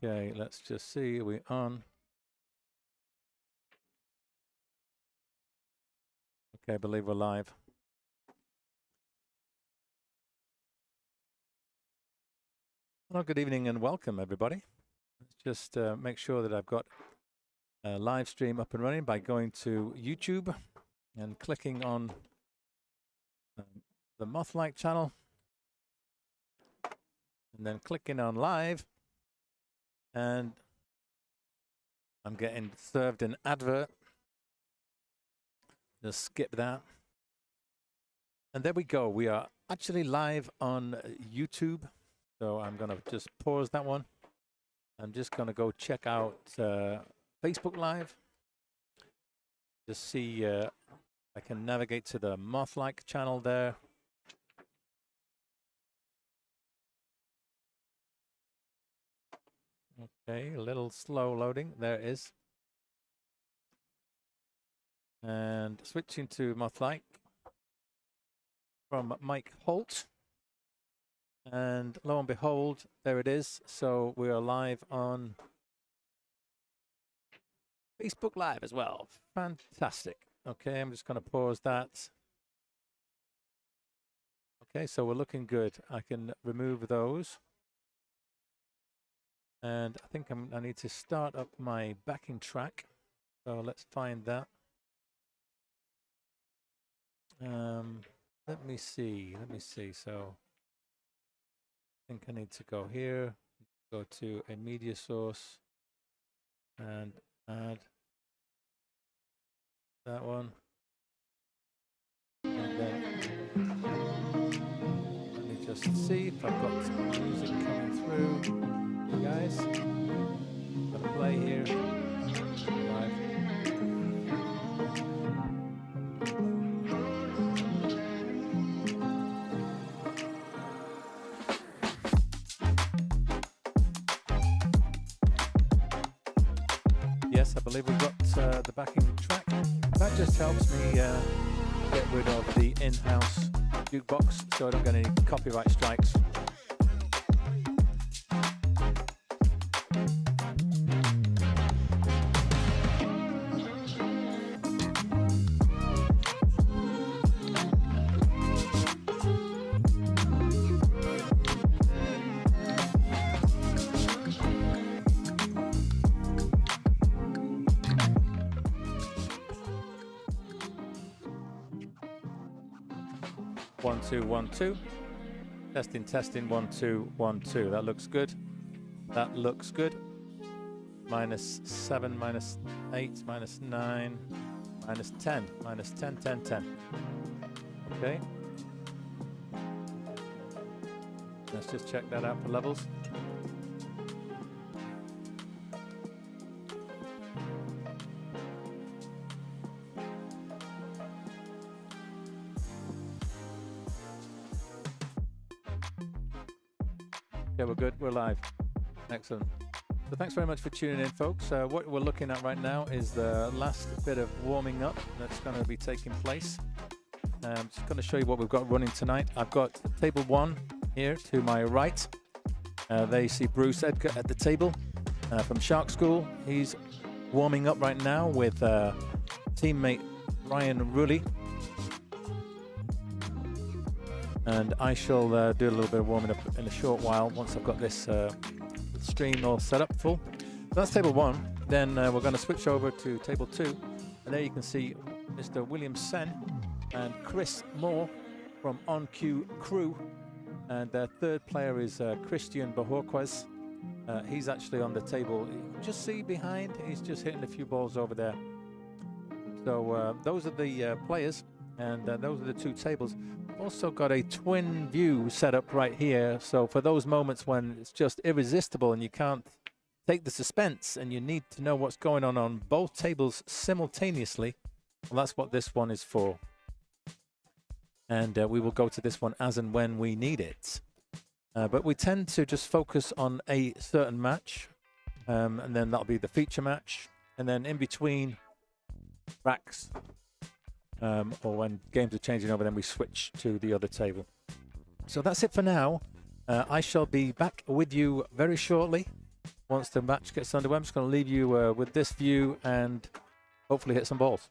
Okay, let's just see. Are we on? Okay, I believe we're live. Well, good evening and welcome, everybody. Let's just make sure that I've got a live stream up and running by going to YouTube and clicking on the Moth-like channel, and then clicking on live, and I'm getting served an advert. Just skip that. And there we go. We are actually live on YouTube. So I'm going to just pause that one. I'm just going to go check out Facebook Live. Just see I can navigate to the Moth-like channel there. Okay, a little slow loading. There it is. And switching to Moth-like from Mike Holt. And lo and behold, there it is. So we are live on Facebook Live as well. Fantastic. Okay, I'm just going to pause that. Okay, so we're looking good. I can remove those. And I think I need to start up my backing track. So let's find that. Let me see. So I think I need to go here, go to a media source and add that one. And then let me just see if I've got some music coming through. You guys, got to play here. Live. Yes, I believe we've got the backing track. That just helps me get rid of the in-house jukebox so I don't get any copyright strikes. One, two, 1, 2. Testing, 1, 2, 1, 2. That looks good. That looks good. -7, -8, -9, -10, -10, 10, 10. Okay. Let's just check that out for levels. Okay, we're good. We're live. Excellent. So thanks very much for tuning in, folks. What we're looking at right now is the last bit of warming up that's going to be taking place. I'm just going to show you what we've got running tonight. I've got table 1 here to my right. There you see Bruce Edgar at the table from Shark School. He's warming up right now with teammate Ryan Rulli. And I shall do a little bit of warming up in a short while once I've got this stream all set up full. So that's table 1. Then we're going to switch over to table 2. And there you can see Mr. William Sen and Chris Moore from On Cue Crue. And their third player is Christian Bajorquez. He's actually on the table. You can just see behind, he's just hitting a few balls over there. So those are the players, and those are the 2 tables. Also got a twin view set up right here, so for those moments when it's just irresistible and you can't take the suspense and you need to know what's going on both tables simultaneously, well, that's what this one is for. And we will go to this one as and when we need it. But we tend to just focus on a certain match, and then that'll be the feature match, and then in between racks, or when games are changing over, then we switch to the other table. So that's it for now. I shall be back with you very shortly once the match gets underway. I'm just going to leave you with this view and hopefully hit some balls.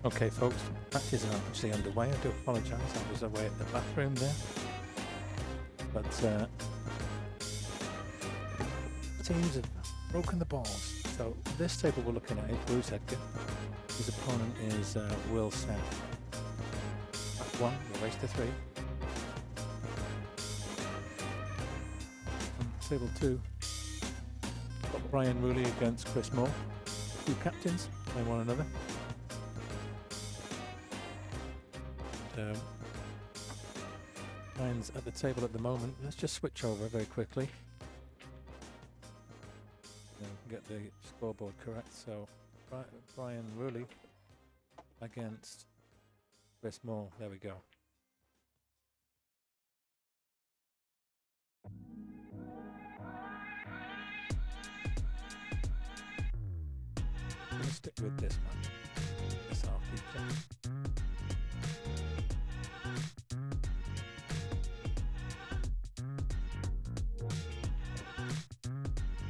Okay, folks, matches are actually underway. I do apologise, I was away at the bathroom there. But teams have broken the balls. So this table we're looking at is Bruce Edgar. His opponent is Will South. That's 1, we race to 3. On table 2, got Brian Rooley against Chris Moore. 2 captains playing one another. Brian's at the table at the moment. Let's just switch over very quickly. Get the scoreboard correct. So Brian Rooley against Chris Moore. There we go. I'm going to stick with this one. This our feature.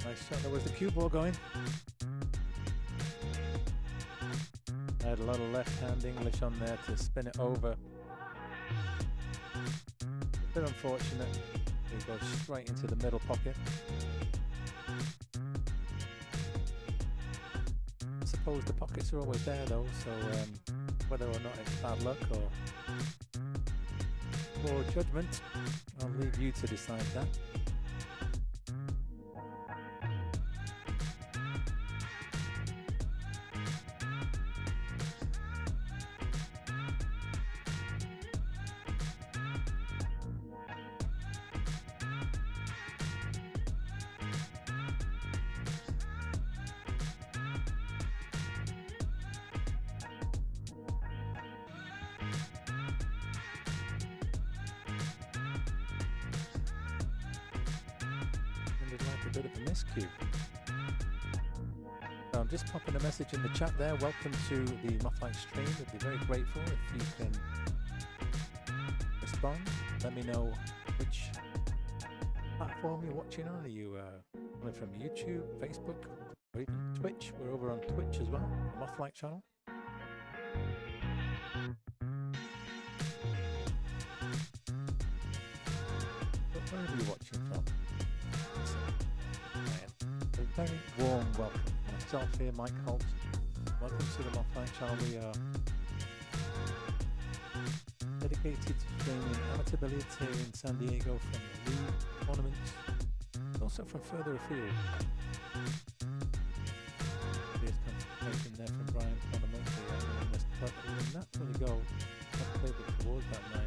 Nice shot. There was the cue ball going. I had a lot of left-hand English on there to spin it over. A bit unfortunate. It goes straight into the middle pocket. I suppose the pockets are always there though, so whether or not it's bad luck or poor judgment, I'll leave you to decide that. Bit of a miscue. So I'm just popping a message in the chat there. Welcome to the Mothlight stream. I'd be very grateful if you can respond. Let me know which platform you're watching on. Are you coming from YouTube, Facebook, or even Twitch? We're over on Twitch as well, the Mothlight channel. But wherever you're watching from, a very warm welcome from myself here, Mike Holt. Welcome to the Mothlight channel. We are dedicated to streaming amateur billiards here in San Diego from the league tournaments, and also from further afield. There's concentration there from Brian Conamose in this cut. He will naturally go up table towards that 9.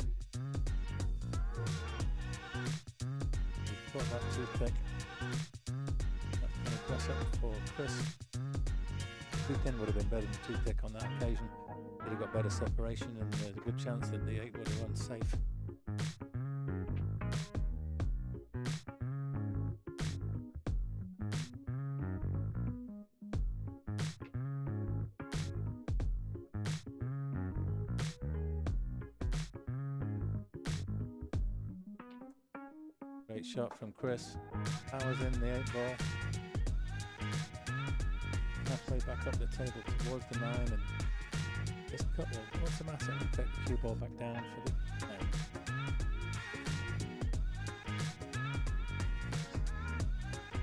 We've got that toothpick. Press up for Chris. Tooth-in would have been better than toothpick on that occasion. He'd have got better separation, and there's a good chance that the 8 would have run safe. Great shot from Chris. Powers in the 8 ball. Halfway back up the table towards the 9, and this cut will automatically take the cue ball back down for the 9.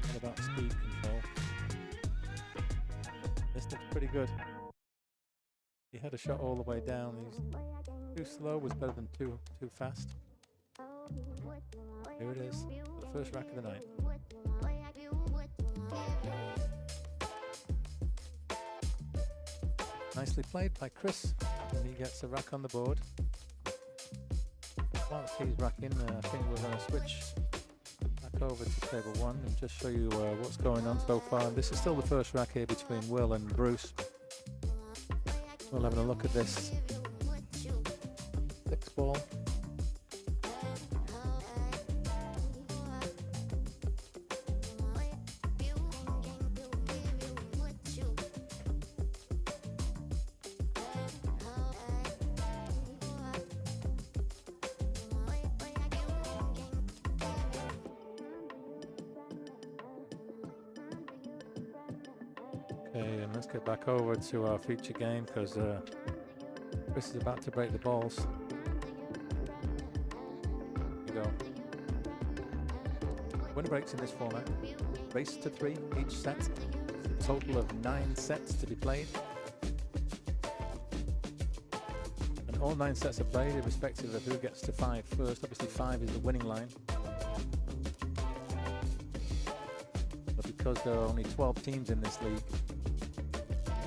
What about speed control? This looks pretty good. He had a shot all the way down. He's too slow was better than too fast. Here it is, the first rack of the night. Nicely played by Chris, and he gets a rack on the board. Whilst he's racking, I think we're going to switch back over to table 1 and just show you what's going on so far. And this is still the first rack here between Will and Bruce. We're having a look at this 6 ball. Okay, and let's get back over to our feature game, because Chris is about to break the balls. Here we go. Winner breaks in this format. Race to 3 each set. A total of 9 sets to be played. And all 9 sets are played irrespective of who gets to 5 first. Obviously 5 is the winning line. But because there are only 12 teams in this league,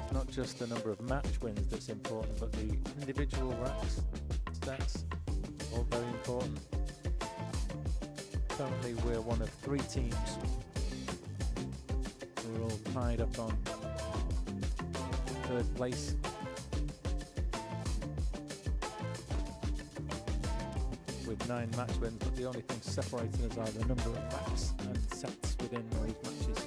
it's not just the number of match wins that's important, but the individual racks, stats, all very important. Currently we're one of 3 teams. We're all tied up on 3rd place. With 9 match wins, but the only thing separating us are the number of racks and sets within those matches.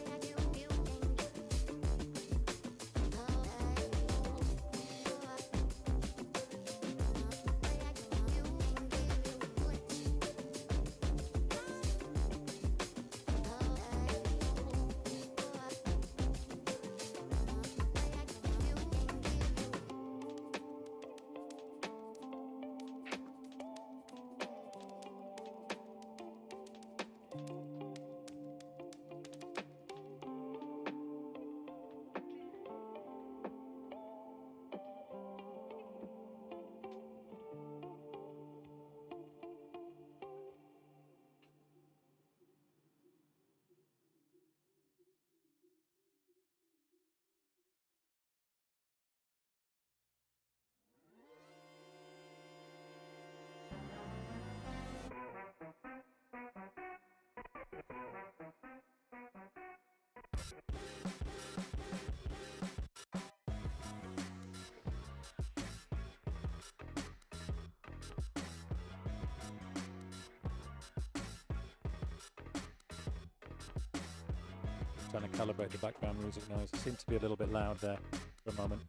Trying to calibrate the background music noise. It seemed to be a little bit loud there for a moment.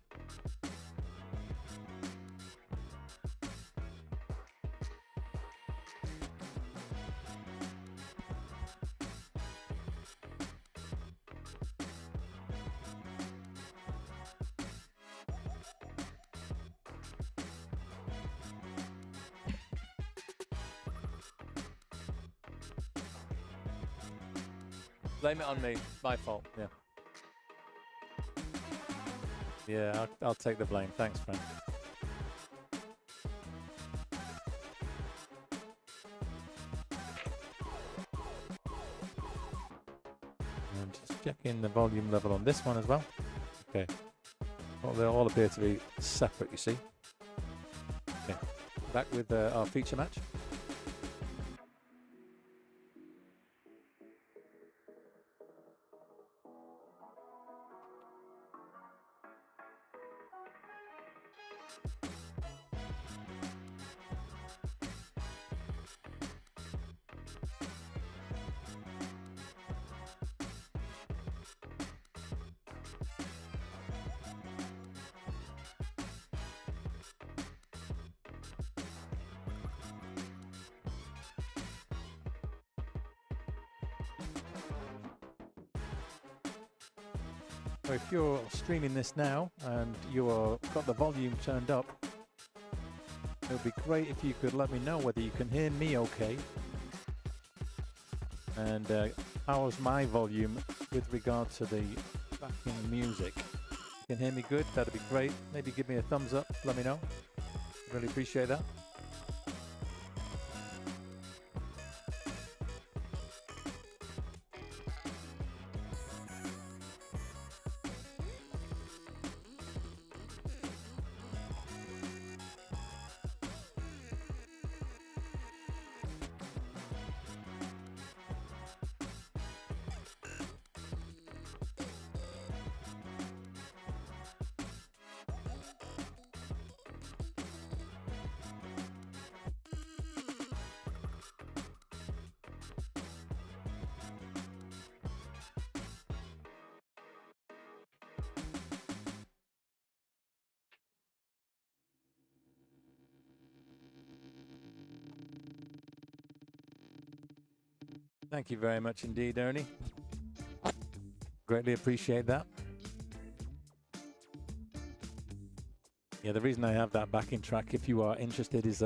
Blame it on me. My fault. Yeah. Yeah, I'll take the blame. Thanks, Frank. And just checking the volume level on this one as well. Okay. Well, they all appear to be separate, you see. Okay. Back with our feature match. So if you're streaming this now and you've got the volume turned up, it would be great if you could let me know whether you can hear me okay. And how's my volume with regard to the backing music? If you can hear me good, that'd be great. Maybe give me a thumbs up, let me know. Really appreciate that. Thank you very much indeed, Ernie. Greatly appreciate that. Yeah, the reason I have that backing track, if you are interested, is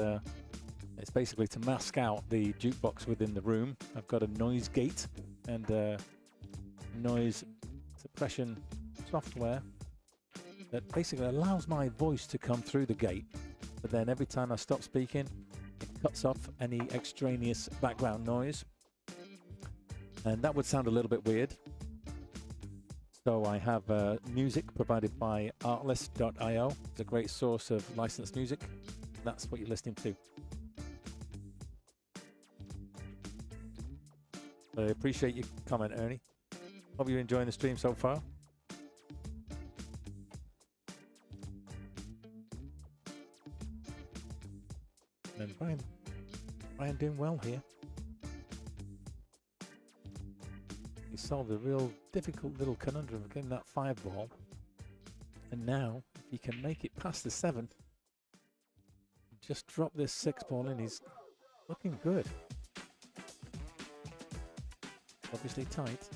it's basically to mask out the jukebox within the room. I've got a noise gate and noise suppression software that basically allows my voice to come through the gate, but then every time I stop speaking, it cuts off any extraneous background noise, and that would sound a little bit weird. So I have music provided by artlist.io. It's a great source of licensed music. That's what you're listening to. I appreciate your comment, Ernie. Hope you're enjoying the stream so far. And Brian doing well here. He solved a real difficult little conundrum of getting that 5 ball. And now, if he can make it past the 7, just drop this 6 ball in, he's looking good. Obviously tight.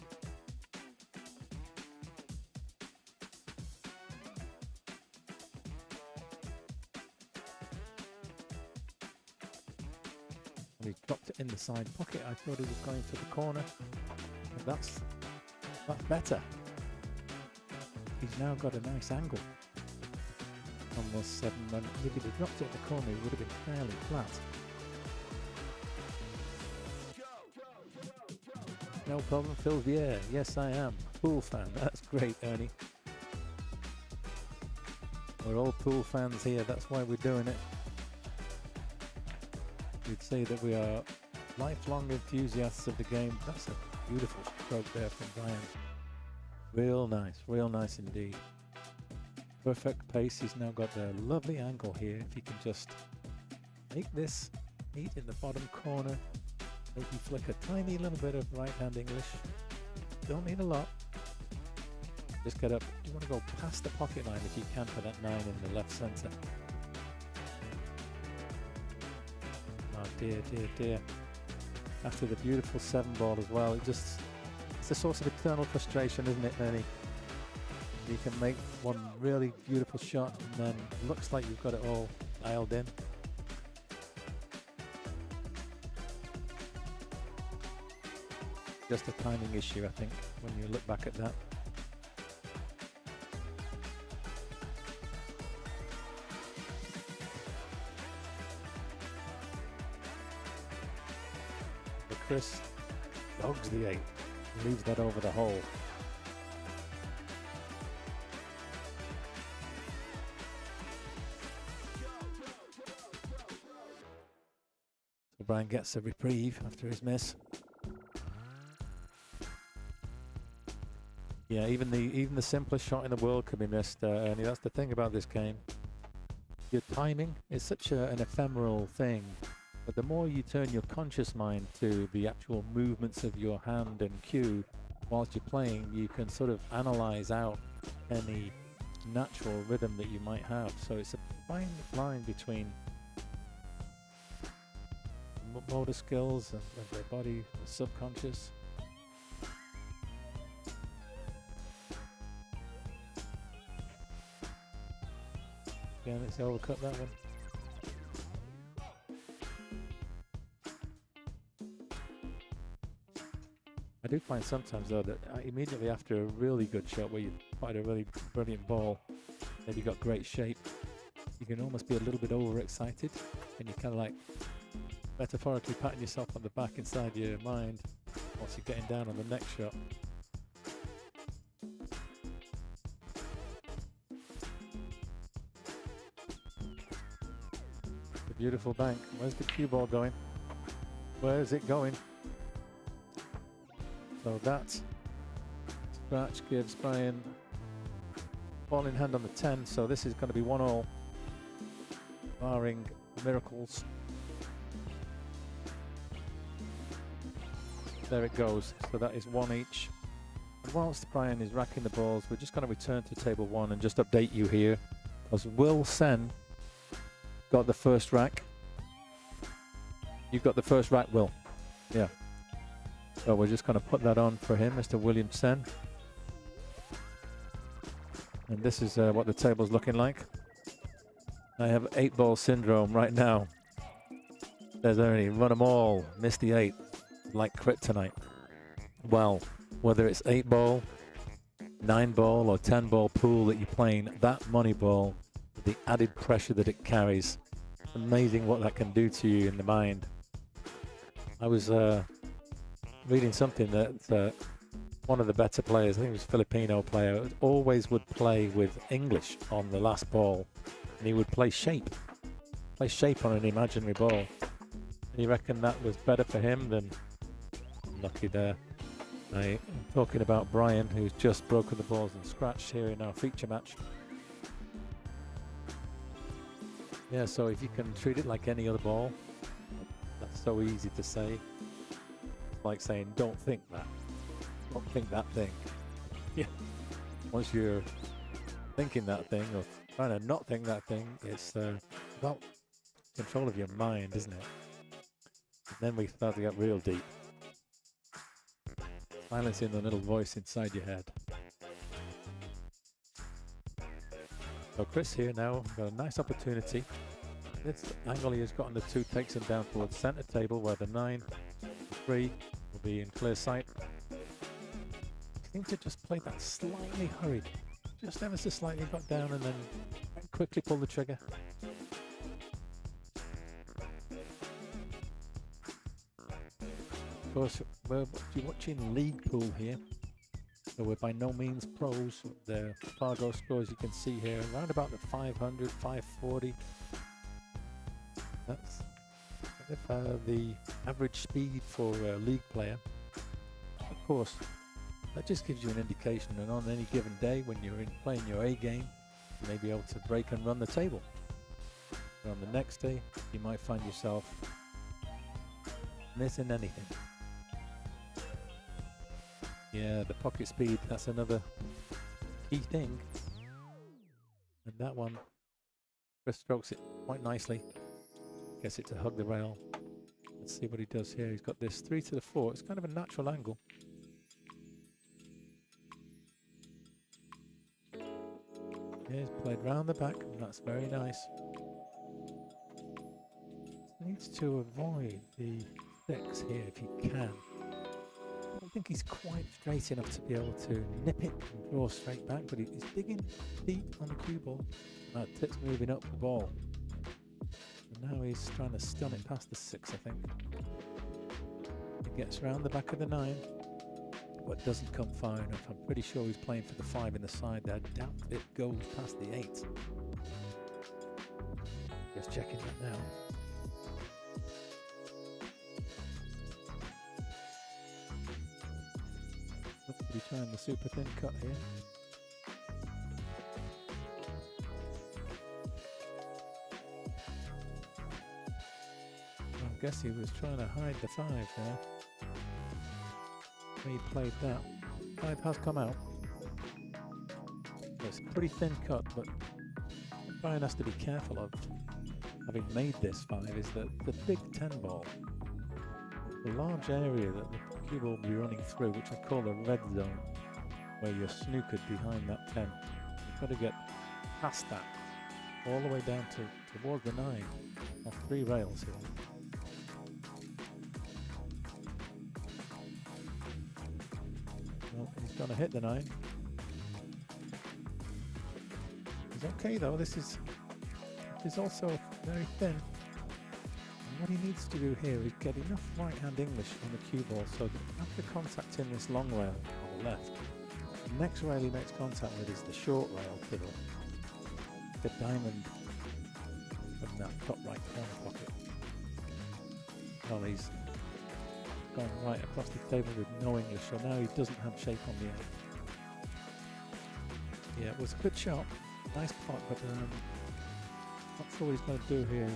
And he dropped it in the side pocket. I thought he was going to the corner. And that's better. He's now got a nice angle on this 7 run. If he'd have dropped it in the corner, it would have been fairly flat. No problem, Phil Vier. Yes, I am. Pool fan. That's great, Ernie. We're all pool fans here. That's why we're doing it. We'd say that we are lifelong enthusiasts of the game. That's a beautiful stroke there from Brian. Real nice indeed. Perfect pace. He's now got the lovely angle here. If he can just make this meet in the bottom corner, maybe flick a tiny little bit of right-hand English. Don't need a lot. Just get up. You want to go past the pocket line if you can for that 9 in the left centre. Oh dear. After the beautiful 7 ball as well, it's a source of eternal frustration, isn't it, Ernie? You can make one really beautiful shot and then it looks like you've got it all dialed in. Just a timing issue, I think, when you look back at that. But Chris dogs the 8, leaves that over the hole. So Brian gets a reprieve after his miss. Yeah, even the simplest shot in the world can be missed, Ernie. That's the thing about this game. Your timing is such an ephemeral thing, but the more you turn your conscious mind to the actual movements of your hand and cue whilst you're playing, you can sort of analyze out any natural rhythm that you might have. So it's a fine line between motor skills and the body, the subconscious. Again, let's overcut that one. I do find sometimes though that immediately after a really good shot where you find a really brilliant ball, maybe got great shape, you can almost be a little bit overexcited and you kind of like metaphorically patting yourself on the back inside your mind whilst you're getting down on the next shot. Beautiful bank. Where's the cue ball going? Where is it going? So that scratch gives Brian ball in hand on the 10. So this is going to be 1-all, barring miracles. There it goes. So that is 1 each. And whilst Brian is racking the balls, we're just going to return to table 1 and just update you here, because Will Sen got the first rack. You've got the first rack, Will. Yeah. So we're just going to put that on for him, Mr. William Sen. And this is what the table's looking like. I have 8-ball syndrome right now. There's only run them all, miss the 8, like kryptonite. Well, whether it's 8-ball, 9-ball, or 10-ball pool that you're playing, that money ball, the added pressure that it carries, it's amazing what that can do to you in the mind. I was reading something that one of the better players, I think it was a Filipino player, always would play with English on the last ball, and he would play shape on an imaginary ball. And he reckoned that was better for him than lucky there. I'm talking about Brian, who's just broken the balls and scratched here in our feature match. Yeah, so if you can treat it like any other ball, that's so easy to say. It's like saying, don't think that. Don't think that thing. Yeah. Once you're thinking that thing, or trying to not think that thing, it's about control of your mind, isn't it? And then we start to get real deep. Silencing the little voice inside your head. So Chris here now got a nice opportunity. This angle he has got on the 2 takes him down towards center table, where the 9, the 3 will be in clear sight. Seemed to just play that slightly hurried, just ever so slightly got down and then quickly pull the trigger. Of course, we're watching league pool here, so we're by no means pros. The Fargo scores you can see here, around about the 500, 540. That's the average speed for a league player. Of course, that just gives you an indication, and on any given day when you're playing your A game, you may be able to break and run the table. But on the next day, you might find yourself missing anything. Yeah, the pocket speed, that's another key thing. And that one, Chris strokes it quite nicely. Gets it to hug the rail. Let's see what he does here. He's got this 3 to the 4. It's kind of a natural angle. Yeah, he's played round the back, and that's very nice. Needs to avoid the 6 here if he can. I don't think he's quite straight enough to be able to nip it and draw straight back, but he's digging deep on the cue ball. That tip's moving up the ball. And now he's trying to stun it past the 6, I think. He gets round the back of the 9, but doesn't come far enough. I'm pretty sure he's playing for the 5 in the side there. I doubt it goes past the 8. Just checking that now. Looks to be trying the super thin cut here. I guess he was trying to hide the 5 there. When he played that. 5 has come out. It's a pretty thin cut, but Brian has to be careful of, having made this 5, is that the big 10 ball, the large area that the cue ball will be running through, which I call the red zone, where you're snookered behind that 10. You've got to get past that, all the way down towards the 9, off 3 rails here. Well, he's going to hit the 9. He's okay though. This is also very thin. And what he needs to do here is get enough right-hand English on the cue ball so that after contacting this long rail on the left, the next rail he makes contact with is the short rail to the diamond from that top right corner pocket. Well, he's gone right across the table with no English, so now he doesn't have shape on the 8. Yeah, it was a good shot. Nice pot, but not sure what he's going to do here.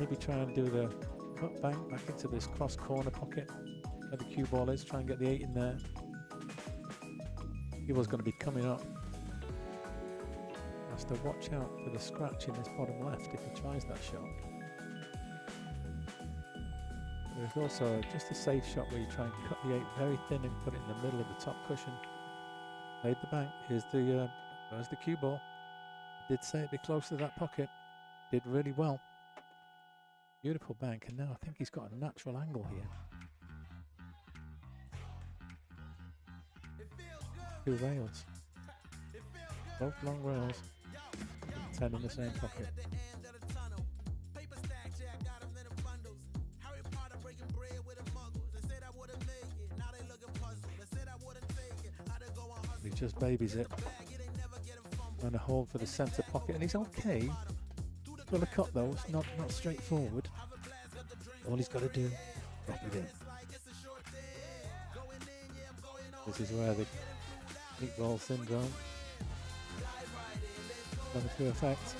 Maybe try and do the cut back into this cross corner pocket where the cue ball is. Try and get the 8 in there. Cue ball's going to be coming up. Has to watch out for the scratch in this bottom left if he tries that shot. There's also just a safe shot where you try and cut the 8 very thin and put it in the middle of the top cushion. Played the bank. Here's the cue ball. Did say it'd be close to that pocket. Did really well. Beautiful bank, and now I think he's got a natural angle here. 2 rails. Both long rails. 10 in the same pocket. He just babies it. Trying to hold for the centre pocket, and he's okay. For the cut though, it's not straightforward. All he's got to do, drop it in. This is where the meatball syndrome comes to effect.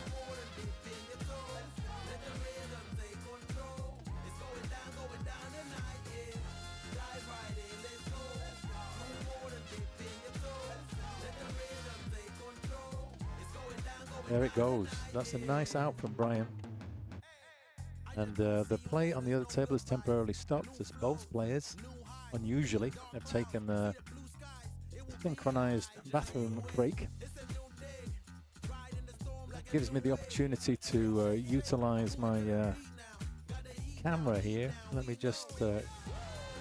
There it goes. That's a nice out from Brian. And the play on the other table is temporarily stopped as both players, unusually, have taken a synchronized bathroom break. Gives me the opportunity to utilize my camera here. Let me just see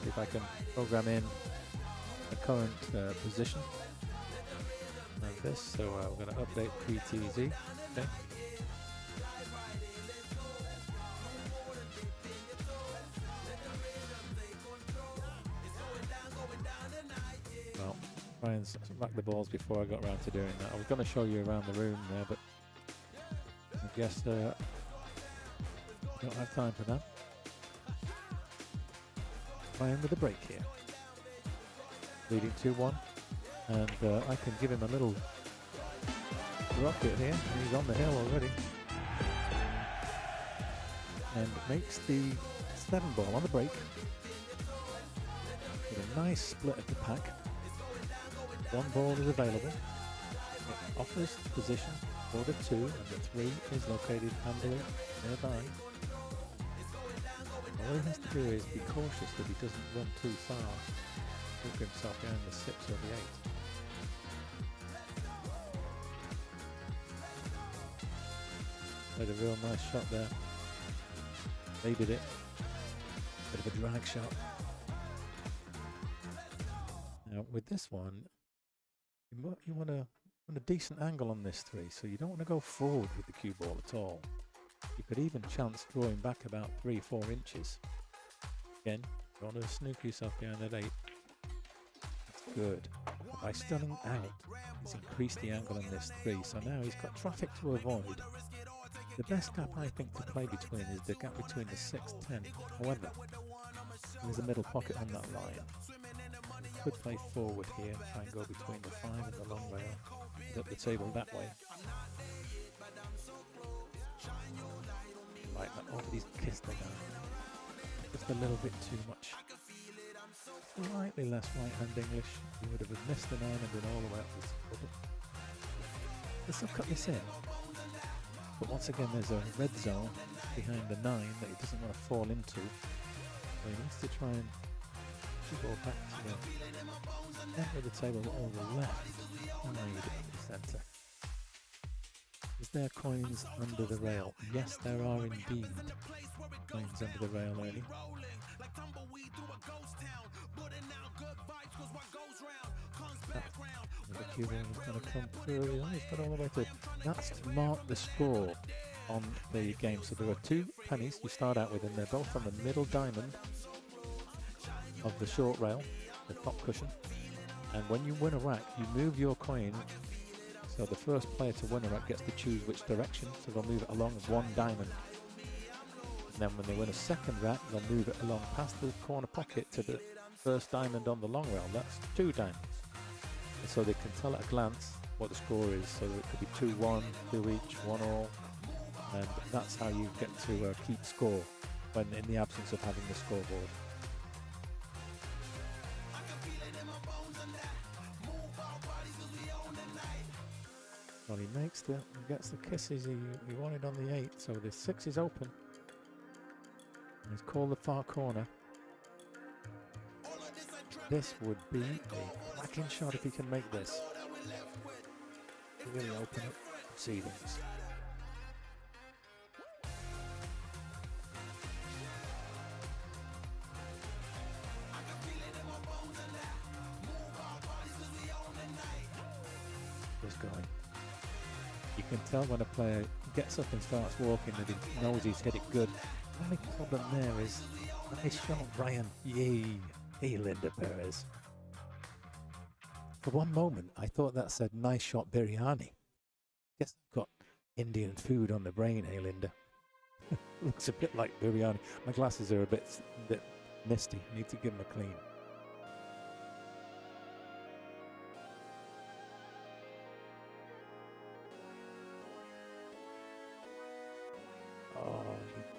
if I can program in the current position. Like this, so we're going to update PTZ. Okay. Well, Brian's racked the balls before I got around to doing that. I was going to show you around the room there, but I guess don't have time for that. Brian with a break here, leading 2-1. And I can give him a little rocket here. He's on the hill already. And makes the 7-ball on the break. With a nice split of the pack. 1 ball is available. It offers position for the 2, and the 3 is located handily nearby. All he has to do is be cautious that he doesn't run too far. Hook himself behind the 6 or the 8. Played a real nice shot there. Babied it. Bit of a drag shot. Now with this one, you want a decent angle on this 3, so you don't want to go forward with the cue ball at all. You could even chance drawing back about 3-4 inches. Again, you want to snoop yourself behind that 8. That's good. By stunning out, he's increased the angle on this 3, so now he's got traffic to avoid. The best gap I think to play between is the gap between the 6-10. However, there's a middle pocket on that line. You could play forward here and try and go between the 5 and the long rail, up the table that way. Like that. Oh, but he's kissed the guy. Just a little bit too much. Slightly less right-hand English. He would have missed the 9 and been all the way up this bubble. Let's still cut this in. But once again, there's a red zone behind the 9 that he doesn't want to fall into. So he needs to try and go back to the end of the table on the left side of the centre. Is there coins under the rail? Yes, there are indeed coins under the rail, Ernie. The cue ball is going to come through. He's got all the way through. That's to mark the score on the game. So there are 2 pennies you start out with, and they're both on the middle diamond of the short rail, the top cushion. And when you win a rack, you move your coin. So the first player to win a rack gets to choose which direction. So they'll move it along 1 diamond. And then when they win a second rack, they'll move it along past the corner pocket to the first diamond on the long rail. That's 2 diamonds. And so they can tell at a glance what the score is. So it could be 2-1, 2 each, 1 all. And that's how you get to keep score when in the absence of having the scoreboard. Well, he gets the kisses he wanted on the 8, so the 6 is open. And he's called the far corner. This would be a cracking shot if he can make this. Really open it. proceedings. Just going. You can tell when a player gets up and starts walking that he knows he's hit it good. The only problem there is, nice shot, Ryan. Yay. Hey, Linda Perez. For one moment, I thought that said nice shot biryani. Guess I've got Indian food on the brain, hey, Linda. Looks a bit like biryani. My glasses are a bit misty. I need to give them a clean. Oh,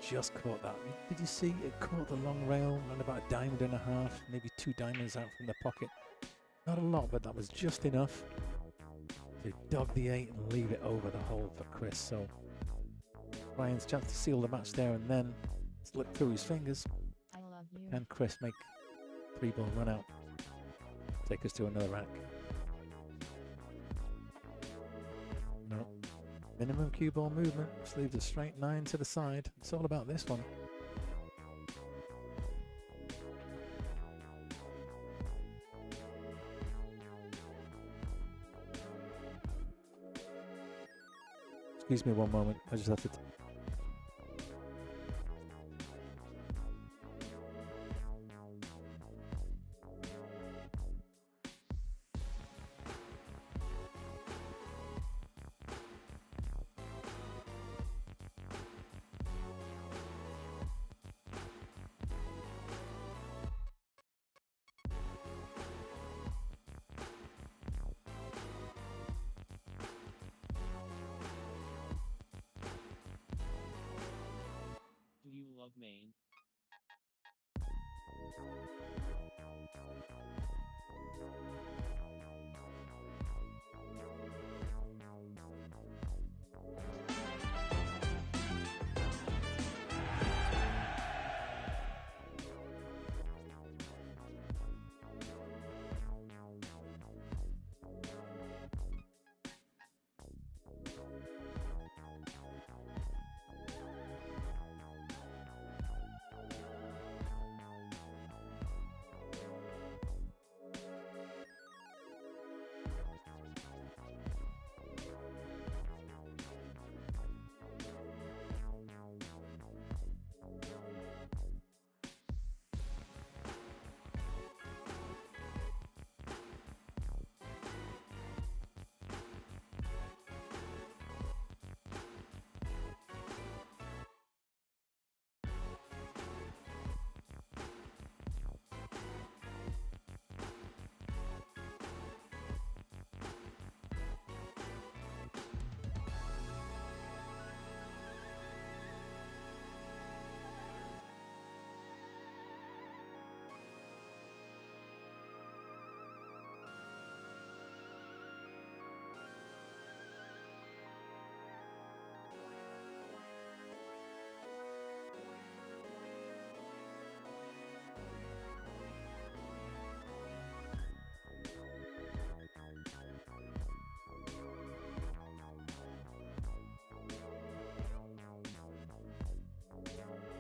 he just caught that. Did you see? It caught the long rail, ran about a diamond and a half, maybe 2 diamonds out from the pocket. Not a lot, but that was just enough to dog the 8 and leave it over the hole for Chris. So Ryan's chance to seal the match there and then slip through his fingers. I love you. And Chris make 3-ball run out. Take us to another rack. No. Minimum cue ball movement. Just leaves a straight 9 to the side. It's all about this one. Excuse me one moment. I just have to... Do you love Maine?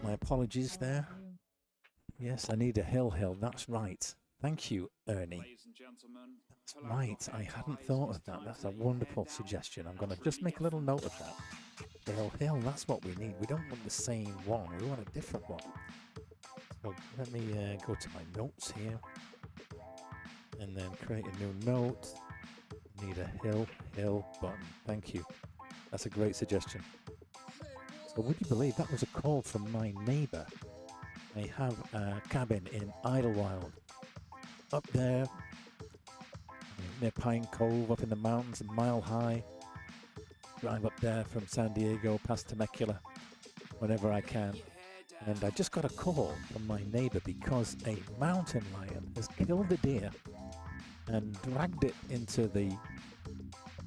My apologies there. Yes, I need a hill. That's right. Thank you, Ernie. That's right. I hadn't thought of that. That's a wonderful suggestion. I'm going to just make a little note of that. Hill. That's what we need. We don't want the same one. We want a different one. So let me go to my notes here. And then create a new note. Need a hill button. Thank you. That's a great suggestion. So would you believe that was a call from my neighbour? They have a cabin in Idlewild. Up there, near Pine Cove, up in the mountains, a mile high. Drive up there from San Diego past Temecula whenever I can. And I just got a call from my neighbour because a mountain lion has killed a deer and dragged it into the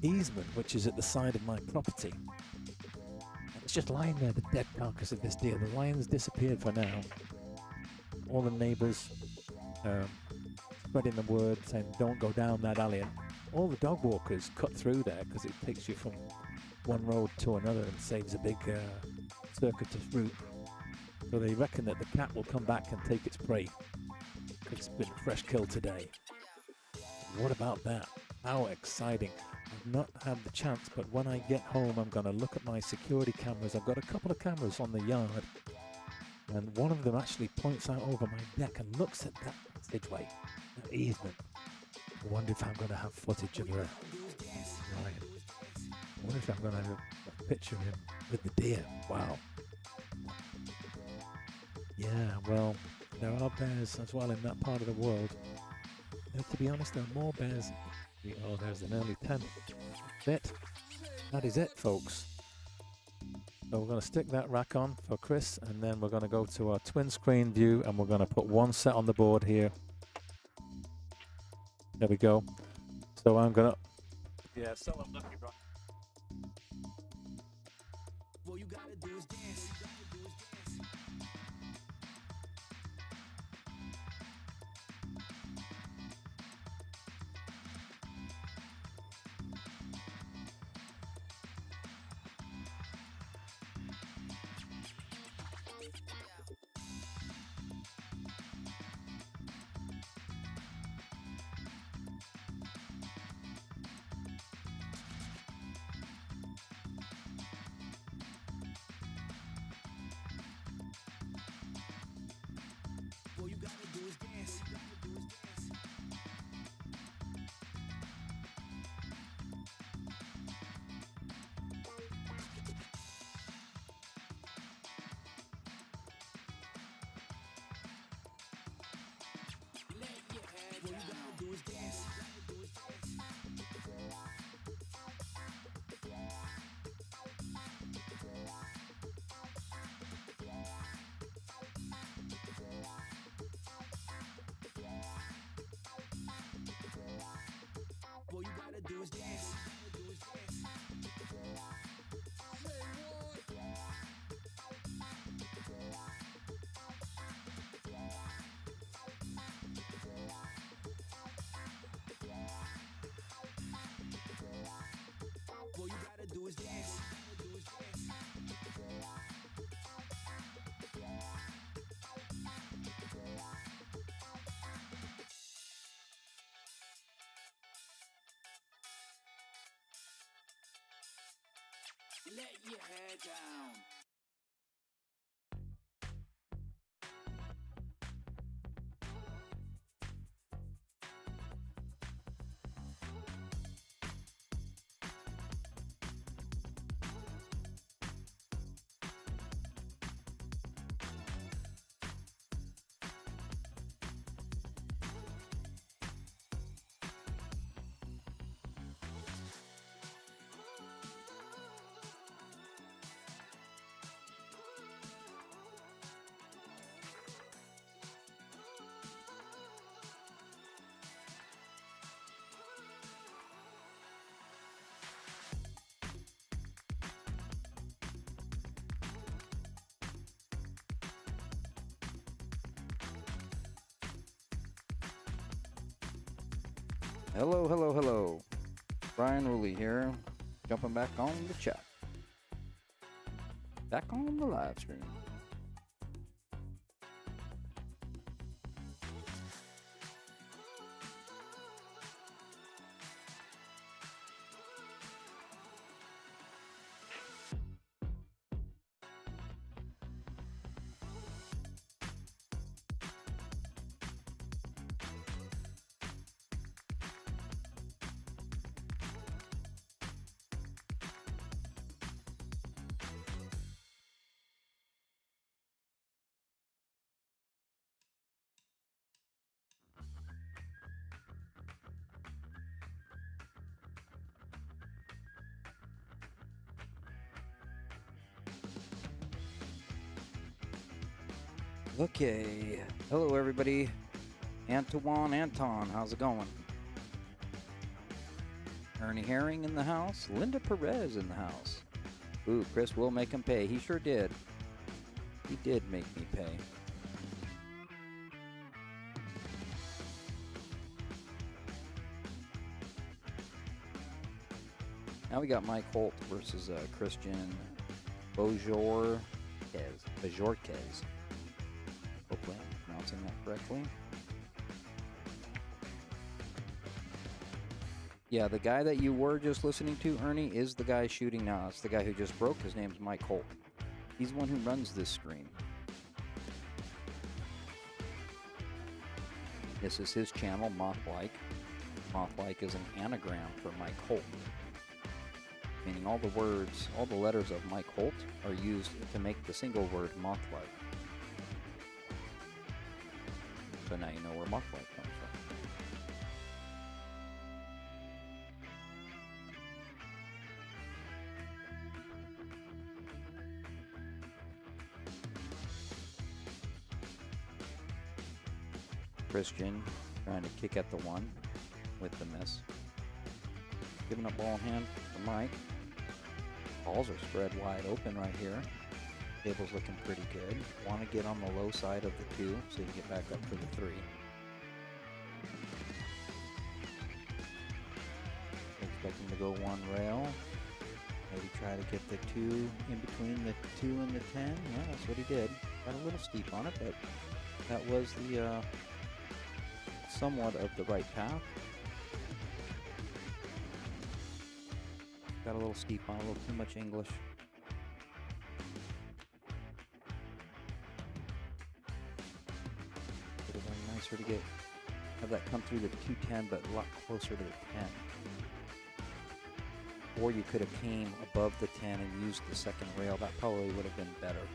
easement, which is at the side of my property. And it's just lying there, the dead carcass of this deer. The lion's disappeared for now. All the neighbours spreading the word, saying don't go down that alley. And all the dog walkers cut through there because it takes you from one road to another and saves a big circuitous route. So they reckon that the cat will come back and take its prey because it's been a fresh kill today. What about that? How exciting. I've not had the chance, but when I get home, I'm going to look at my security cameras. I've got a couple of cameras on the yard, and one of them actually points out over my deck and looks at that passageway, that easement. I wonder if I'm going to have footage of her. Right. I wonder if I'm going to have a picture of him with the deer. Wow. Yeah, well, there are bears as well in that part of the world. To be honest, there are more bears. Oh, there's an early 10. That's it. That is it, folks. So we're going to stick that rack on for Chris, and then we're going to go to our twin screen view, and we're going to put one set on the board here. There we go. So I'm going to... Yeah, so unlucky, bro. All you gotta do is dance. All you gotta do is dance. All you gotta do is dance. Let your hair down. Hello, hello, hello. Brian Woolley here, jumping back on the chat. Back on the live stream. Okay, hello everybody. Anton, how's it going? Ernie Herring in the house. Linda Perez in the house. Ooh, Chris will make him pay. He sure did. He did make me pay. Now we got Mike Holt versus Christian Bojorquez. Hopefully I'm pronouncing that correctly. Yeah, the guy that you were just listening to, Ernie, is the guy shooting now. It's the guy who just broke. His name's Mike Holt. He's the one who runs this stream. This is his channel, Mothlike. Mothlike is an anagram for Mike Holt, meaning all the words, all the letters of Mike Holt are used to make the single word Mothlike. So now you know where Mothlike comes from. Christian trying to kick at the one with the miss. Giving up ball in hand for Mike. Balls are spread wide open right here. Table's looking pretty good. Want to get on the low side of the 2 so you can get back up for the 3. Expecting to go 1 rail. Maybe try to get the 2 in between the 2 and the 10. Yeah, that's what he did. Got a little steep on it, but that was the somewhat of the right path. Got a little steep on, a little too much English. Would have been nicer to have that come through the 210, but a lot closer to the 10. Or you could have came above the 10 and used the second rail. That probably would have been better.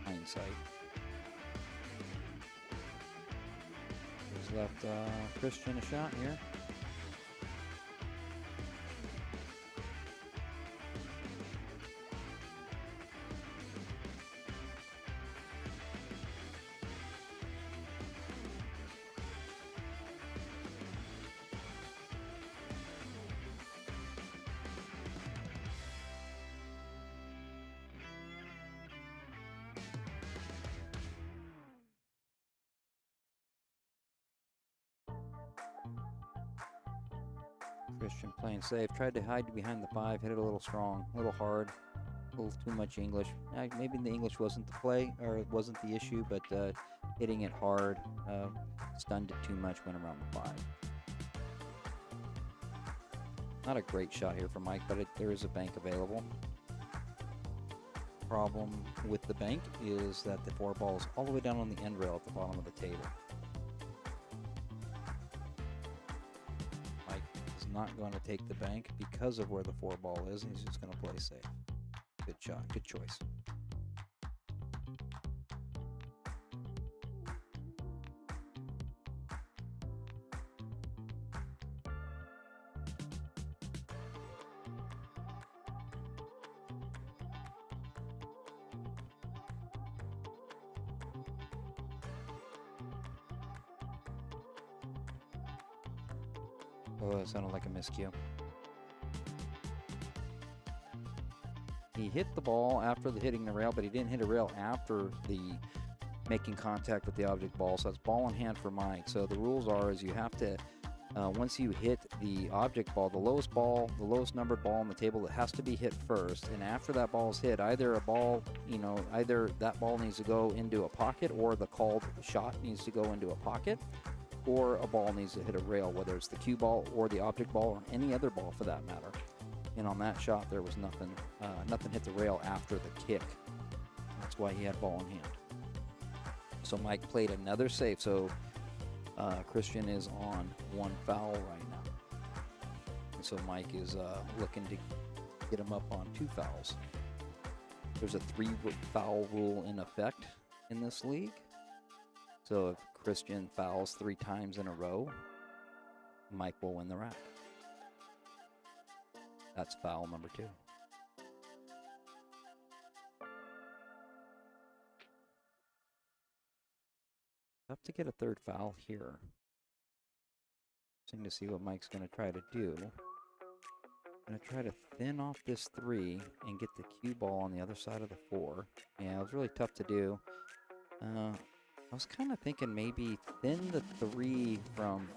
Hindsight. Just left Christian a shot here. Christian playing safe. Tried to hide behind the 5. Hit it a little strong, a little hard, a little too much English. Maybe the English wasn't the play, or it wasn't the issue, but hitting it hard, stunned it too much, went around the 5. Not a great shot here for Mike, but there is a bank available. Problem with the bank is that the 4 ball is all the way down on the end rail at the bottom of the table. Not going to take the bank because of where the 4 ball is, and he's just going to play safe. Good shot, good choice. Oh, it sounded like a miscue. He hit the ball after hitting the rail, but he didn't hit a rail after the making contact with the object ball. So it's ball in hand for Mike. So the rules is you have to, once you hit the object ball, the lowest numbered ball on the table, it has to be hit first. And after that ball is hit, either that ball needs to go into a pocket, or the called shot needs to go into a pocket, or a ball needs to hit a rail, whether it's the cue ball or the object ball or any other ball for that matter. And on that shot, there was nothing hit the rail after the kick. That's why he had ball in hand. So Mike played another safe. So Christian is on 1 foul right now. And so Mike is looking to get him up on 2 fouls. There's a 3 foul rule in effect in this league. So if Christian fouls 3 times in a row, Mike will win the rack. That's foul number 2. Tough to get a 3rd foul here. Interesting to see what Mike's going to try to do. Going to try to thin off this 3 and get the cue ball on the other side of the 4. Yeah, it was really tough to do. I was kind of thinking maybe thin the 3 from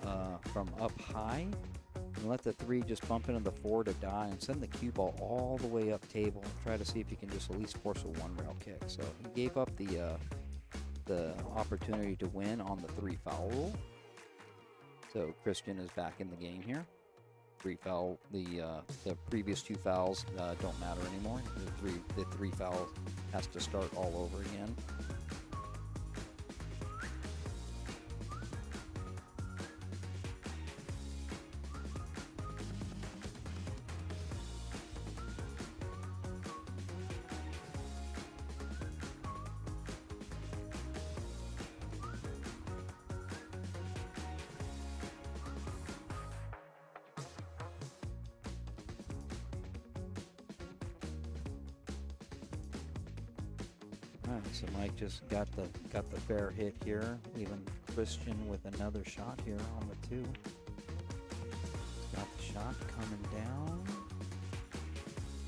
up high, and let the 3 just bump into the 4 to die, and send the cue ball all the way up table and try to see if you can just at least force a 1-rail kick. So he gave up the opportunity to win on the 3 foul rule. So Christian is back in the game here. 3 foul. The previous 2 fouls don't matter anymore. The 3 foul has to start all over again. Alright, so Mike just got the fair hit here, leaving Christian with another shot here on the 2. Got the shot coming down.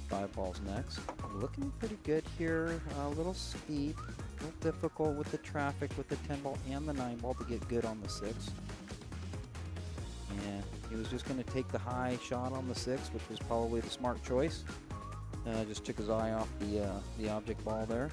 5 balls next. Looking pretty good here. A little steep, a little difficult with the traffic with the 10 ball and the 9 ball to get good on the 6. And he was just going to take the high shot on the 6, which was probably the smart choice. Just took his eye off the object ball there.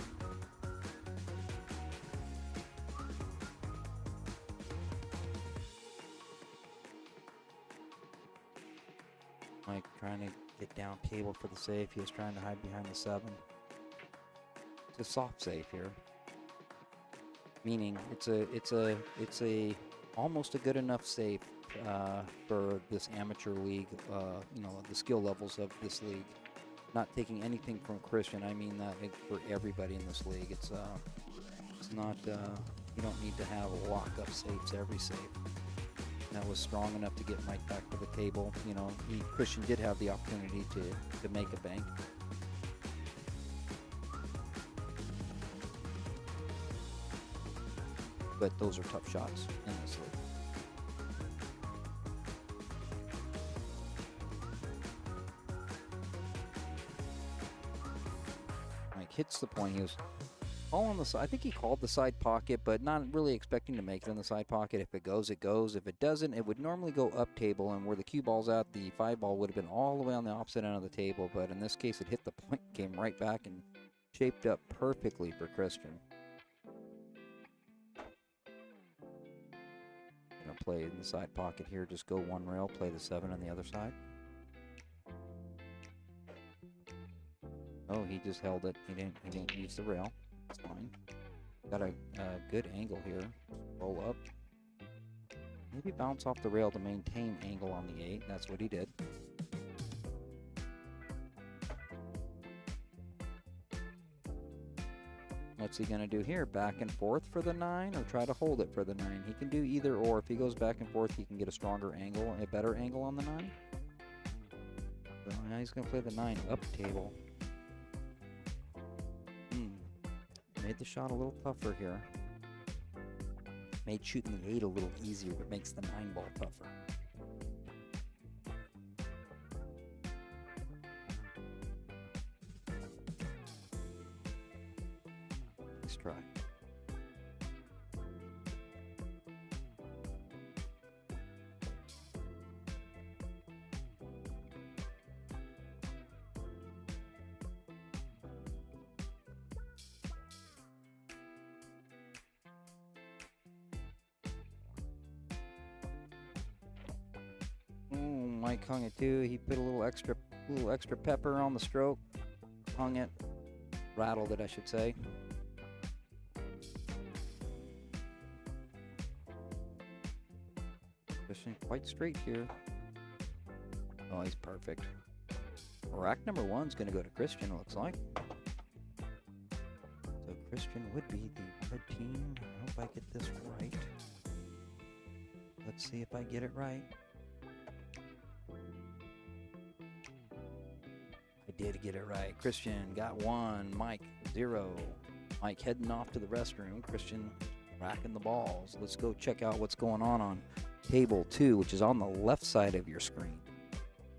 Mike trying to get down table for the safe. He was trying to hide behind the 7. It's a soft safe here, meaning it's a almost a good enough safe for this amateur league. You know, the skill levels of this league. Not taking anything from Christian. I mean that for everybody in this league. It's not. You don't need to have lock-up safes every safe. That was strong enough to get Mike back to the table. You know, Christian did have the opportunity to make a bank. But those are tough shots in this league. Mike hits the point. He was all on the side. I think he called the side pocket, but not really expecting to make it in the side pocket. If it goes, it goes. If it doesn't, it would normally go up table, and where the cue ball's at, the 5 ball would have been all the way on the opposite end of the table. But in this case, it hit the point, came right back, and shaped up perfectly for Christian. Gonna play in the side pocket here. Just go 1 rail, play the 7 on the other side. Oh, he just held it. He didn't use the rail. It's fine. Got a good angle here. Roll up. Maybe bounce off the rail to maintain angle on the 8. That's what he did. What's he going to do here? Back and forth for the 9 or try to hold it for the 9? He can do either or. If he goes back and forth, he can get a stronger angle, a better angle on the 9. So now he's going to play the 9 up table. Made the shot a little tougher here. Made shooting the 8 a little easier, but makes the 9 ball tougher. Nice try. Mike hung it too. He put a little extra pepper on the stroke. Hung it. Rattled it, I should say. Christian quite straight here. Oh, he's perfect. Rack number 1's going to go to Christian, it looks like. So Christian would be the red team. I hope I get this right. Let's see if I get it right. Did get it right. Christian got 1. Mike 0. Mike heading off to the restroom. Christian racking the balls. Let's go check out what's going on table 2, which is on the left side of your screen.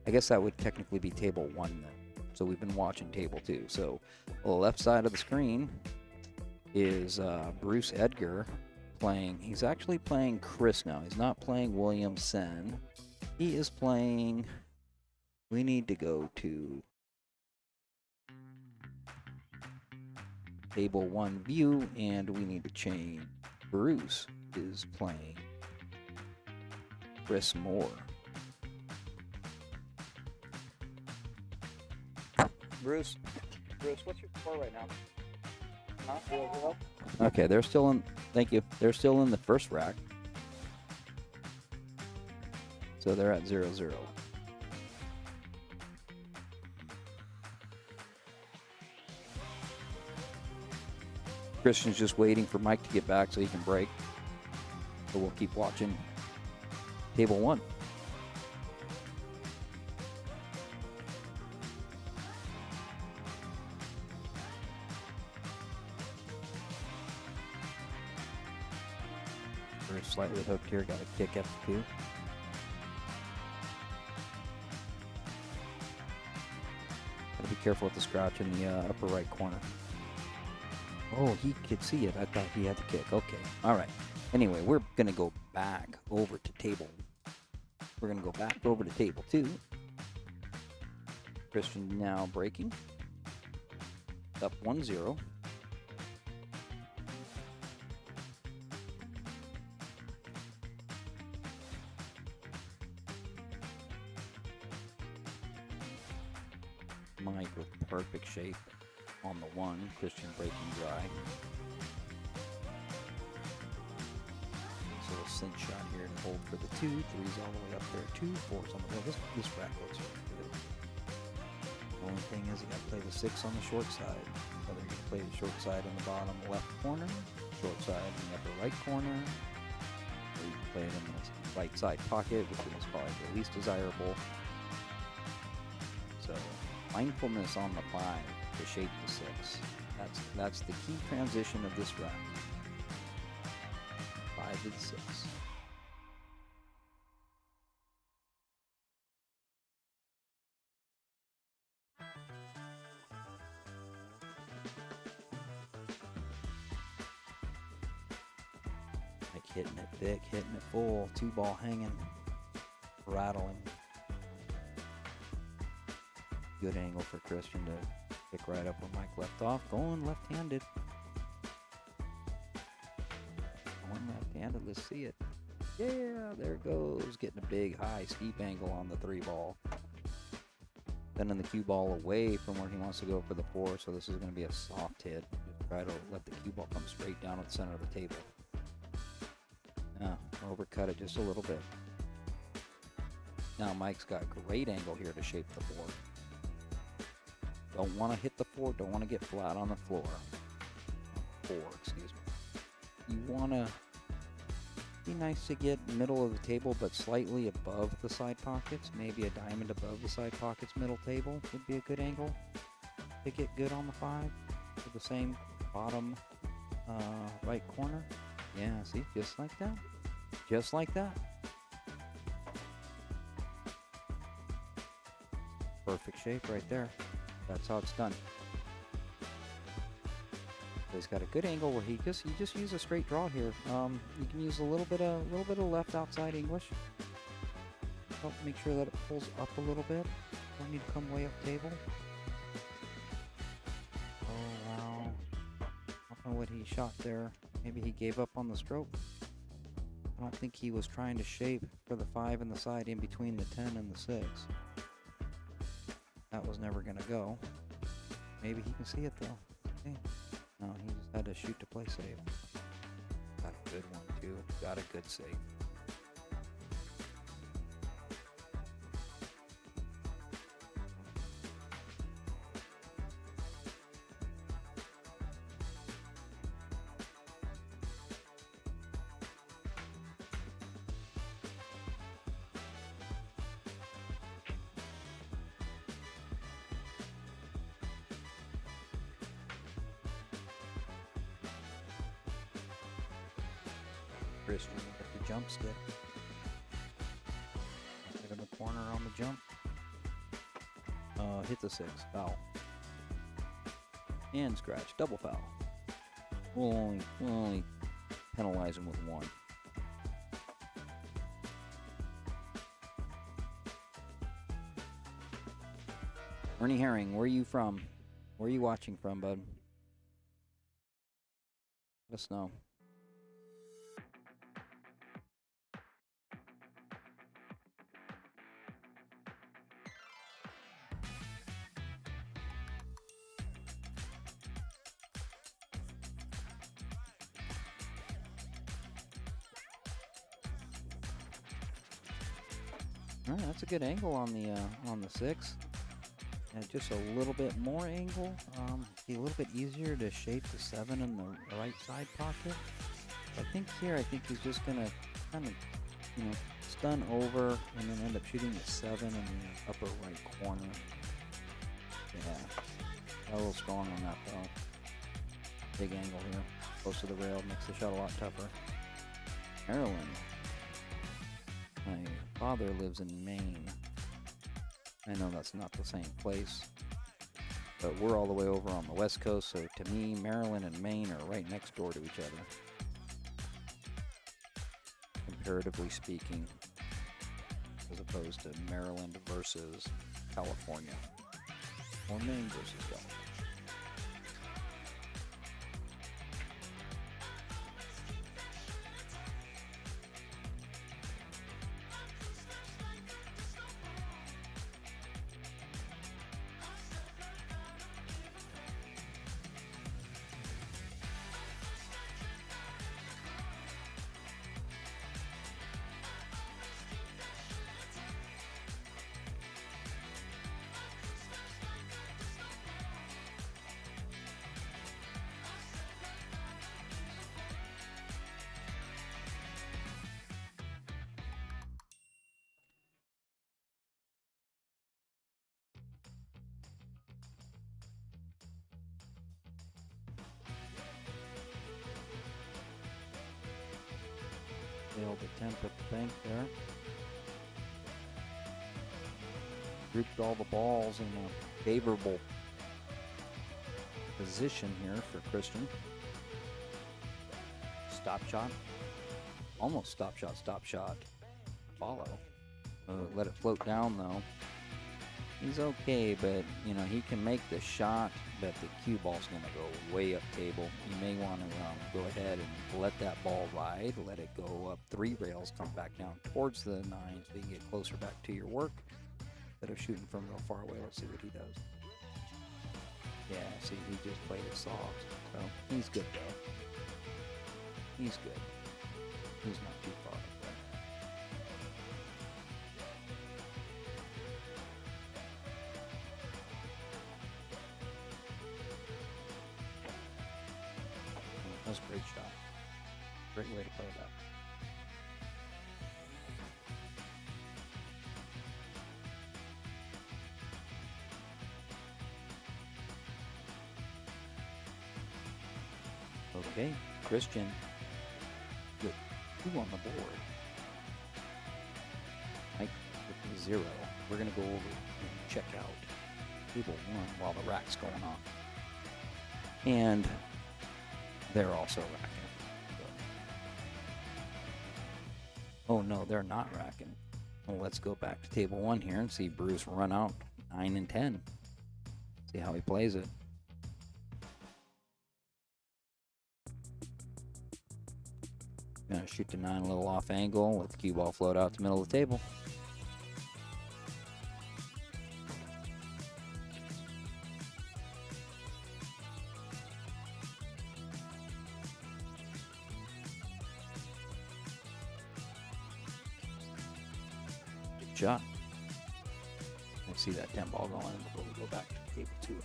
I guess that would technically be table 1 then. So we've been watching table 2. So on the left side of the screen is Bruce Edgar playing. He's actually playing Chris now. He's not playing William Sen. He is playing. We need to go to table 1 view, and we need to change. Bruce is playing Chris Moore. Bruce, what's your score right now? Huh? 0-0? Okay, they're still in. Thank you. They're still in the first rack. So they're at 0-0. Christian's just waiting for Mike to get back so he can break. So we'll keep watching table 1. Very slightly hooked here, got a kick F2. Gotta be careful with the scratch in the upper right corner. Oh, he could see it. I thought he had the kick. Okay. All right. Anyway, we're going to go back over to table. We're going to go back over to table 2. Christian now breaking. Up 1-0. Mike with perfect shape on the 1. Christian breaking dry. So a cinch shot here to hold for the 2. 3's all the way up there. 2, 4's on the well, this rack looks really good. The only thing is you got to play the 6 on the short side. Whether you play the short side in the bottom left corner, short side in the upper right corner, or you can play it in the right side pocket, which is probably the least desirable. So mindfulness on the 5 to shape the 6. That's the key transition of this rack. 5 to the 6. Like hitting it thick, hitting it full, 2 ball hanging, rattling. Good angle for Christian to pick right up where Mike left off. Going left-handed. Going left-handed. Let's see it. Yeah, there it goes. Getting a big, high, steep angle on the 3 ball. Sending the cue ball away from where he wants to go for the 4, so this is going to be a soft hit. Just try to let the cue ball come straight down at the center of the table. Overcut it just a little bit. Now Mike's got great angle here to shape the 4. Don't want to hit the 4. Don't want to get flat on the floor. 4, excuse me. You want to be nice to get middle of the table, but slightly above the side pockets. Maybe a diamond above the side pockets, middle table would be a good angle to get good on the 5. To the same bottom right corner. Yeah, see, just like that. Just like that. Perfect shape right there. That's how it's done. So he's got a good angle where you just use a straight draw here. You can use a little bit of left outside English. Help make sure that it pulls up a little bit. Don't need to come way up table. Oh wow! I don't know what he shot there. Maybe he gave up on the stroke. I don't think he was trying to shape for the 5 and the side in between the 10 and the 6. That was never going to go. Maybe he can see it though. Okay. No, he just had to shoot to play safe. Got a good one too. Got a good save. Christian with the jump stick. Hit in the corner on the jump. Hit the 6. Foul. And scratch. Double foul. We'll only penalize him with 1. Ernie Herring, where are you from? Where are you watching from, bud? Let us know. All right, that's a good angle on the 6. And just a little bit more angle. Be a little bit easier to shape the 7 in the right side pocket. I think here, he's just gonna kind of, stun over and then end up shooting the 7 in the upper right corner. Yeah, a little strong on that though. Big angle here, close to the rail, makes the shot a lot tougher. Maryland. My father lives in Maine. I know that's not the same place, but we're all the way over on the West Coast, so to me, Maryland and Maine are right next door to each other, comparatively speaking, as opposed to Maryland versus California, or Maine versus California. Failed attempt at the bank there. Grouped all the balls in a favorable position here for Christian. Stop shot. Almost stop shot. Follow. Let it float down though. He's okay, but he can make the shot, but the cue ball's going to go way up table. You may want to go ahead and let that ball ride, let it go up 3 rails, come back down towards the 9 so you can get closer back to your work instead of shooting from real far away. Let's see what he does. Yeah, see, he just played it soft. So he's good though. He's good. He's not too far. That's a great shot. Great way to play that. Okay, Christian with 2 on the board. Mike with 0. We're going to go over and check out table 1 while the rack's going on. And they're also racking. Oh no, they're not racking. Well, let's go back to table 1 here and see Bruce run out 9 and 10. See how he plays it. Gonna shoot the 9 a little off angle, let the cue ball float out the middle of the table. Good shot. I see that 10 ball going before we go back to table 2.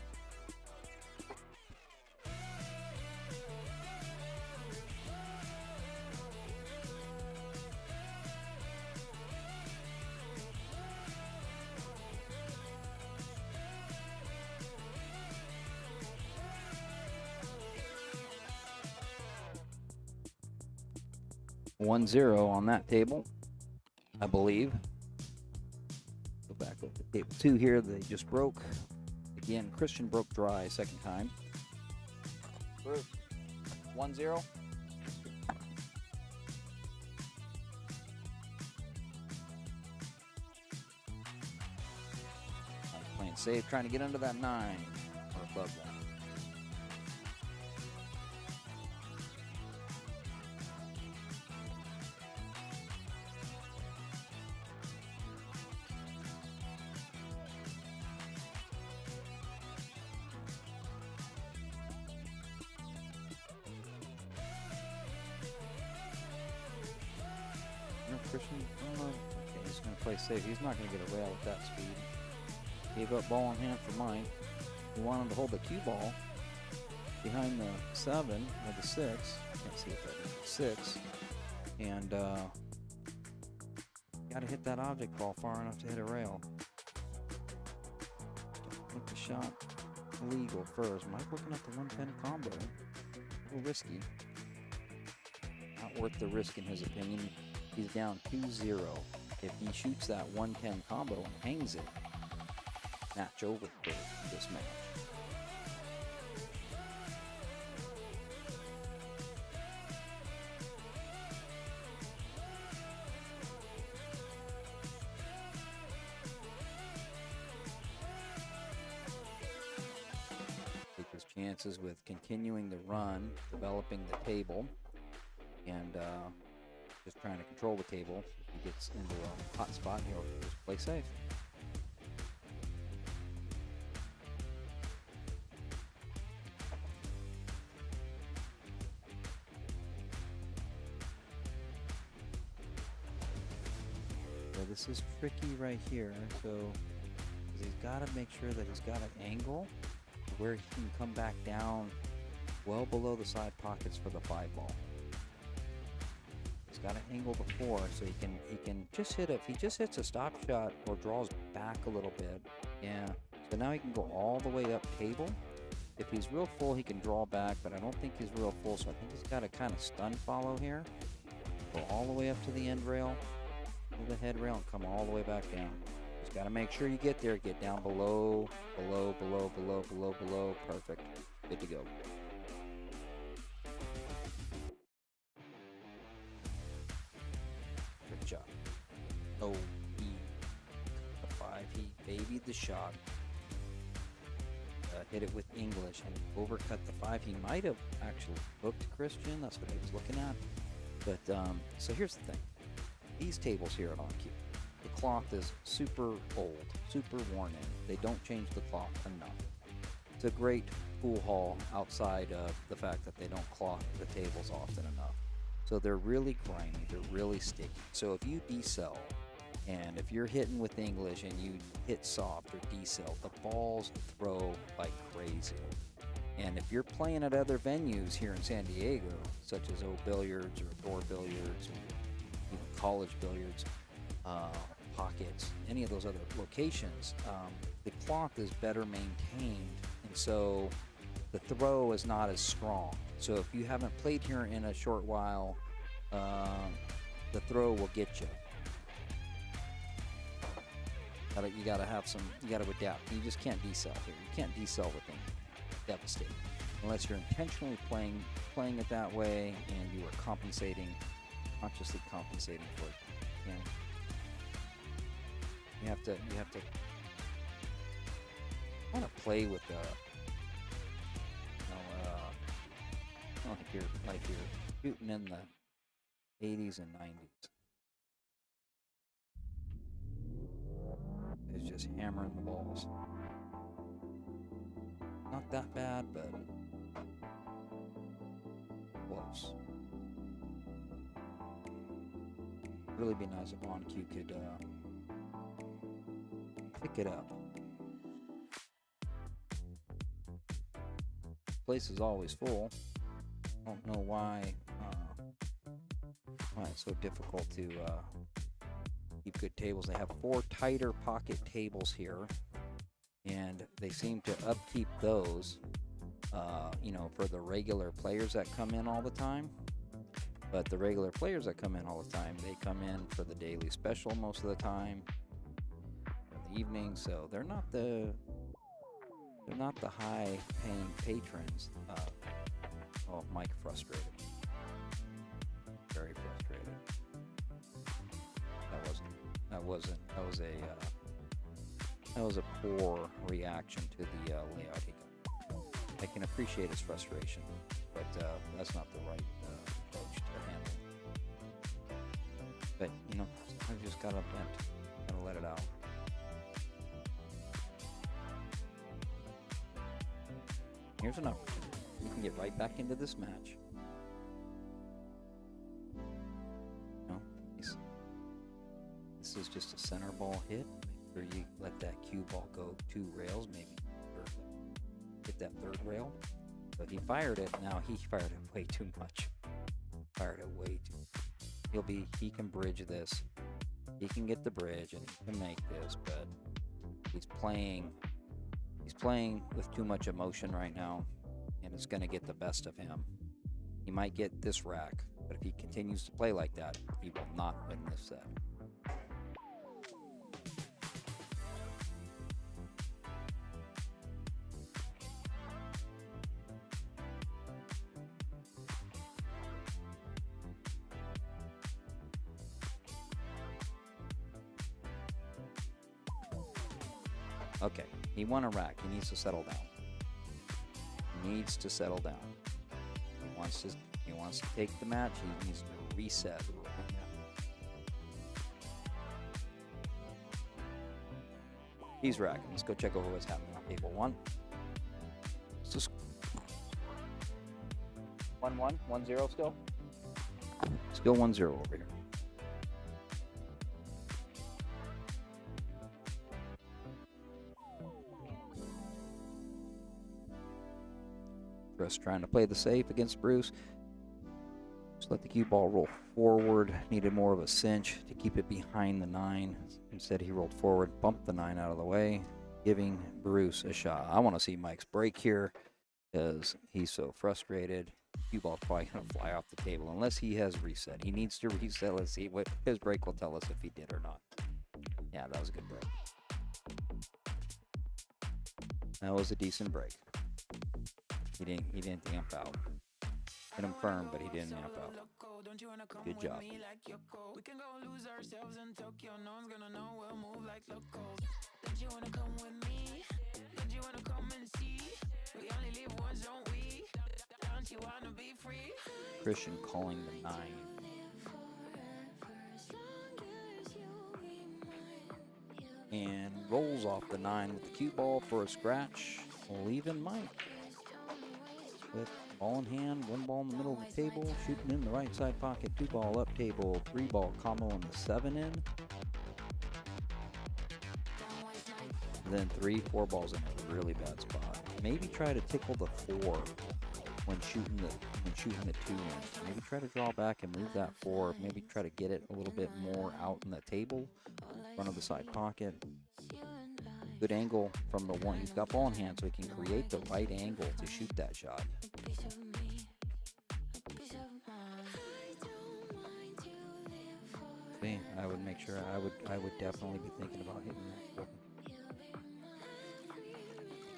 One 0 on that table, I believe. Go back over to table 2 here. They just broke. Again, Christian broke dry second time. 1-0. Playing playing safe, trying to get under that 9 or above that. Christian, okay, he's going to play safe. He's not going to get a rail at that speed. Gave up ball in hand for Mike. He wanted to hold the cue ball behind the 7 or the 6. Can't see it that is. 6. And got to hit that object ball far enough to hit a rail. Make the shot illegal first. Mike looking at the 110 combo. A little risky. Not worth the risk in his opinion. He's down 2-0. If he shoots that 110 combo and hangs it, match over for this match. Take his chances with continuing the run, developing the table, and just trying to control the table. If he gets into a hot spot, he'll just play safe. So this is tricky right here. So he's got to make sure that he's got an angle where he can come back down well below the side pockets for the 5 ball. Got an angle before, so he can just hit if he just hits a stop shot or draws back a little bit. Yeah. So now he can go all the way up table. If he's real full, he can draw back, but I don't think he's real full, so I think he's got to kind of stun follow here. Go all the way up to the end rail, to the head rail, and come all the way back down. Just got to make sure you get there. Get down below. Perfect. Good to go. Shot. Oh, the 5, he babied the shot. Hit it with English and overcut the 5. He might have actually booked Christian. That's what he was looking at. But so here's the thing. These tables here at On Cue, the cloth is super old, super worn in. They don't change the cloth enough. It's a great pool hall outside of the fact that they don't cloth the tables often enough. So they're really grimy, they're really sticky. So if you decel, and if you're hitting with English and you hit soft or decel, the balls throw like crazy. And if you're playing at other venues here in San Diego, such as O Billiards or Door Billiards or even College Billiards, Pockets, any of those other locations, the cloth is better maintained, and so the throw is not as strong. So if you haven't played here in a short while, the throw will get you. You gotta have some, you gotta adapt. You just can't decel here. You can't decel with them. Devastating. Unless you're intentionally playing it that way and you are consciously compensating for it. You have to kind of play with the, like you're shooting in the 80s and 90s. It's just hammering the balls. Not that bad, but close. Really be nice if On Cue could pick it up. Place is always full. Don't know why it's so difficult to keep good tables. They have 4 tighter pocket tables here, and they seem to upkeep those, for the regular players that come in all the time. But the regular players that come in all the time, they come in for the daily special most of the time, in the evening. So they're not the high-paying patrons. Oh, Mike frustrated. Very frustrated. That was a poor reaction to the layout he got. I can appreciate his frustration, but that's not the right approach to handle. But, you know, I've just got to vent. Gotta let it out. Here's an opportunity. You can get right back into this match. No, this is just a center ball hit. Make sure you let that cue ball go 2 rails, maybe hit that 3rd rail. But he fired it. Now he fired it way too much. Fired it way too much. He can bridge this. He can get the bridge and he can make this, but he's playing with too much emotion right now, and it's going to get the best of him. He might get this rack, but if he continues to play like that, he will not win this set. Okay, he won a rack. He needs to settle down. He needs to settle down. He wants to take the match. He needs to reset. He's racking. Let's go check over what's happening on table 1. Just 1-1, 1-0 still. Still 1-0 over here. Chris trying to play the safe against Bruce. Just let the cue ball roll forward. Needed more of a cinch to keep it behind the 9. Instead, he rolled forward, bumped the 9 out of the way, giving Bruce a shot. I want to see Mike's break here because he's so frustrated. Cue ball's probably going to fly off the table unless he has reset. He needs to reset. Let's see what his break will tell us if he did or not. Yeah, that was a good break. That was a decent break. He didn't amp out. Hit him firm, but he didn't amp out. Good job. We can go lose ourselves in Tokyo. No one's gonna know we'll move like locals. Don't you wanna come with me? Don't you wanna come and see? We only live once, don't we? Don't you wanna be free? Christian calling the 9. And rolls off the 9 with the cue ball for a scratch, leaving Mike with ball in hand, 1 ball in the middle of the table, shooting in the right side pocket, 2 ball up table, 3 ball combo in the 7 in. And then 3-4 balls in a really bad spot. Maybe try to tickle the 4 when shooting the 2 in. Maybe try to draw back and move that 4. Maybe try to get it a little bit more out in the table, front of the side pocket. Good angle from the 1. He's got ball in hand, so he can create the right angle to shoot that shot. See, I would make sure I would definitely be thinking about hitting that.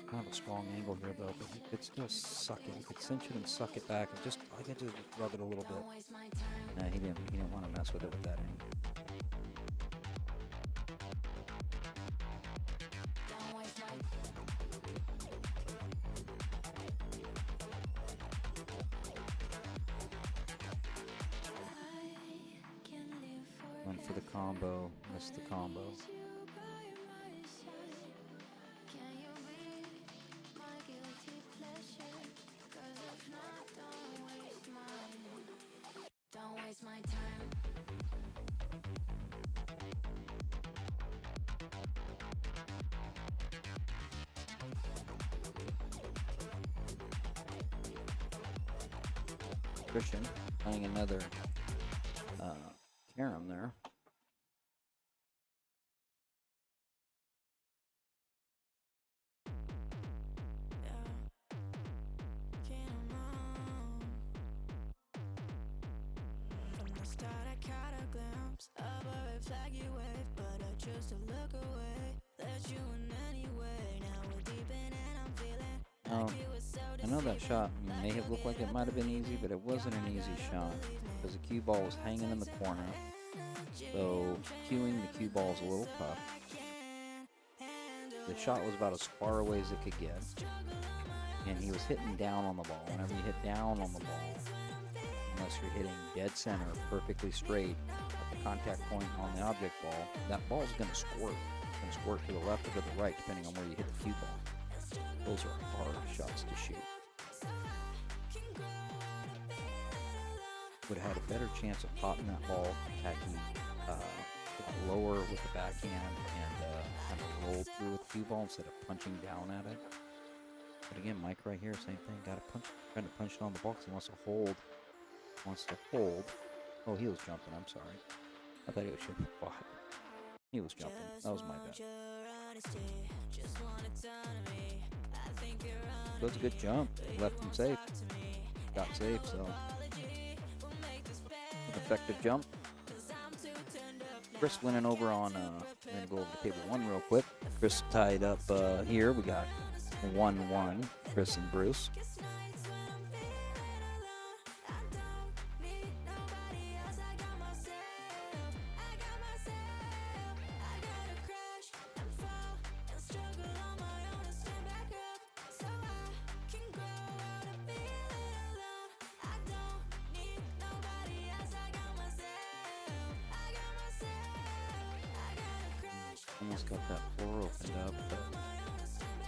Kind of a strong angle here though, but he could still suck it. He could cinch it and suck it back, and I could just rub it a little bit. Nah, he didn't want to mess with it with that angle. Went for the combo, missed the combo. Christian playing another carom there. From the start I caught a glimpse of a red flag you wave, but I chose to look away. Let you in anyway. Now we're deep in and I'm feeling like it was so I know that shot may have looked like it might have been easy, but it wasn't an easy shot because the cue ball was hanging in the corner. So cueing the cue ball is a little tough. the shot was about as far away as it could get. And he was hitting down on the ball. Whenever you hit down on the ball, unless you're hitting dead center, perfectly straight at the contact point on the object ball, that ball's going to squirt. It's going to squirt to the left or to the right, depending on where you hit the cue ball. Those are hard shots to shoot. Would have had a better chance of popping that ball had he got lower with the backhand and kind of rolled through with the cue ball instead of punching down at it. But again, Mike right here, same thing. Got to punch, trying to punch it on the ball because he wants to hold. Oh, he was jumping. I'm sorry. I thought he was shooting the ball. He was jumping. That was my bad. So it's a good jump. Left him safe. Got safe, so an effective jump. Chris winning over on, we're going to go over to table 1 real quick. Chris tied up here. We got 1-1, Chris and Bruce. Almost got that 4 opened up, but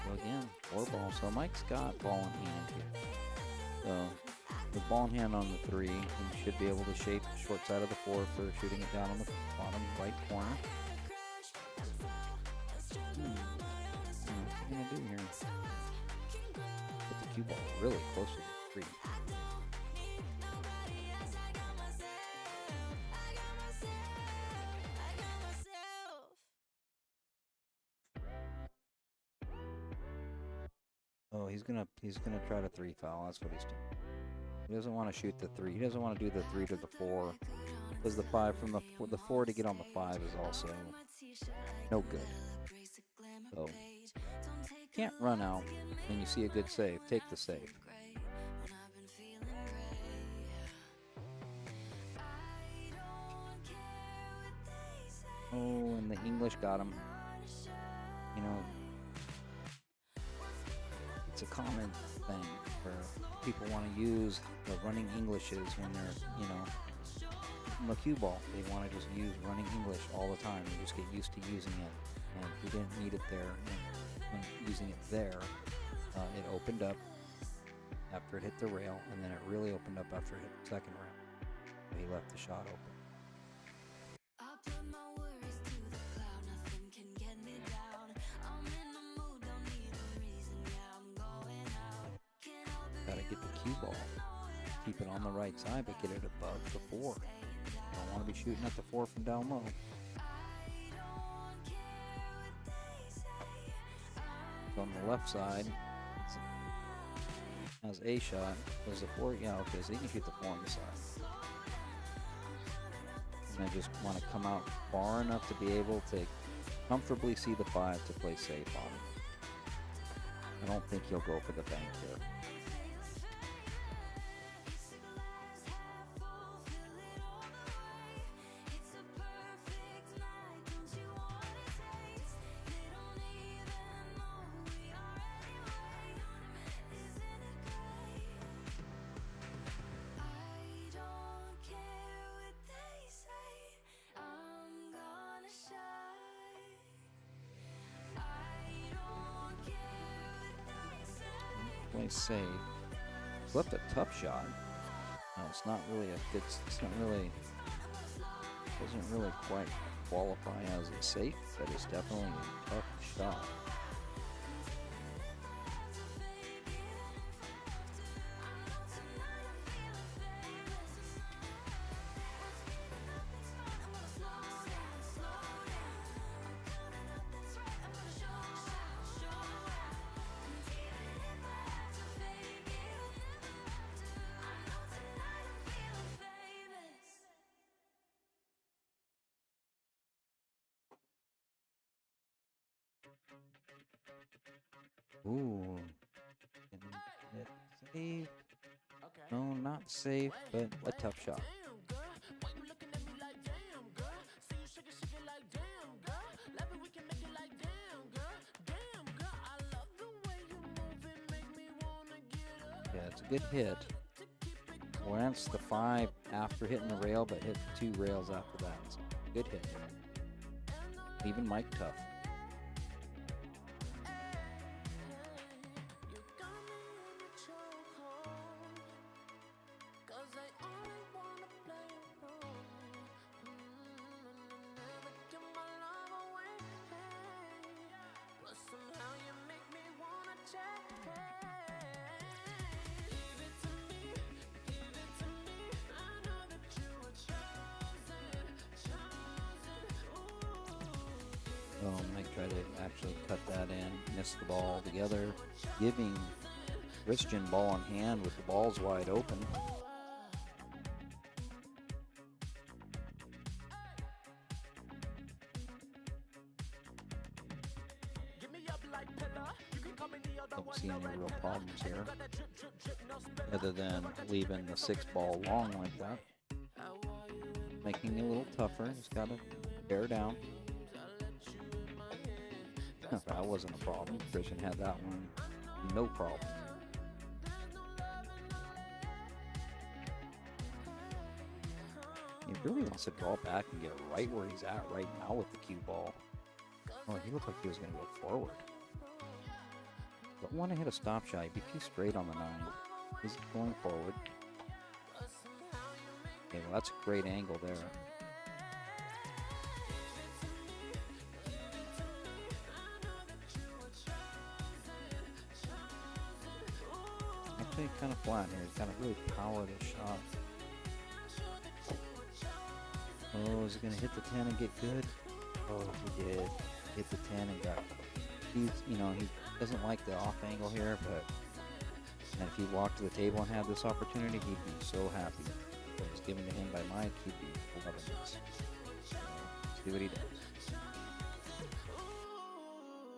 so again, 4 balls. So Mike's got ball in hand here. So with ball in hand on the 3, he should be able to shape the short side of the 4 for shooting it down on the bottom right corner. What's he gonna do here? Put the cue ball really close to the 3. Oh, he's gonna try to 3 foul. That's what he's doing. He doesn't want to shoot the 3. He doesn't want to do the 3 to the 4, because the 5 from the 4 to get on the 5 is also no good. So can't run out when you see a good save. Take the save. Oh, and the English got him. You know, it's a common thing where people want to use the running Englishes when they're, you know, from a cue ball. They want to just use running English all the time. They just get used to using it, and we didn't need it there. And when using it there, it opened up after it hit the rail, and then it really opened up after it hit the second rail. So he left the shot open. Gotta get the cue ball. Keep it on the right side, but get it above the 4. Don't want to be shooting at the 4 from down low. So on the left side, has a shot. There's a 4. Yeah, okay, so you can shoot the 4 on the side. And I just want to come out far enough to be able to comfortably see the 5 to play safe on it. I don't think he'll go for the bank here. Play safe. Left a tough shot. No, it's not really a good. It's not really. Doesn't really quite qualify as a safe, but it's definitely a tough shot. Ooh. Didn't get safe. No, not safe, but a tough shot. It's a good hit. Went the 5 after hitting the rail, but hit 2 rails after that. It's a good hit. Even Mike tough. Oh, Mike tried to actually cut that in, missed the ball altogether, giving Christian ball in hand with the balls wide open. Don't see any real problems here, other than leaving the 6 ball long like that. Making it a little tougher, just gotta bear down. That wasn't a problem. Christian had that one, no problem. He really wants to draw back and get right where he's at right now with the cue ball. Oh, he looked like he was going to go forward. Don't want to hit a stop shot. He'd be too straight on the 9. He's going forward. Okay, well, that's a great angle there. Actually, kind of flat here. He's got to really power the shot. Oh, is he going to hit the 10 and get good? Oh, he did. Hit the 10 and got. He's, you know, he doesn't like the off angle here, but and if he walked to the table and had this opportunity, he'd be so happy. If it was given to him by Mike, he'd be loving this. So, see what he does.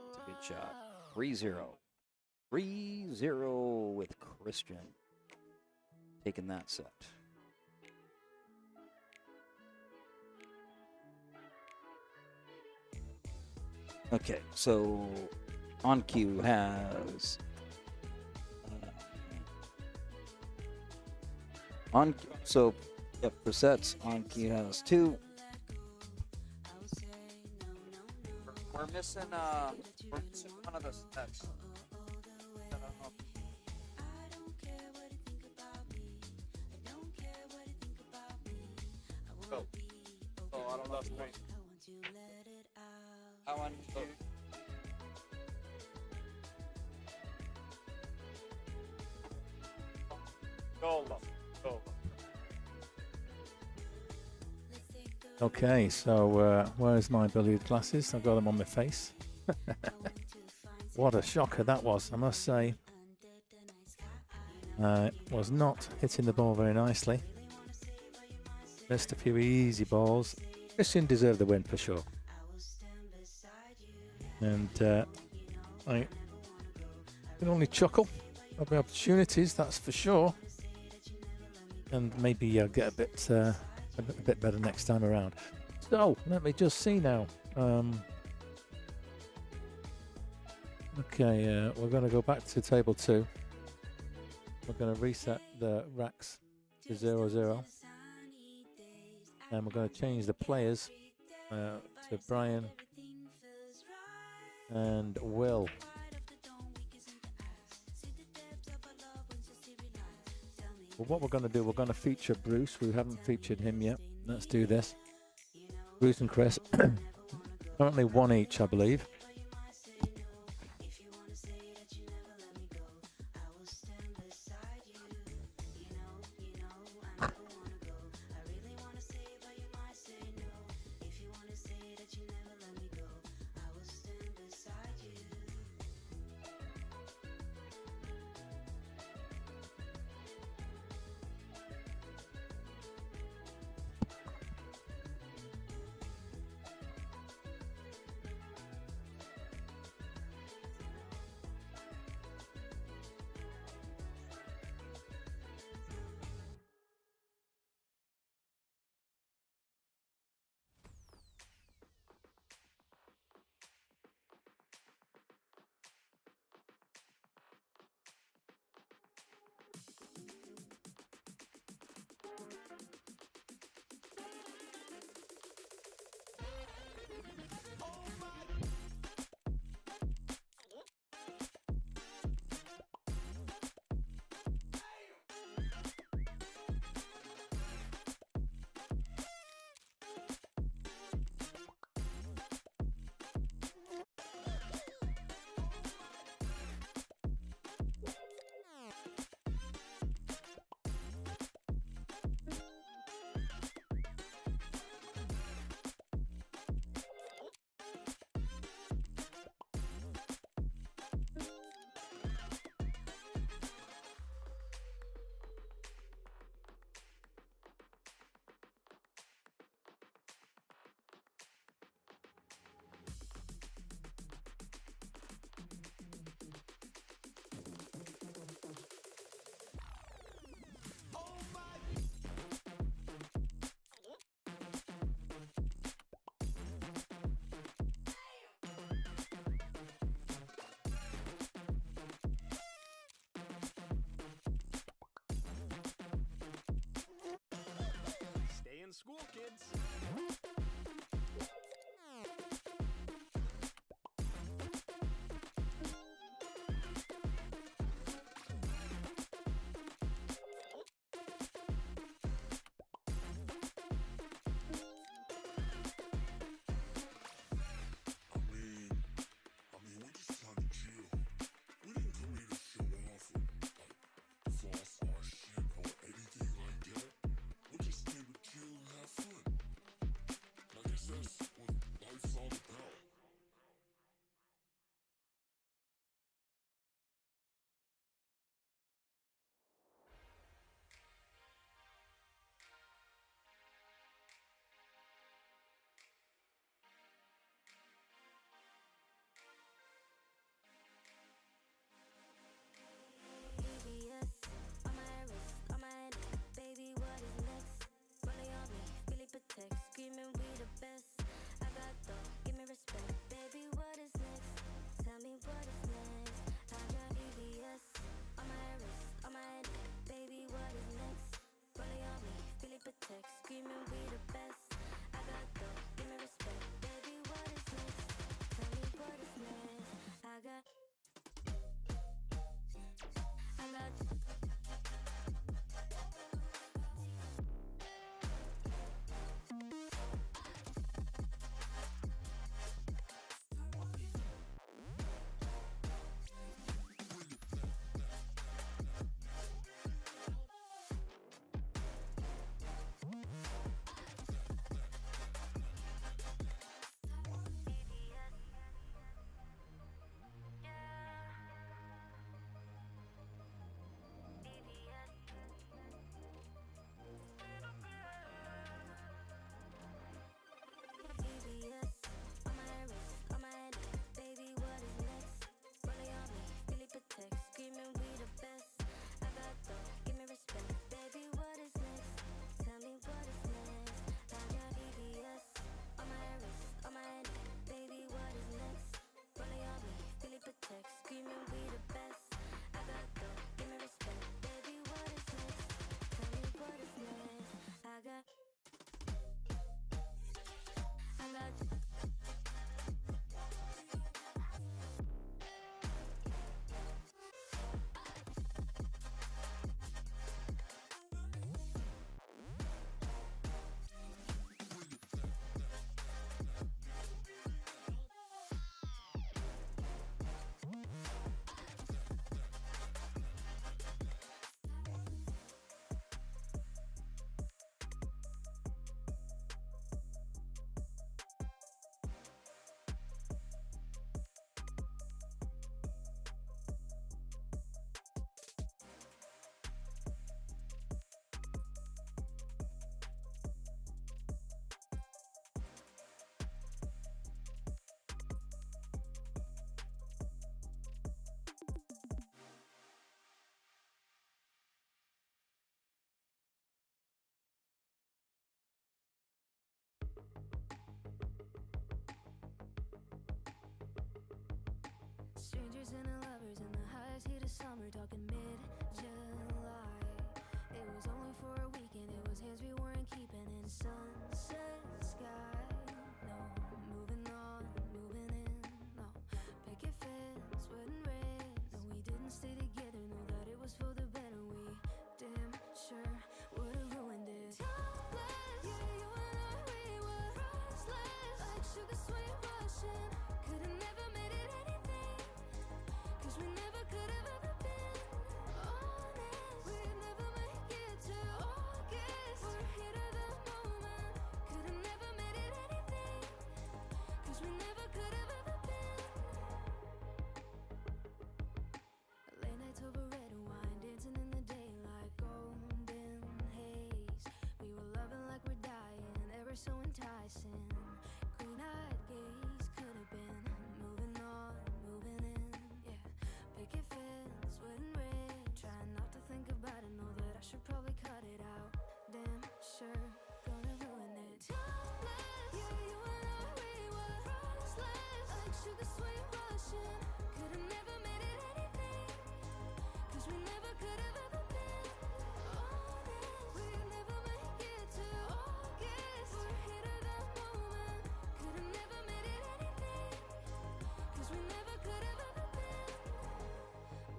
It's a good shot. 3-0. 3-0 with Christian taking that set. Okay, so On Cue has for sets, On Cue has 2. We're missing one of the sets. Go. Oh, I don't know. I want to. Okay, so where's my billiard glasses? I've got them on my face. What a shocker that was, I must say. Was not hitting the ball very nicely. Missed a few easy balls. Christian deserved the win for sure. And I can only chuckle at the opportunities, that's for sure. And maybe I'll get a bit better next time around. So let me just see now. Okay, we're going to go back to table 2. We're going to reset the racks to 0-0. And we're going to change the players to Brian and Will. Well, what we're going to do, we're going to feature Bruce. We haven't featured him yet. Let's do this. Bruce and Chris. Currently 1 each, I believe. protect, screaming we the best. I got dough, give me respect, baby, what is next? Tell me what is next. I got BBS on my wrist, on my neck, baby, what is next? Rolling on me, feel it protect, screaming we the best. I got dough, give me respect, baby, what is next? Tell me what is next. I got BBS on my wrist, on my neck, baby, what is next? Rolling on me, feel it protect, screaming we the best. I got dough, give me respect, baby, what is next? Tell me what is next. I got strangers and the lovers in the highest heat of summer, talking mid-July. It was only for a weekend, it was hands we weren't keeping in sunset sky. No, moving on, moving in, no, picket fence, wedding red. No, we didn't stay together, know that it was for the better. We damn sure would've ruined it. Timeless, yeah, you and I, we were priceless, like sugar sweet Russian. Could've never made it anything, 'cause we never could've ever been honest. We'd never make it to August. We're here to the moment. Could've never made it anything, 'cause we never could've ever been. Late nights over red wine, dancing in the daylight, golden haze. We were loving like we're dying, ever so enticing. Green-eyed gaze, could've been moving on, moving in, yeah. Picket fence, wedding red. Trying not to think about it, know that I should probably cut it out. Damn sure gonna ruin it. Timeless, yeah, you and I, we were priceless, like sugar sweet Russian. Could've never made it anything, 'cause we never could've ever been honest. We'd never make it to August. We're here to the moment. Could've never made it anything, 'cause we never could've ever been.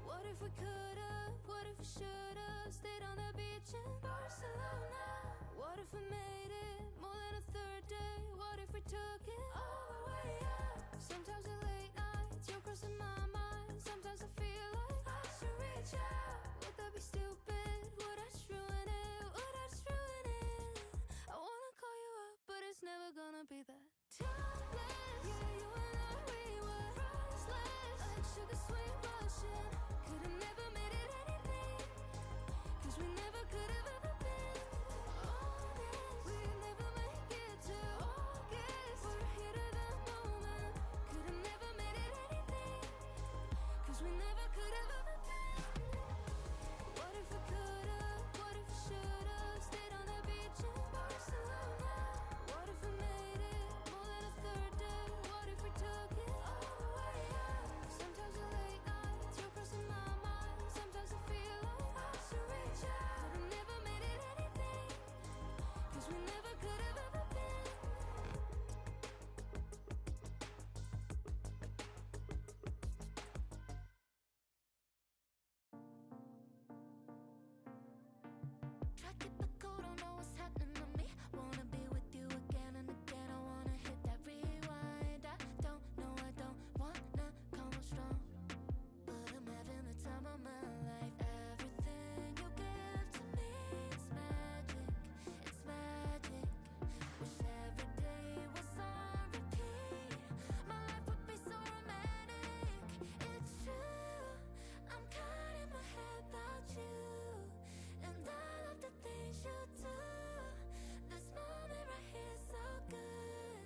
What if we could've? What if we should've stayed on the beach in Barcelona? What if we made it more than a third day? What if we took it all the way up? Sometimes at late nights you're crossing my mind. Sometimes I feel like I should reach out. Would that be cool, don't know what's happening to me. Wanna be with you again and again. I wanna hit that rewind. I don't know, I don't wanna come on strong, but I'm having the time of my life. Everything you give to me, it's magic, it's magic. Wish every day was on repeat. My life would be so romantic. It's true, I'm caught in my head about you, and I love the things you do. This moment right here is so good.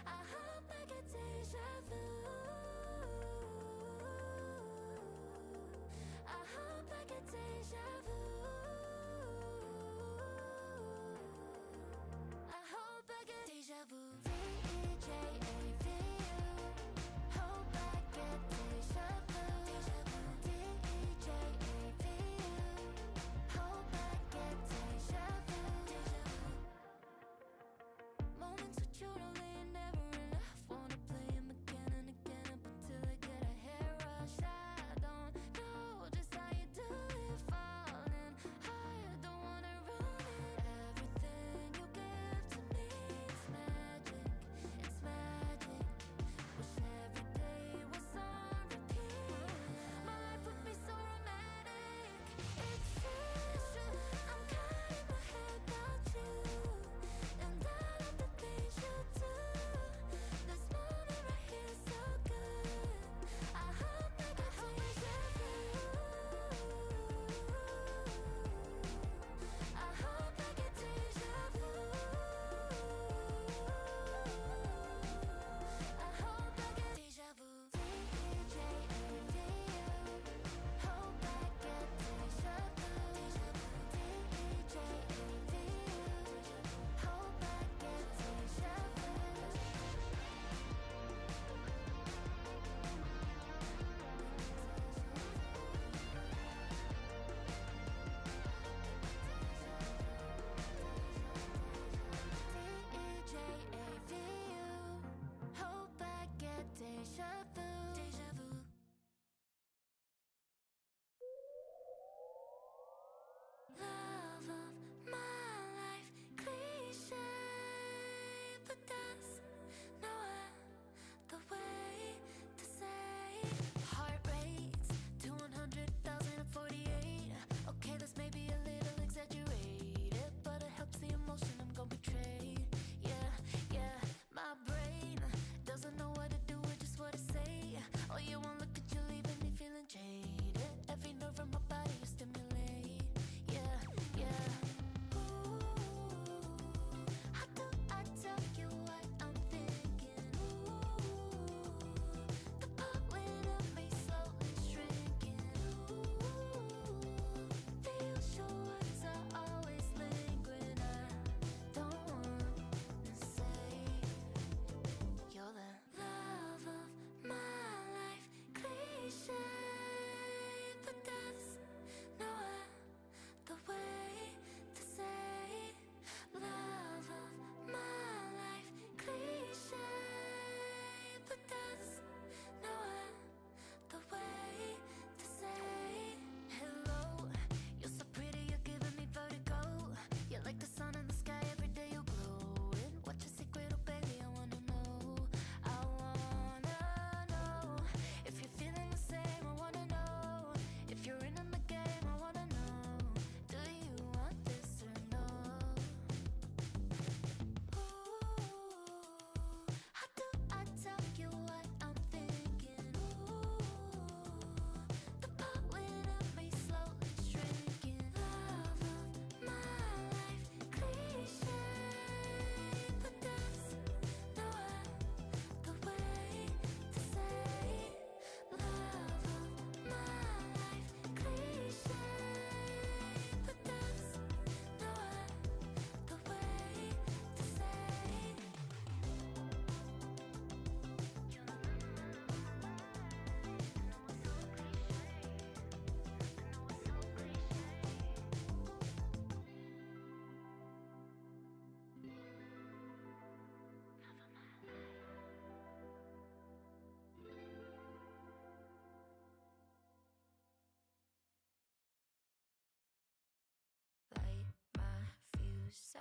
I hope I get deja vu. I hope I get deja vu. I hope I get deja vu. DEJAVU. Hope I get deja vu. DEJAVU. Hope I get deja vu. Moments with you don't lay never enough. Wanna play 'em again and again up until I get a hair rush. I don't know just how you do it, falling hard, don't wanna ruin it. Everything you give to me, it's magic, it's magic. Wish every day was on repeat. My life would be so romantic. It's true, I'm caught in my head about you, and I love the things you do.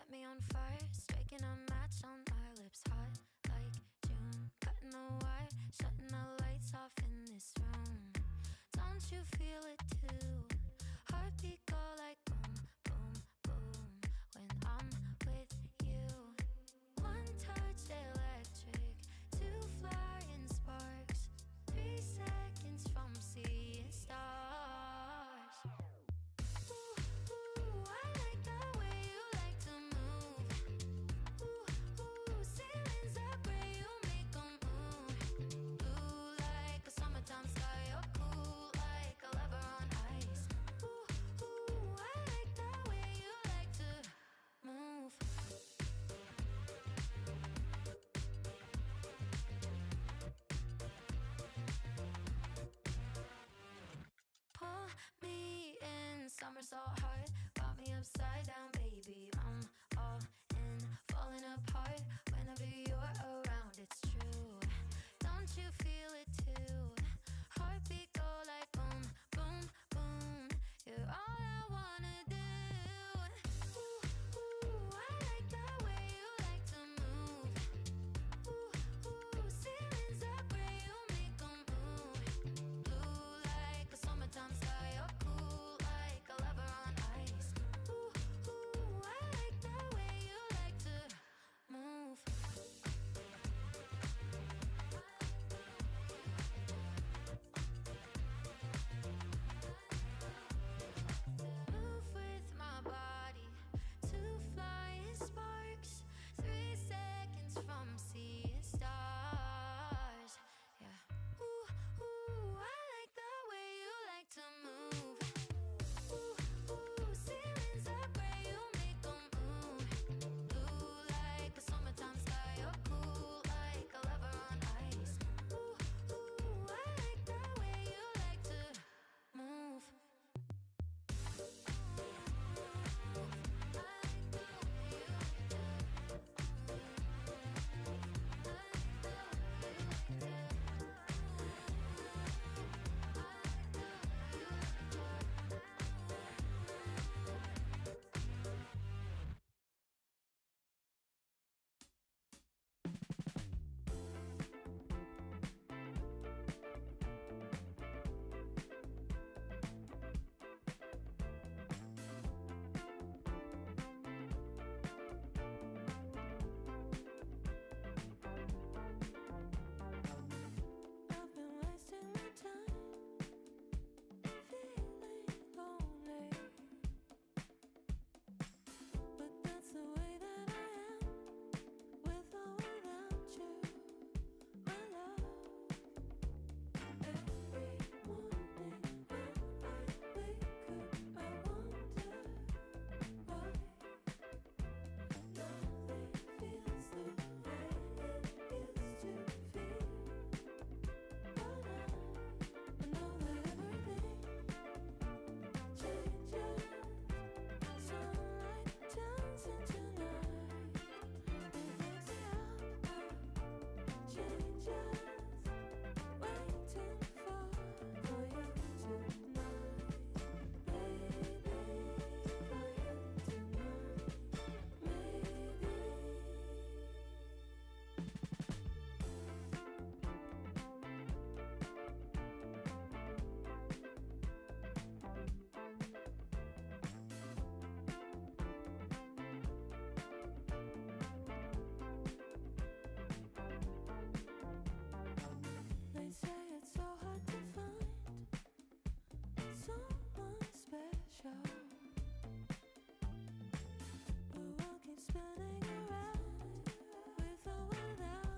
set me on fire, striking a match on our lips, hot like June. Cutting the wire, shutting the lights off in this room. Don't you feel it too? Heartbeat go like boom, boom, boom when I'm with you. One touch electric, two flying sparks, 3 seconds from seeing stars. Ooh, ooh, I like the way you like to move. Ooh, ooh, ceilings are gray, you make 'em move. Blue like a summertime sky, you're cool like a lover on ice. Ooh, ooh, I like the way you like to move. Pull me in, somersault hard, got me upside down, baby. I'm all in, falling apart whenever you're around. It's true. Don't you feel it too? Heartbeat go like boom, boom, boom. You're all I wanna do. Ooh, ooh, I like the way you like to move. Ooh, ooh, ceilings are gray, you make 'em move. Blue like a summertime sky, you're cool like a lover on ice. Ooh, ooh, I like the way you like to move. Move with my body, 2 flying sparks, 3 seconds from seeing stars. Yeah. Ooh, ooh, I like the way you like to move. Ooh, ooh, ceilings are gray, you make 'em move. Blue like a summertime sky, you're cool like a lover on ice. Ooh, ooh, I like the way you like to move. I've been wasting my time, feeling lonely. But that's the way that I am, with or without you, my love. Every morning when I wake up, I wonder why nothing feels the way it used to feel. But I know that everything changes. Sunlight turns into night. Everything's changes. Waiting for you tonight, baby. For you They say it's so hard to find someone special. The world keeps spinning around, with or without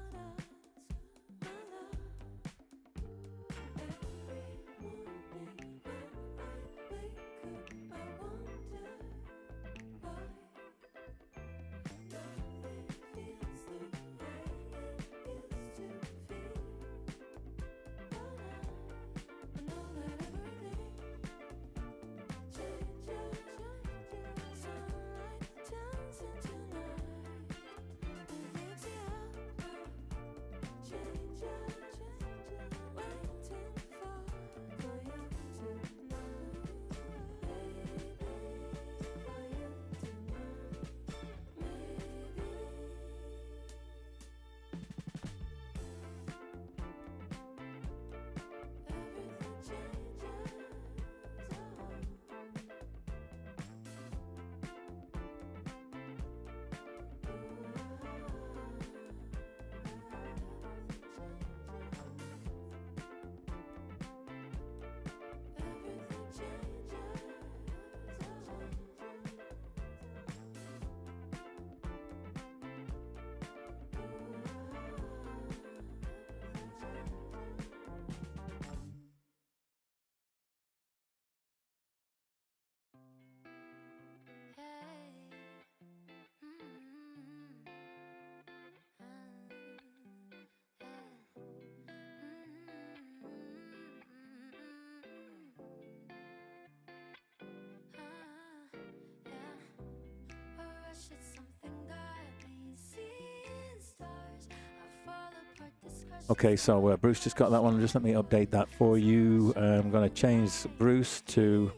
Okay, so Bruce just got that one. Just let me update that for you. I'm going to change Bruce to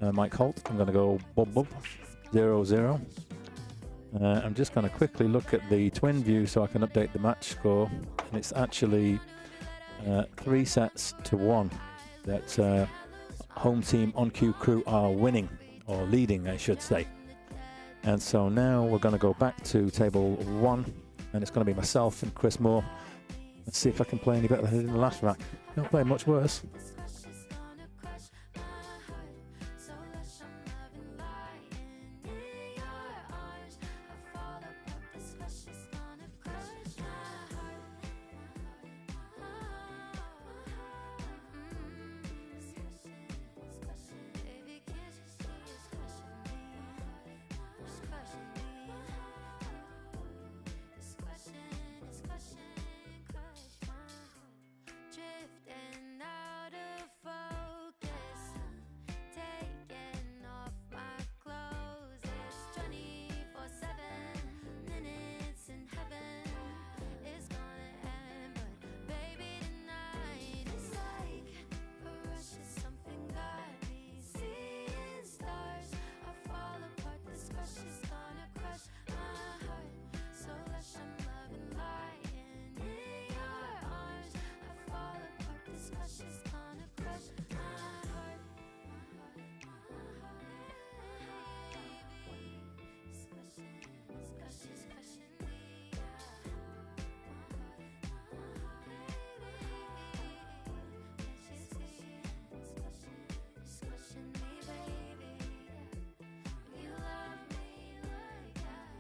Mike Holt. I'm going to go bob bob 0-0. I'm just going to quickly look at the twin view so I can update the match score, and it's actually 3-1 that home team On Cue Crue are winning, or leading I should say. And so now we're going to go back to table 1, and it's going to be myself and Chris Moore. Let's see if I can play any better than I did in the last rack. Don't play much worse. Drifting out of focus, taking off my clothes. It's 24/7 minutes in heaven. It's gonna end, but baby tonight is like a rush of something got me seeing stars. I fall apart. This crush is gonna crush my heart. So lush, I'm loving lying in your arms. I fall apart. This crush is gonna crush my heart. This crush is crushing me. It's crushing me, baby. You love me like that.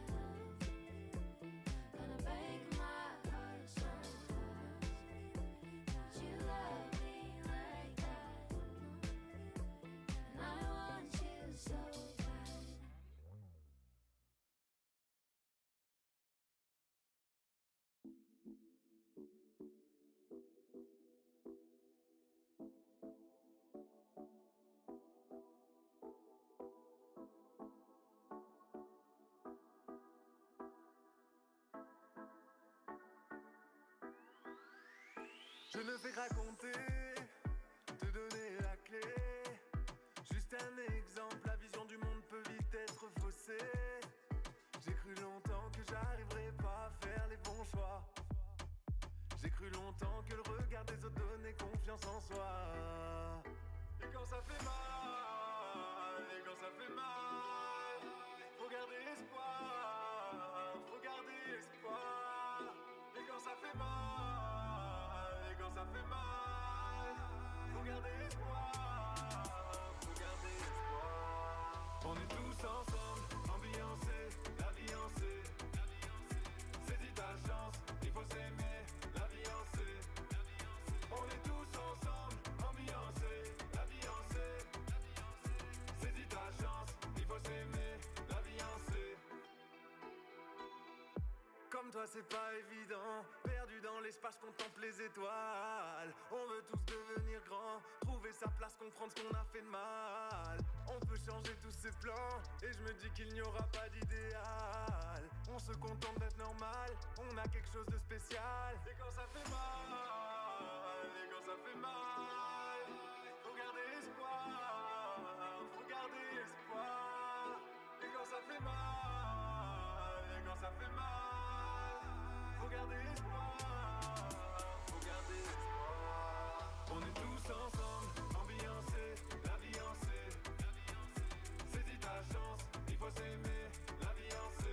Gonna break my heart so fast. You love me like that, and I want you so bad. Je ne fais raconter, te donner la clé. Juste un exemple, la vision du monde peut vite être faussée. J'ai cru longtemps que j'arriverais pas à faire les bons choix. J'ai cru longtemps que le regard des autres donnait confiance en soi. Et quand ça fait mal, et quand ça fait mal, faut garder espoir, faut garder espoir. Et quand ça fait mal, et quand ça fait mal, faut garder espoir, faut garder espoir. On est tous ensemble, ambiancés, la vie en C. Saisis ta chance, il faut s'aimer, la vie en C. On est tous ensemble, ambiancés, la vie en C. Saisis ta chance, il faut s'aimer, la vie en C. Comme toi c'est pas évident, perdu dans l'espace, contemple les étoiles. On veut tous devenir grands, trouver sa place, comprendre ce qu'on a fait de mal. On peut changer tous ses plans, et je me dis qu'il n'y aura pas d'idéal. On se contente d'être normal, on a quelque chose de spécial. Et quand ça fait mal, et quand ça fait mal, faut garder espoir, faut garder espoir. Et quand ça fait mal, et quand ça fait mal, faut garder espoir, faut garder espoir. On est tous ensemble, ambiancés, la vie en C. Saisis ta chance, il faut s'aimer, la vie en C.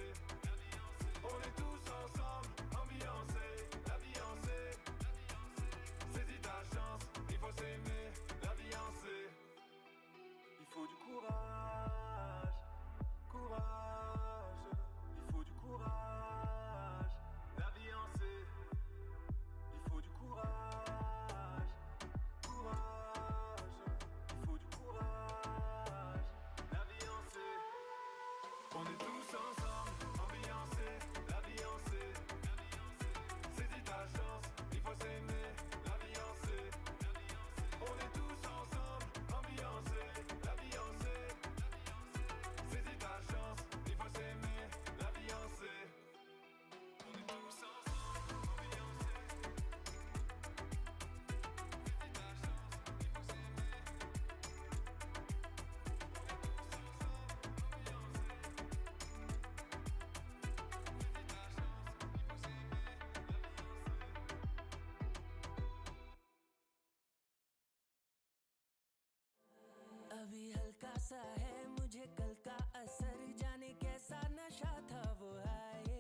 On est tous ensemble, ambiancés, la vie en C. Saisis ta chance, il faut s'aimer, la vie en C. Il faut du courage, courage. Il faut du courage, la vie en C. सा है मुझे कल का असर, जाने कैसा नशा था वो आए।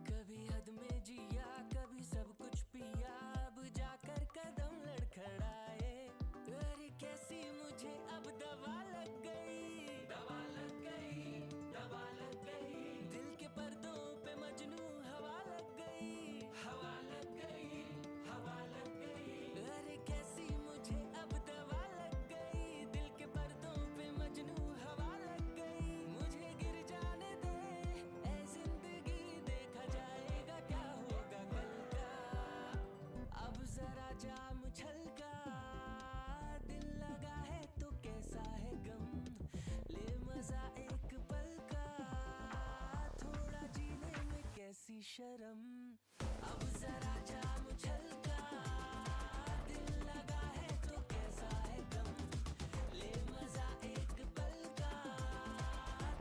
कभी हद में जिया कभी सब कुछ पिया, अब जाकर कदम लड़खड़ाए। अरे कैसी मुझे अब दवा लग गई, दवा लग गई, दवा लग गई। दिल के पर्दों पे मजनू हवा लग गई, हवा लग गई, हवा लग गई। अरे कैसी मुझे अब दवा लग गई, दिल के पर्दों पे मजनू हवा लग गई। मुझे गिर जाने दे ऐ जिंदगी, देखा जाएगा क्या होगा कल का। अब जरा जाम छलका, दिल लगा है तो कैसा है गम, ले मजा एक पल का, थोड़ा जीने में कैसी शर्म। अब जरा जाम छलका, दिल लगा है तो कैसा है गम, ले मजा एक पल का,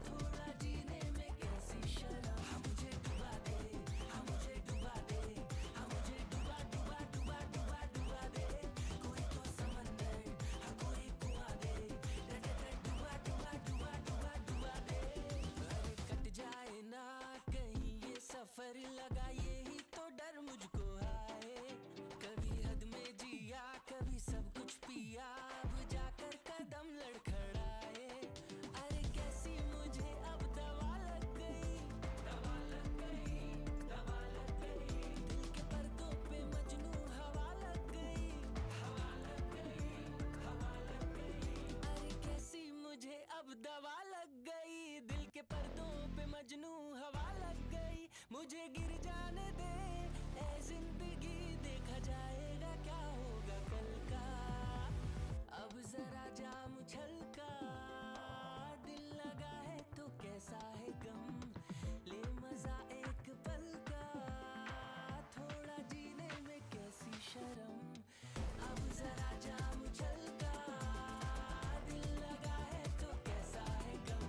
थोड़ा जीने में कैसी शर्म। हाँ मुझे डुबा दे, हाँ मुझे डुबा दे, हाँ मुझे डुबा डुबा डुबा डुबा डुबा दे। कोई तो समंदर, हाँ कोई कुआं दे, डुबा डुबा डुबा डुबा डुबा दे। अरे कट जाए ना कहीं ये सफर, लगा यही तो डर मुझको आए। कभी हद में जिया कभी सब कुछ पिया, अब जाकर कदम लड़खड़ाए। अरे कैसी मुझे अब दवा लग गई, दवा लग गई, दवा लग गई। दिल के पर्दों पे मजनू हवा लग गई, हवा लग गई, हवा लग गई। अरे कैसी मुझे अब दवा लग गई, दिल के पर्दों पे मजनू हवा लग गई। मुझे गिर जाने दे ऐ जिंदगी, देखा जाएगा क्या होगा कल का। अब जरा जाम छलका, दिल लगा है तो कैसा है गम, ले मजा एक पल का, थोड़ा जीने में कैसी शर्म। अब जरा जाम छलका, दिल लगा है तो कैसा है गम,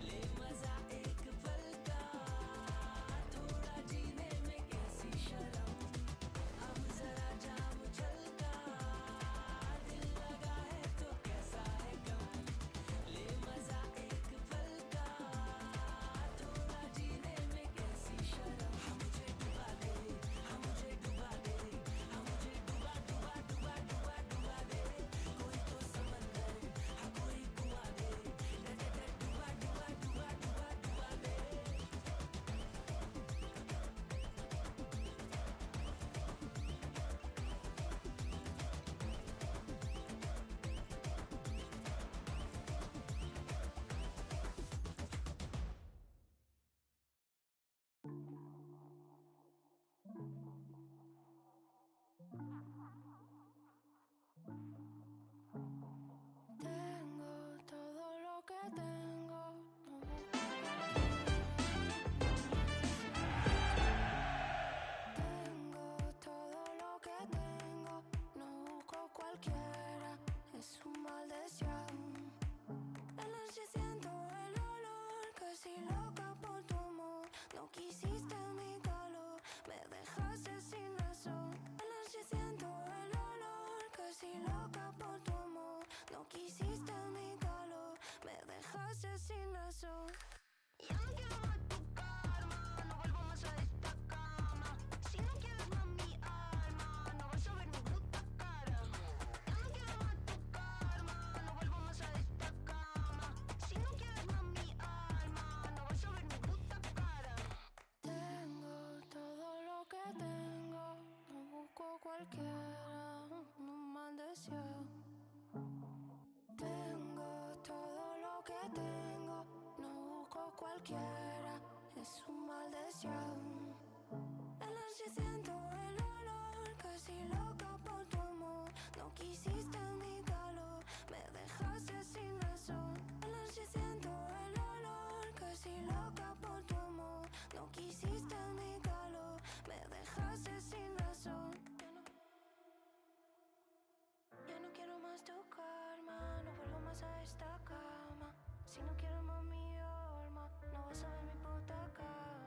ले मजा एक पल का, थोड़ा जीने में कैसी शर्म। अब जरा जाम छलका, दिल लगा है तो कैसा है गम, ले मजा एक पल का, थोड़ा जीने में कैसी शर्म। हाँ मुझे डुबा दे, हाँ मुझे डुबा दे, हाँ मुझे डुबा डुबा डुबा डुबा डुबा दे। कोई तो समंदर, हाँ कोई कुआं दे, डुबा डुबा डुबा डुबा डुबा दे। Tengo todo lo que tengo, no tengo todo lo que tengo, no busco cualquiera, es un mal deseo. En la noche siento el olor, casi loca por tu amor. No quisiste mi calor, me dejaste sin razón. En la noche siento el olor, casi loca por tu amor. No quisiste mi calor, me dejaste sin razón. Ya no quiero más tu karma, no vuelvo más a esta cama. Si no quieres más mi alma, no vas a ver mi puta cara. Ya no quiero más tu karma, no vuelvo más a esta cama. Si no quieres más mi alma, no vas a ver mi puta cara. Tengo todo lo que tengo, no busco cualquiera, un mal deseo. Tengo todo lo que tengo, no busco cualquiera, es un mal deseo. En la noche siento el olor, casi loca por tu amor. No quisiste mi calor, me dejaste sin razón. En la noche siento el olor, casi loca por tu amor. No quisiste mi calor, me dejaste sin razón. Ya no quiero más tu karma, no vuelvo más a esta cama. Si no quiero más mi alma, no vas a ver mi puta cara.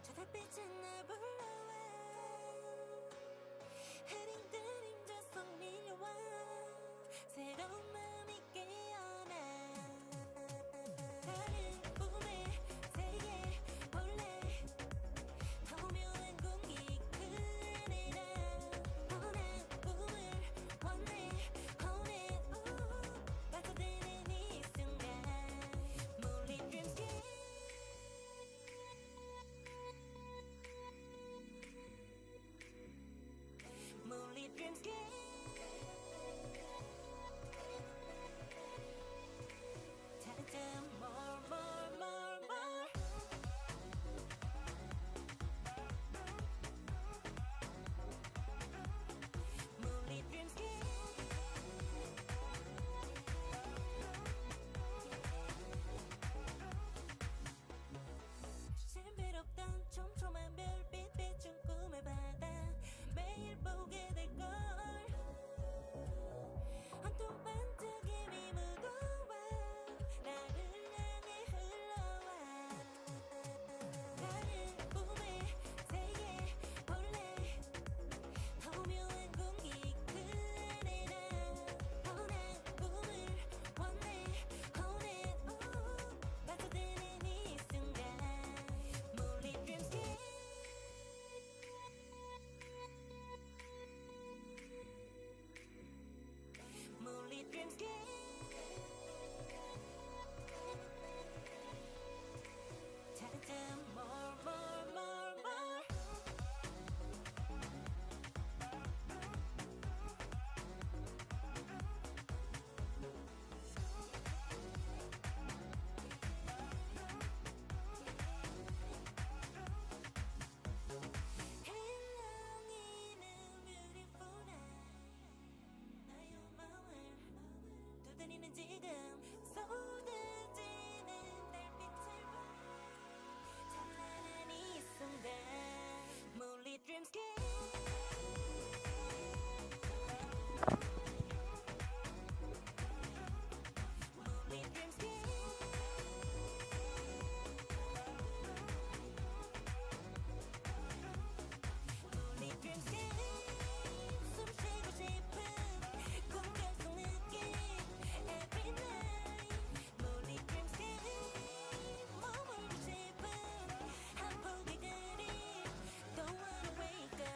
저 달빛은 날 불러와 흐린 그림자 속 밀려와 새로운 마음이 깨어나 다른 꿈을 세계 볼래 더 오묘한 공기 그 안에 나 원한 꿈을 원해 원해 빠져드는 이 순간 몰린 dreamscape 몰린 dreamscape 찾아 more more more more 몰린 dreamscape 신비롭던 촘촘한 별빛 비춘 꿈의 바다 매일 보게 될걸 온통 반짝임이 묻어와 나를 향해 흘러와 다른 꿈을 세계 볼래 더 오묘한 공기 그 안에 나 원한 꿈을 원해 원해 빠져드는 이 순간 몰린 dreamscape 몰린 dreamscape 찾아 more more more more 헬랑이는 beautiful night 나의 마음을 두드리는 지금 쏟아지는 달빛을 봐 찬란한 이 순간 몰린 dreamscape 몰린 dreamscape 몰린 dreamscape 숨 쉬고 싶은 공간 속 느낌 every night 몰린 dreamscape 머물고 싶은 한 폭의 그림 don't wanna wake up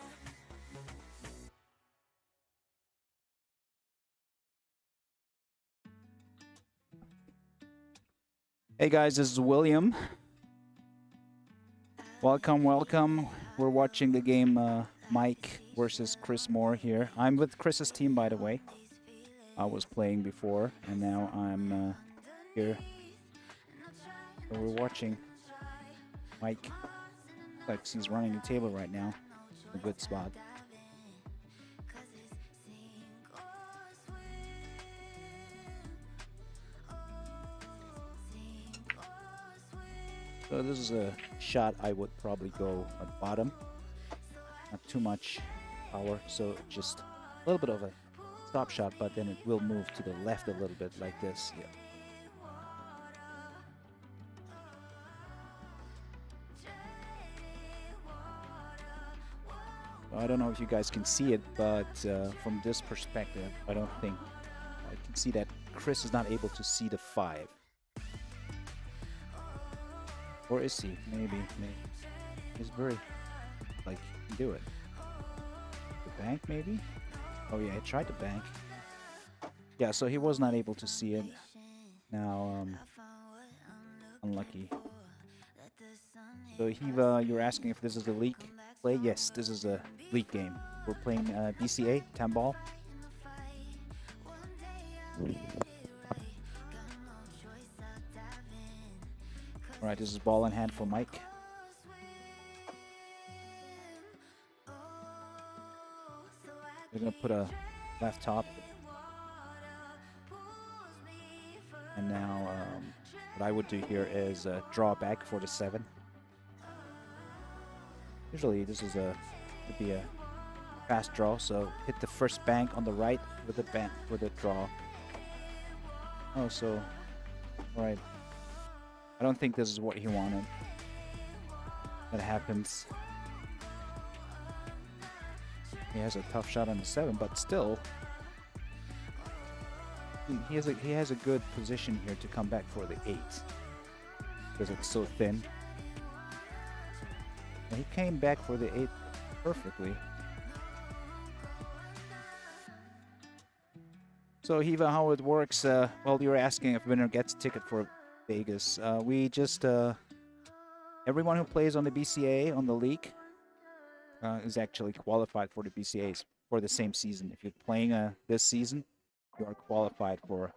Hey guys, this is William. Welcome, welcome. We're watching the game Mike versus Chris Moore here. I'm with Chris's team, by the way. I was playing before, and now I'm here. So we're watching Mike. Like he's running the table right now. A good spot. So this is a shot I would probably go at bottom. Not too much power, so just a little bit of a stop shot, but then it will move to the left a little bit like this. Yeah. I don't know if you guys can see it, but from this perspective, I don't think I can see that Chris is not able to see the 5. Or is he? Maybe. He's very, like, he can do it. The bank, maybe? Oh yeah, he tried the bank. Yeah, so he was not able to see it. Now, unlucky. So Hiva, you're asking if this is a league play? Yes, this is a league game. We're playing BCA, 10 ball. Alright, this is ball in hand for Mike. We're gonna put a left top. And now what I would do here is draw back for the 7. Usually this is would be a fast draw, so hit the first bank on the right with the draw. Oh, so alright. I don't think this is what he wanted. That happens. He has a tough shot on the 7, but still, he has a good position here to come back for the 8 because it's so thin. And he came back for the 8 perfectly. So Hiva, how it works? Well, you were asking if winner gets a ticket for Vegas. We just everyone who plays on the BCA on the league is actually qualified for the BCAs for the same season. If you're playing this season, you are qualified for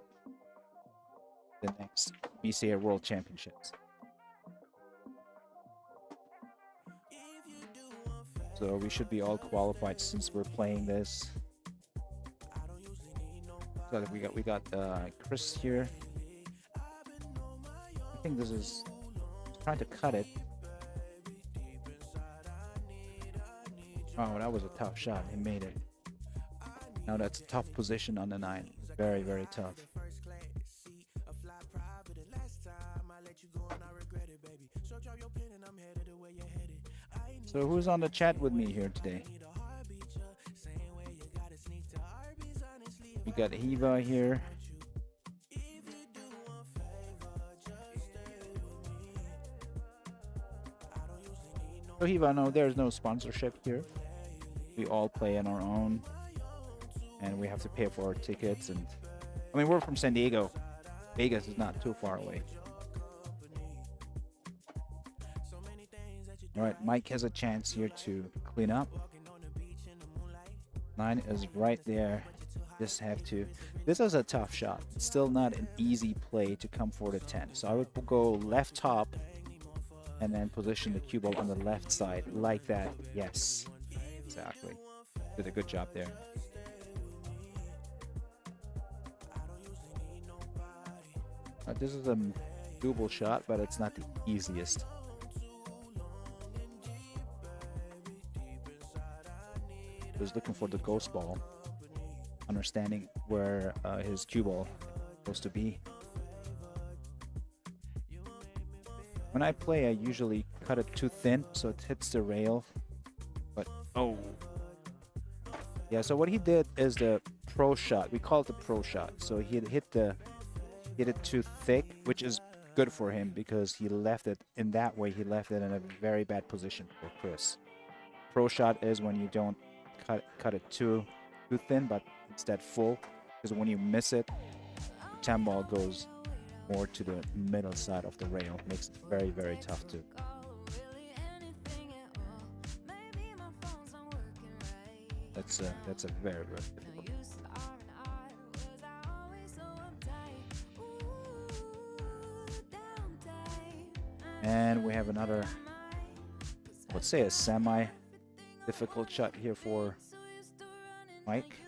the next BCA World Championships. So we should be all qualified since we're playing this. So we got Chris here. I think this is trying to cut it. Oh, that was a tough shot. He made it. Now that's a tough position on the 9. Very, very tough. So who's on the chat with me here today? We got Hiva here. So Hiva, no, there's no sponsorship here. We all play on our own, and we have to pay for our tickets. And I mean, we're from San Diego. Vegas is not too far away. All right, Mike has a chance here to clean up. 9 is right there. Just have to. This is a tough shot. It's still not an easy play to come for the 10. So I would go left top and then position the cue ball on the left side like that. Yes, exactly. Did a good job there. This is a doable shot, but it's not the easiest. He was looking for the ghost ball, understanding where his cue ball is supposed to be. When I play, I usually cut it too thin so it hits the rail. But oh, yeah. So what he did is the pro shot. We call it the pro shot. So he hit it too thick, which is good for him because he left it in that way. He left it in a very bad position for Chris. Pro shot is when you don't cut it too thin, but instead full. Because when you miss it, the 10 ball goes more to the middle side of the rail. Makes it very, very tough to. That's a very, very difficult. And we have another, let's say, a semi-difficult shot here for Mike.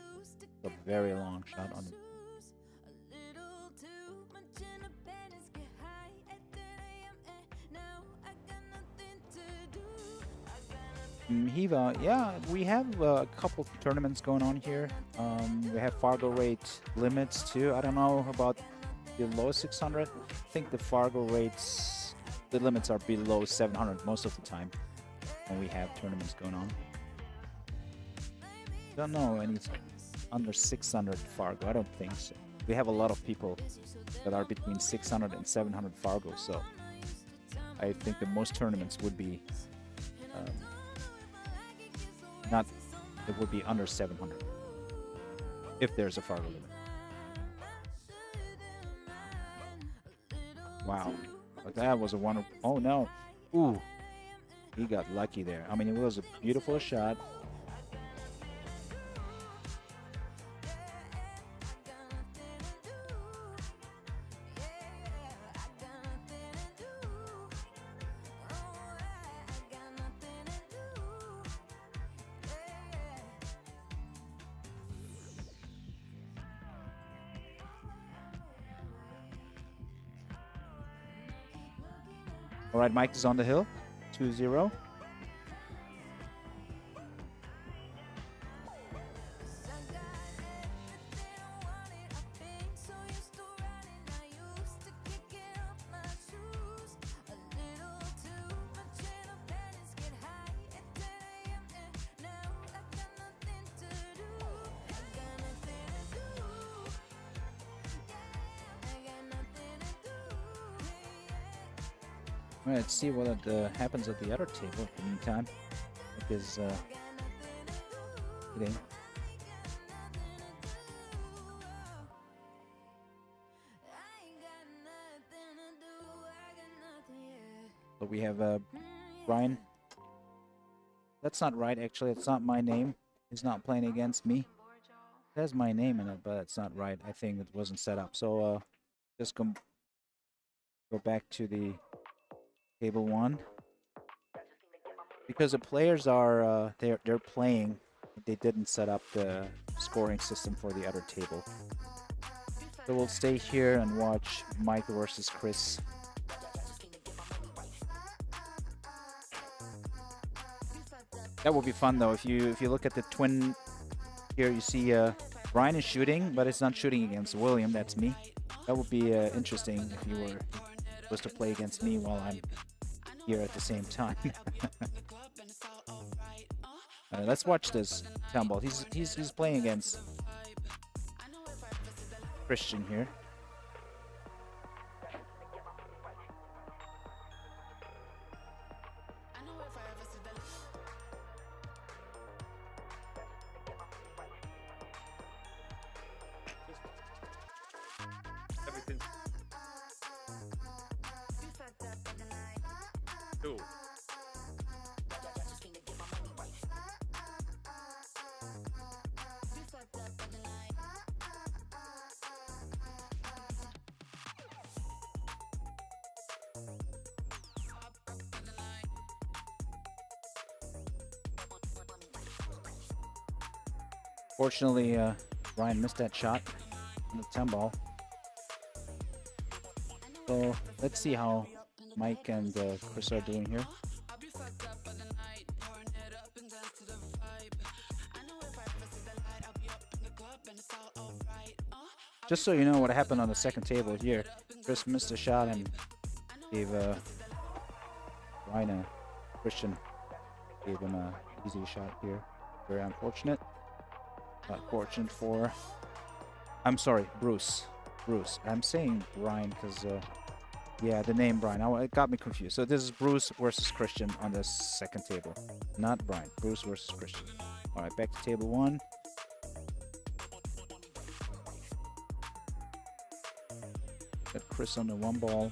A very long shot on the Hiva, yeah, we have a couple tournaments going on here. We have Fargo rate limits too. I don't know about below 600. I think the Fargo rates, the limits are below 700 most of the time when we have tournaments going on. Don't know any under 600 Fargo. I don't think so. We have a lot of people that are between 600 and 700 Fargo, so I think the most tournaments would be it would be under 700 if there's a Fargo limit. Wow, but that was a wonderful. Oh no, ooh, he got lucky there. I mean, it was a beautiful shot. All right, Mike is on the hill, 2-0. Well, let's see what happens at the other table in the meantime. Because hitting. So we have Brian. That's not right, actually. It's not my name. He's not playing against me. It has my name in it, but it's not right. I think it wasn't set up. So just go back to the table 1. Because the players are they're playing, they didn't set up the scoring system for the other table. So we'll stay here and watch Mike versus Chris. That will be fun though. If you look at the twin here, you see Brian is shooting, but it's not shooting against William. That's me. That would be interesting if you were supposed to play against me while I'm here at the same time. Let's watch this town ball. He's playing against Christian here. Everything's cool. Fortunately, Ryan missed that shot on the 10 ball. So let's see how Mike and Chris are doing here. Just so you know what happened on the second table here, Chris missed a shot and gave Ryan Christian gave him an easy shot here. Very unfortunate. Not fortunate for. I'm sorry, Bruce. I'm saying Brian because, yeah, the name Brian. It got me confused. So this is Bruce versus Christian on the second table. Not Brian. Bruce versus Christian. All right, back to table 1. Got Chris on the 1 ball.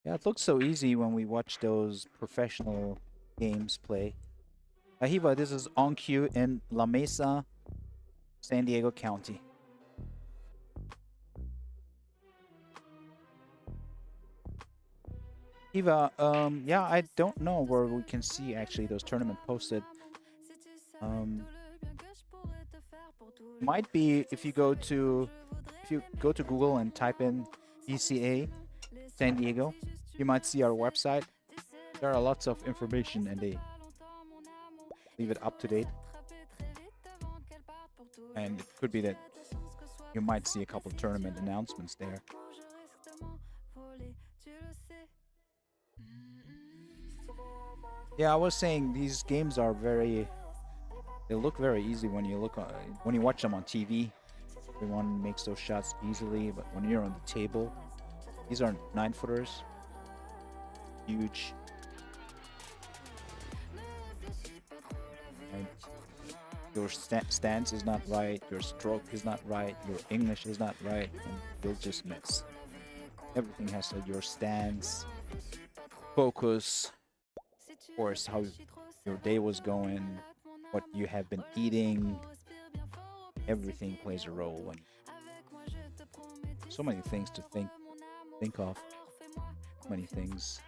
Yeah, it looks so easy when we watch those professional games play. Ahiva, this is On Cue in La Mesa, San Diego County. Eva, yeah, I don't know where we can see actually those tournament posted. Might be if you go to Google and type in BCA San Diego, you might see our website. There are lots of information and they leave it up to date. And it could be that you might see a couple of tournament announcements there. Yeah, I was saying these games are they look very easy when you watch them on TV. Everyone makes those shots easily, but when you're on the table, these are 9-footers. Huge. And your stance is not right, your stroke is not right, your English is not right, and you'll just miss. Everything has to do your stance, focus, of course, how your day was going, what you have been eating. Everything plays a role when so many things to think of. Many things.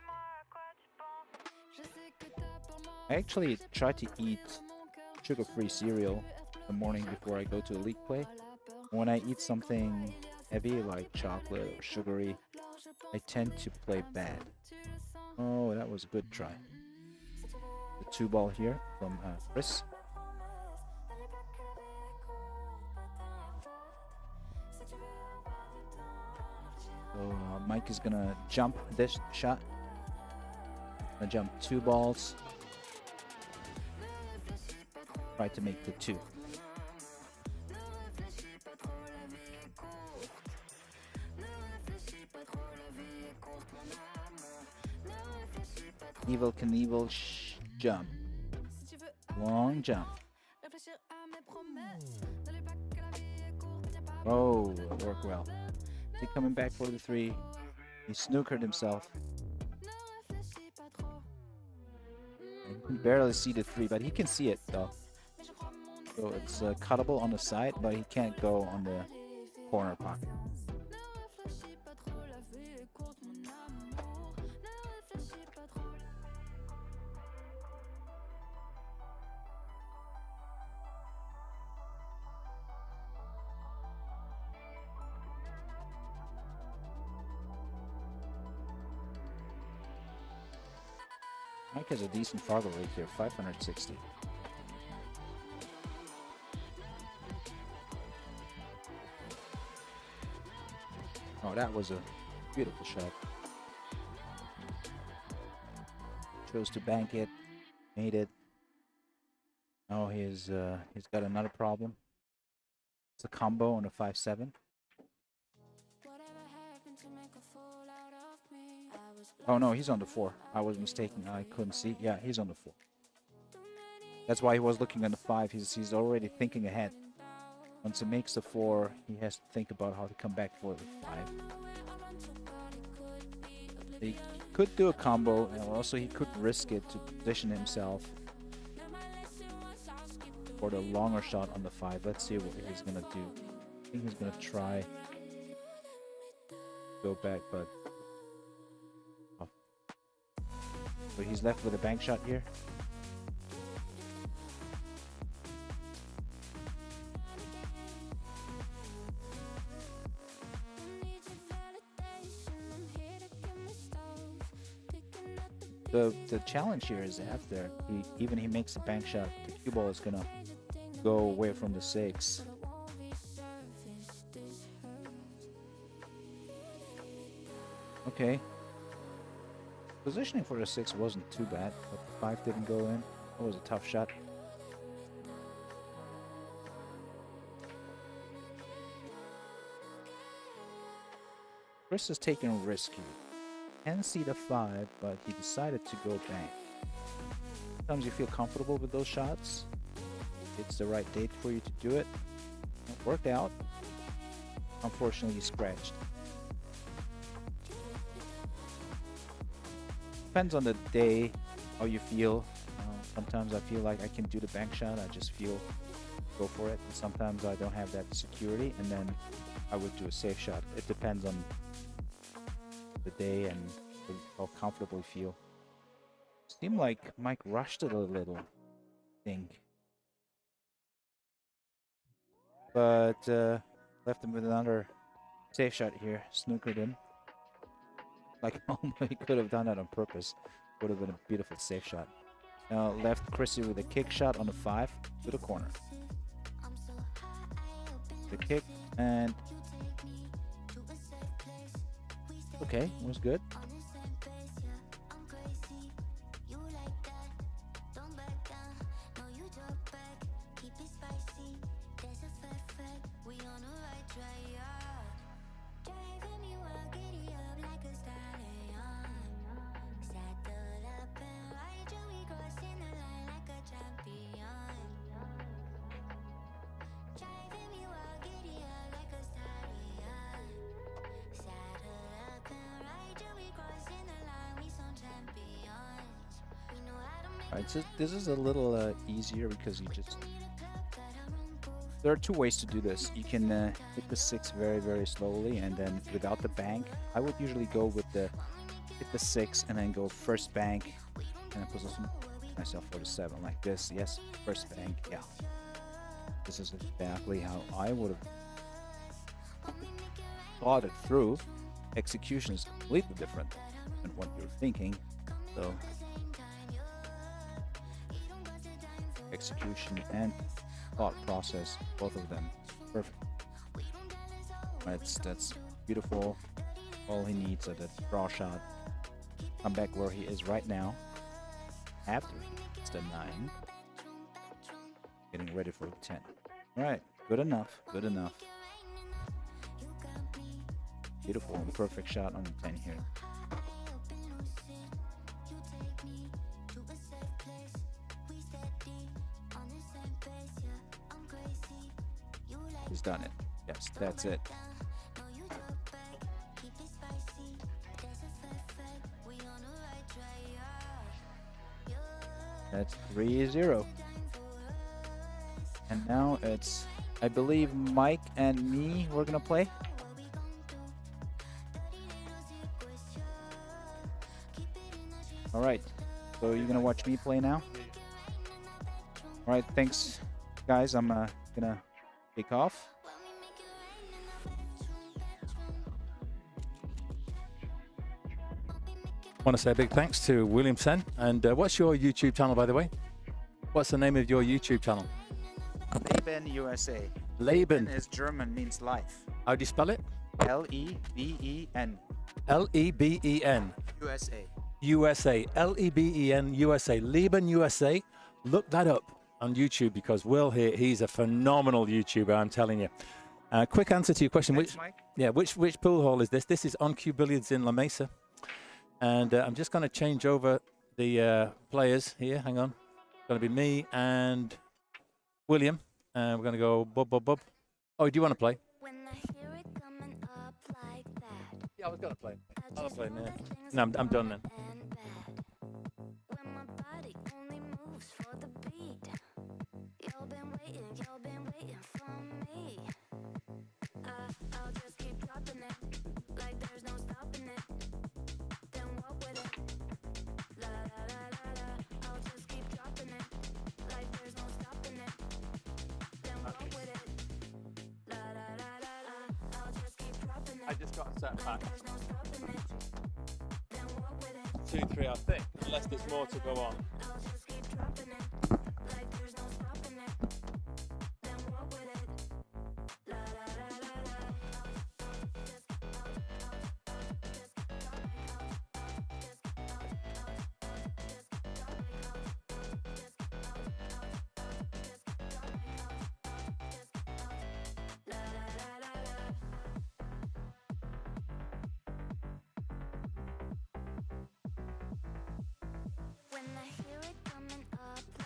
I actually try to eat sugar-free cereal the morning before I go to a league play. When I eat something heavy like chocolate or sugary, I tend to play bad. Oh, that was a good try. The 2-ball here from Chris. So Mike is gonna jump this shot. Gonna jump 2 balls. Try to make the 2. Evil Knievel jump. Long jump. Oh, it worked well. Is he coming back for the 3? He snookered himself. And you can barely see the 3, but he can see it though. So it's cuttable on the side, but he can't go on the corner pocket. Mike has a decent Fargo rate here, 560. Oh, that was a beautiful shot. Chose to bank it, made it. Oh, he's got another problem. It's a combo on a 5-7. Oh no, he's on the 4. I was mistaken. I couldn't see. Yeah, he's on the 4. That's why he was looking on the 5. He's already thinking ahead. Once he makes the 4, he has to think about how to come back for the 5. He could do a combo, and also he could risk it to position himself for the longer shot on the 5. Let's see what he's gonna do. I think he's gonna try go back, but oh. So he's left with a bank shot here. The challenge here is after he makes a bank shot, the cue ball is gonna go away from the 6. Okay. Positioning for the 6 wasn't too bad, but the 5 didn't go in. That was a tough shot. Chris is taking a risk here. Can see the 5, but he decided to go bank. Sometimes you feel comfortable with those shots. It's the right date for you to do it. It worked out. Unfortunately, he scratched. Depends on the day, how you feel. Sometimes I feel like I can do the bank shot. I just feel go for it. And sometimes I don't have that security, and then I would do a safe shot. It depends on the day and how comfortable you feel. Seemed like Mike rushed it a little, I think. But left him with another safe shot here. Snookered him. Like, oh my, he could have done that on purpose. Would have been a beautiful safe shot. Now left Chrissy with a kick shot on the 5 to the corner. The kick and okay, was good. Alright, so this is a little easier because you just... There are 2 ways to do this. You can hit the 6 very, very slowly, and then without the bank. I would usually go with hit the 6 and then go first bank, and then position myself for the 7 like this. Yes, first bank, yeah. This is exactly how I would have thought it through. Execution is completely different than what you're thinking, so... Execution and thought process, both of them, perfect. That's beautiful. All he needs is a draw shot. Come back where he is right now. After it's the 9, getting ready for the 10. All right, good enough. Good enough. Beautiful and perfect shot on the 10 here. He's done it. Yes, that's it. That's 3-0. And now it's, I believe, Mike and me we're gonna play. All right. So you're gonna watch me play now. All right. Thanks, guys. I'm gonna take off. Want to say a big thanks to William Sen. And what's your YouTube channel, by the way? What's the name of your YouTube channel? Leben USA. Leben. Is German, means life. How do you spell it? Leben. Leben. USA. USA. Leben USA. Leben USA. Look that up on YouTube because Will here, he's a phenomenal YouTuber, I'm telling you. Quick answer to your question. Thanks, Mike. Which pool hall is this? This is On Cue Billiards in La Mesa. And I'm just going to change over the players here. Hang on. It's going to be me and William. And we're going to go bub. Oh, do you want to play? When I hear it coming up like that, Yeah, I was going to play. I'll play now. No, I'm done then. and bad. When my body only moves for the beat. Y'all been waiting for me. I'll just keep dropping it like there's no stopping it. Then walk with it. La la la la la. I'll just keep dropping it like there's no stopping it. Then walk with it. La la la la la. I'll just keep dropping it. I just got a set Like back. there's no stopping it. Then walk with it. 2-3, I think. Unless there's more to go on. I'll just keep dropping it like there's no stopping it. Then walk with it. La la la la la. When I hear it coming up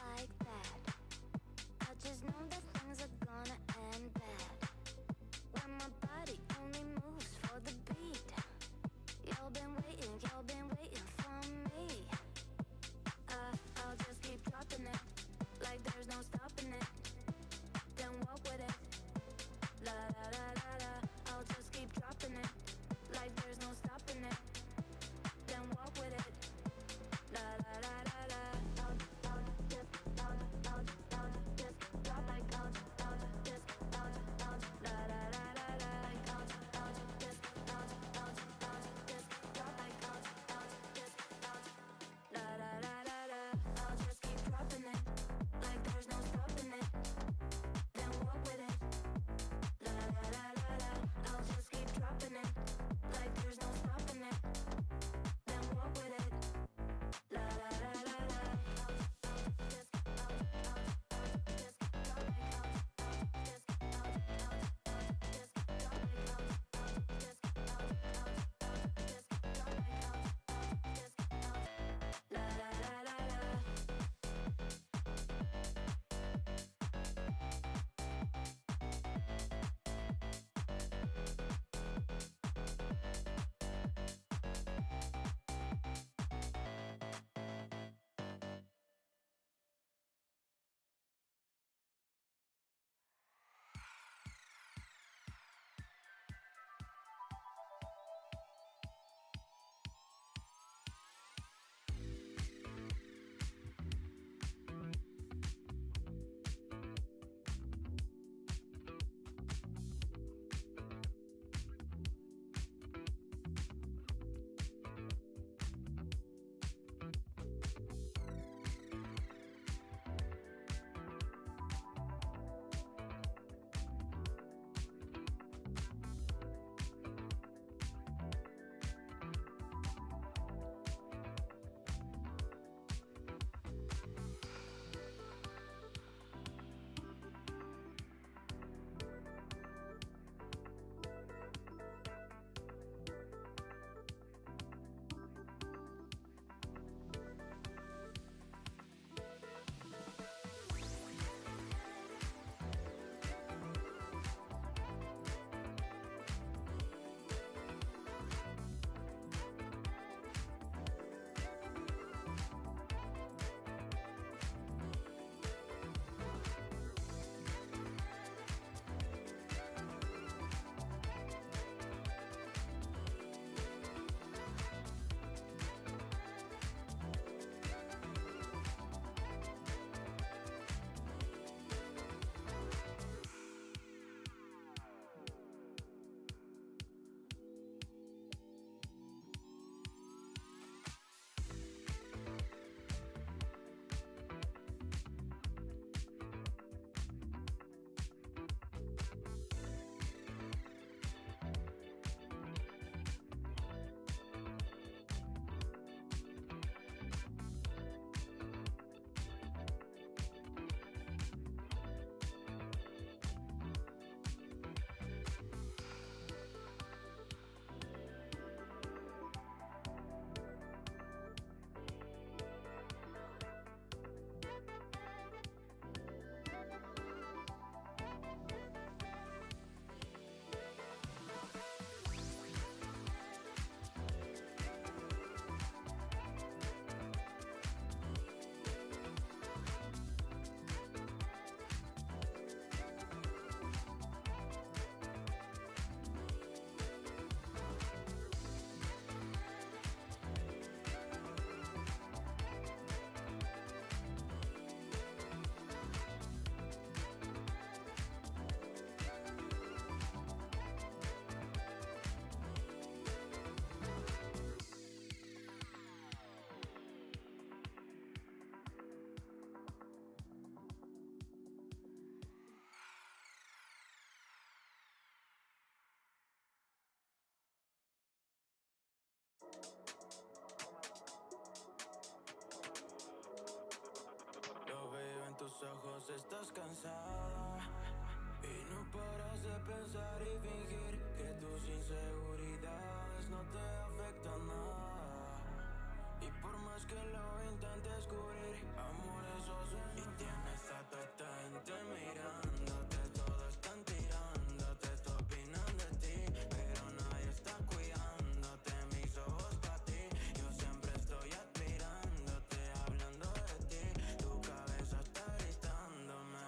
de pensar y fingir que tus inseguridades no te afectan nada. Y por más que lo intentes cubrir, amor, eso suena. Y tienes a toda esta gente mirándote, todos están tirándote, todos opinan de ti, pero nadie está cuidándote, mis ojos pa' ti. Yo siempre estoy admirándote, hablando de ti, tu cabeza está gritándome.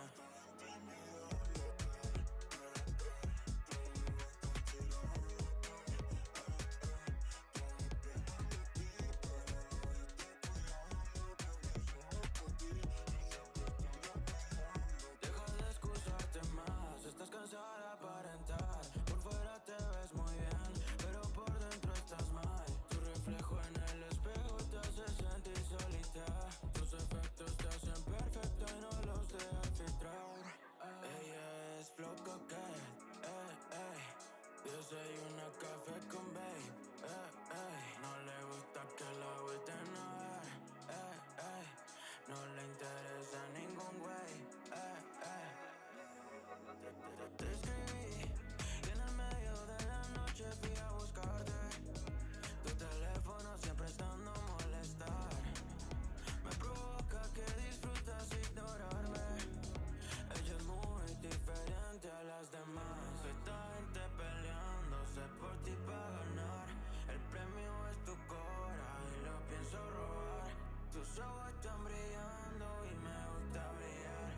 Deja de excusarte más, estás cansada de aparentar. Por fuera te ves muy bien, pero por dentro estás mal. Tu reflejo en el espejo te hace sentir solita. Tus efectos te hacen perfecto y no los dejas filtrar. Ella es flow coquette, desayuna café con babe, no le gusta que la agüiten a ver, no le interesa ningún güey, Te escribí y en el medio de la noche fui a buscarte. Tu teléfono siempre estando a molestar. Me provoca que disfrutas ignorarme. Ella es muy diferente a las demás. Esta gente peleándose por ti para ganar. El premio es tu cora y lo pienso robar. Tus ojos están brillando y me gusta brillar.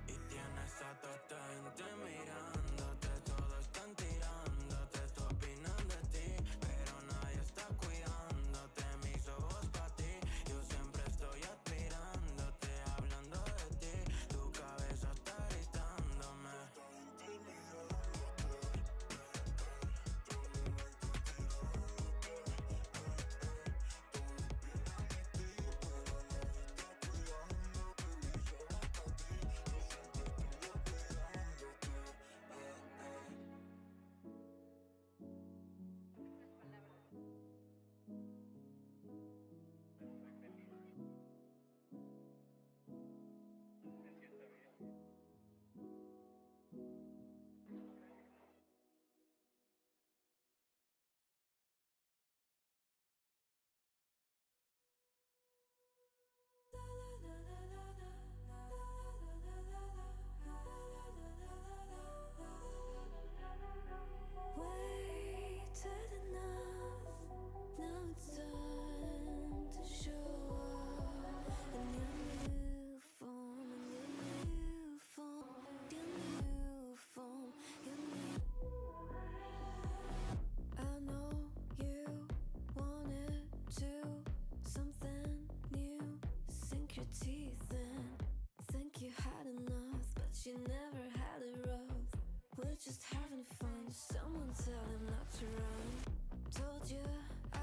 Y tienes a toda esta gente mirándote, todos están tirándote, todos opinan de ti, pero nadie está cuidándote, mis ojos pa' ti. Yo siempre estoy admirándote, hablando de ti, tu cabeza está gritándome. Waited enough, now it's time to show up. In your new form, in your new form, your new form, your new. I know you wanted to something new. Sink your teeth in, think you had enough, but you never had it rough. We're just having fun, someone tell him not to run. Told you I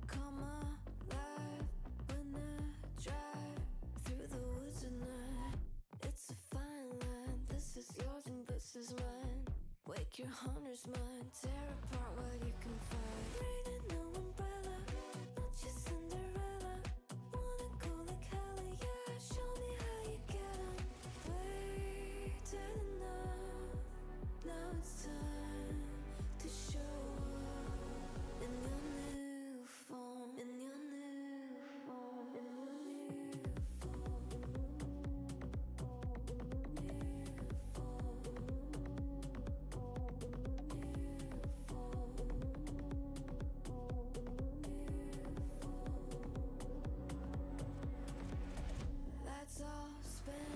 come alive when I drive through the woods at night. It's a fine line, this is yours and this is mine. Wake your hunter's mind, tear apart what you can find. Raining no umbrella, not your Cinderella. Wanna go like hella, yeah, show me how you get 'em. Waited enough, now it's time to show up. In your new form, in your new form, in your new form, in your new form, in your new form, in your Lights all spin,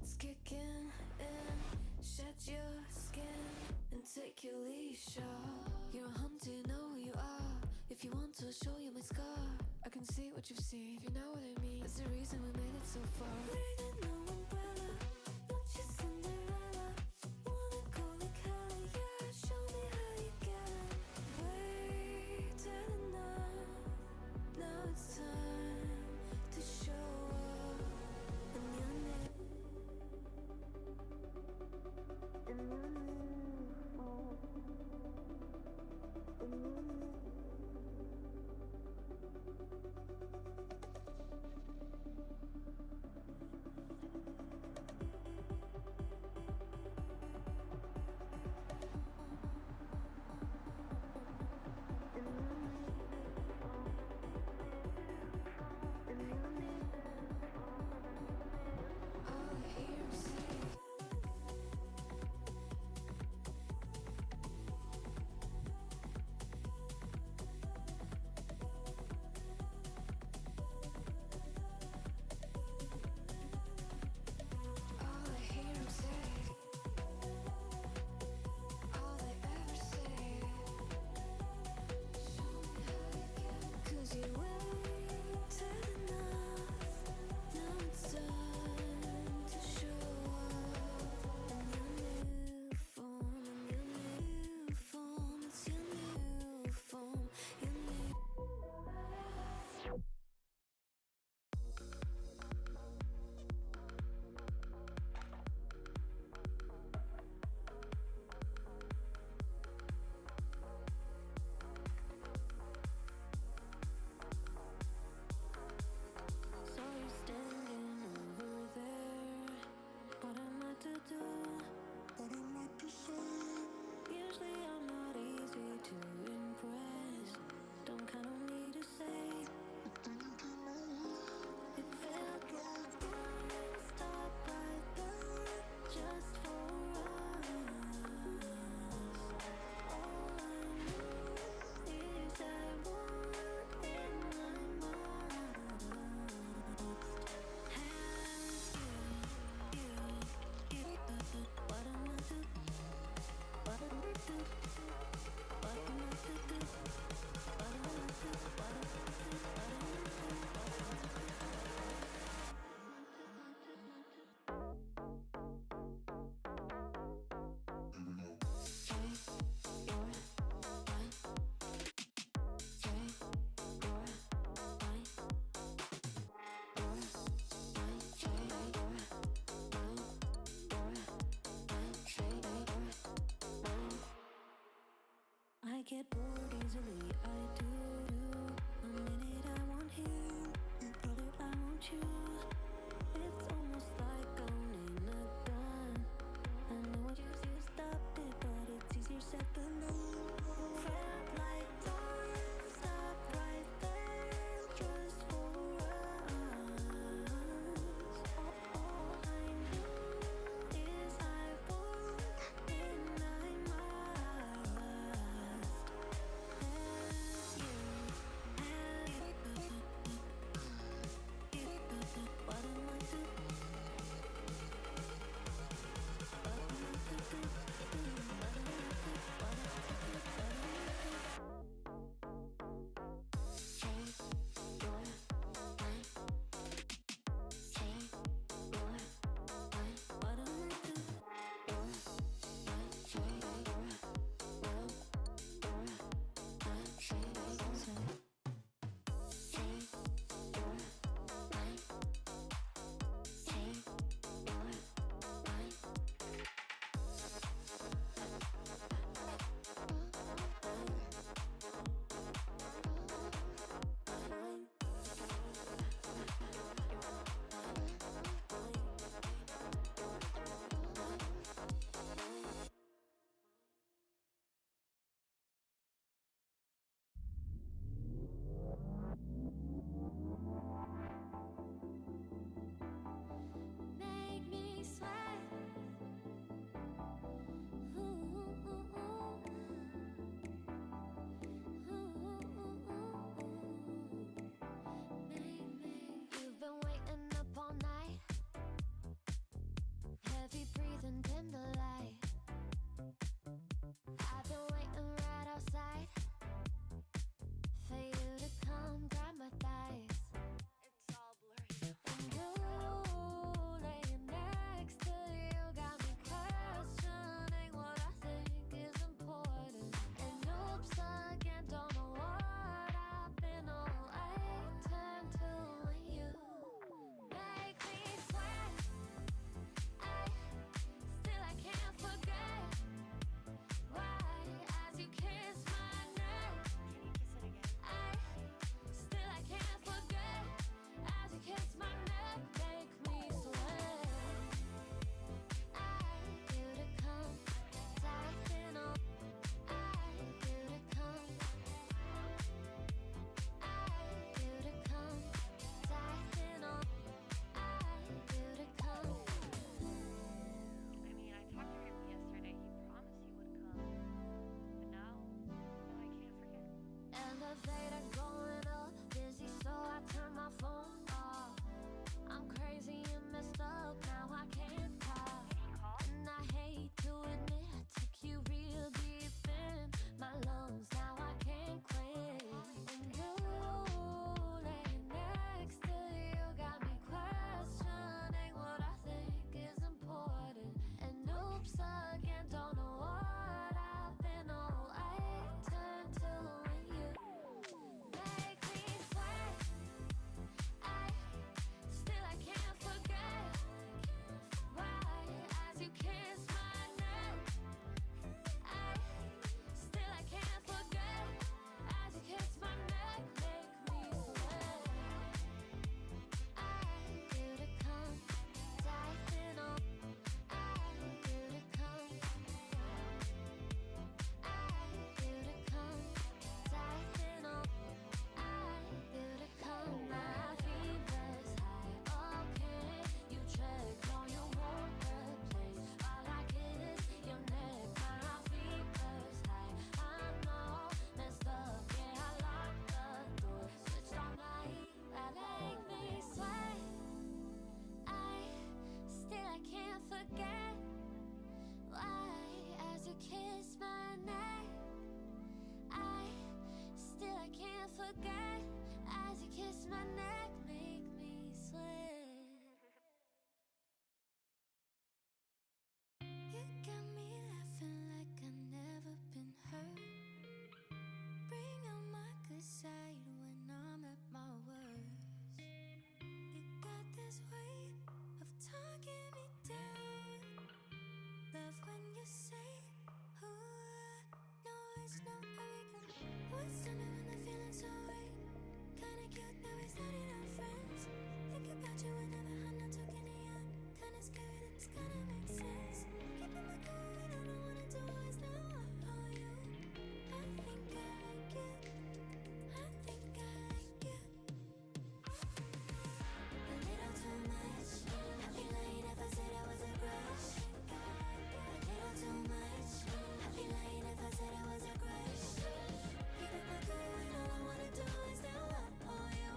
it's kicking in. Shed your skin and take your leash off. You're a hunter, you know who you are. If you want to show you my scar, I can see what you've seen. If you know what I mean, that's the reason we made it so far. Raining no umbrella, not your Cinderella. Wanna go like hella, yeah, show me how you get 'em. Waited enough, now it's time to show up. In your new, in your new form, in your new. get me down. Love when you say, ooh, no, it's not how we can. What's on when the feeling's so right? Kinda cute that we started our friends. Think about you whenever I'm not talking to you. Kinda scary that this kinda makes sense. Keeping my cool and all I wanna do is now all you. I think I like it. I think I like it. A little too much. I'd be lying if I said I was a crush. A little too much. I'd be lying if I said I was a crush. Keeping my cool and all I wanna do is now all you.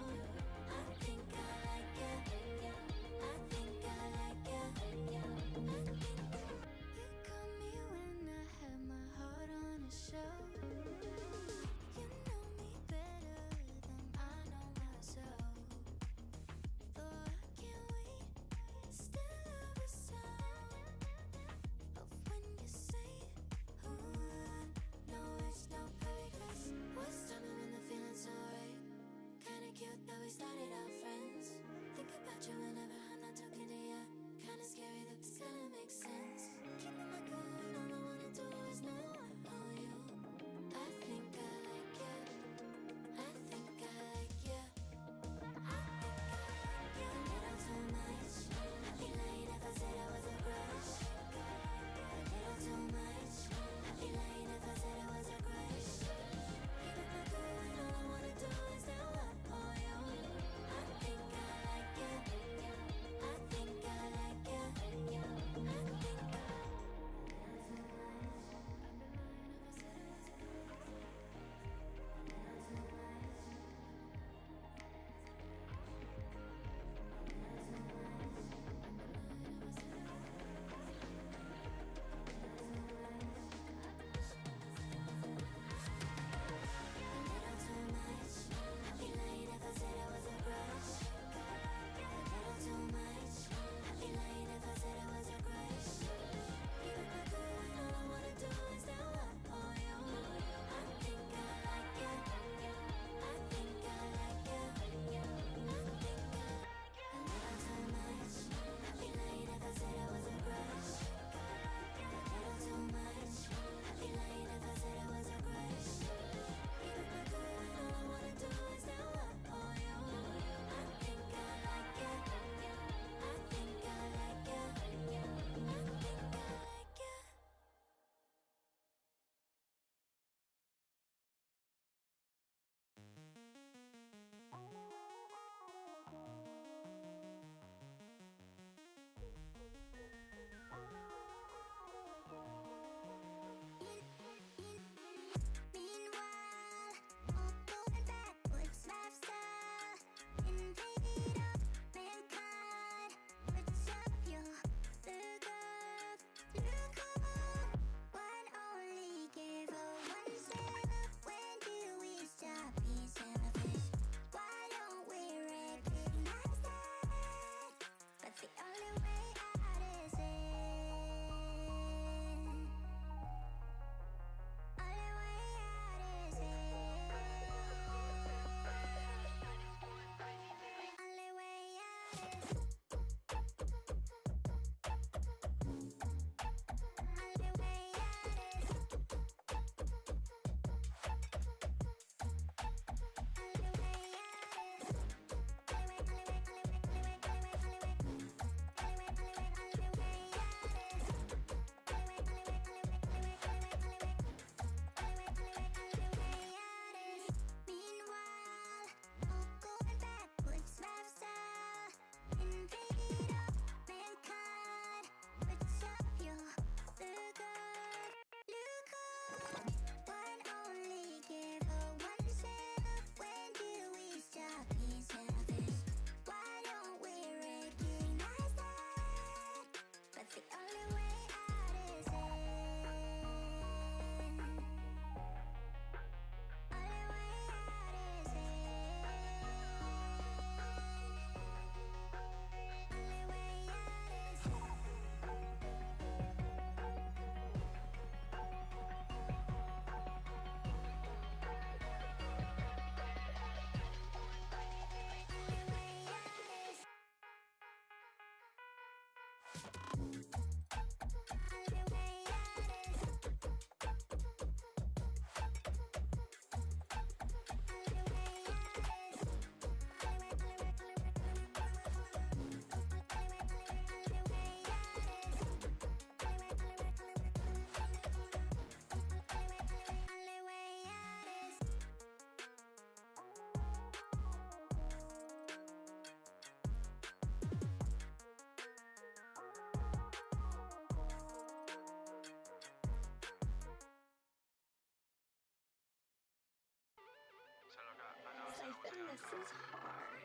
this is hard.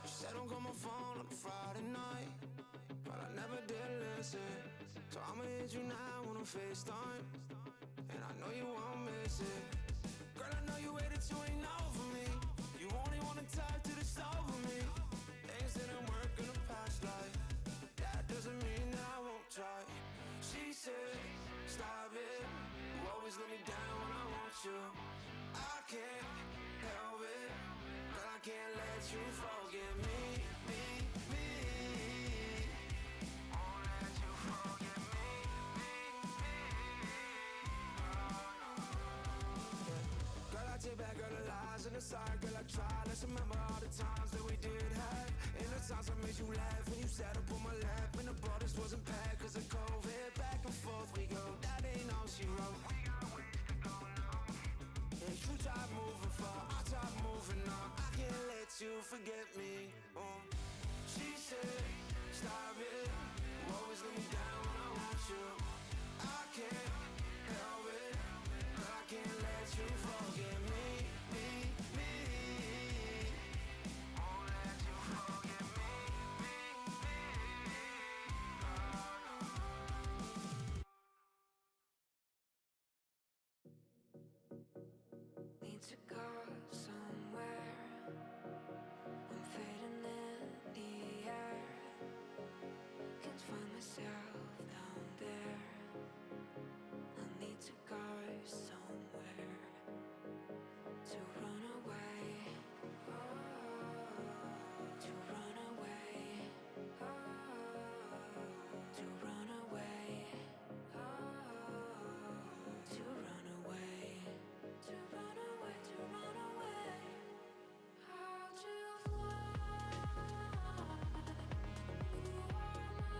She said don't call my phone on Friday night, but I never did listen. So I'ma hit you now on a FaceTime, and I know you won't miss it. Girl, I know you waited, you ain't over me. You only wanna talk to the over me. Things didn't work in the past life. That doesn't mean that I won't try. She said, stop it. You always let me down when I want you. I can't help it. Girl, I can't let you forget me. Won't let you forget me. Girl, I take back all the lies and the side. Girl, I try. Let's remember all the times that we did have. And the times I made you laugh when you sat up on my lap. And the borders wasn't packed cause of COVID. Back and forth we go. That ain't all she wrote. We got ways to go now. And you tried moving far, I tried moving on. I can't let you forget me. She said, stop it. You always let me down when I want you. I can't help it. But I can't let you forget me. Won't let you forget me. Need to go somewhere. I'm fading in the air. Can't find myself down there. I need to go somewhere to run away. To run away. To run away. To run away. To run away, to run away. How to fly? You are mine.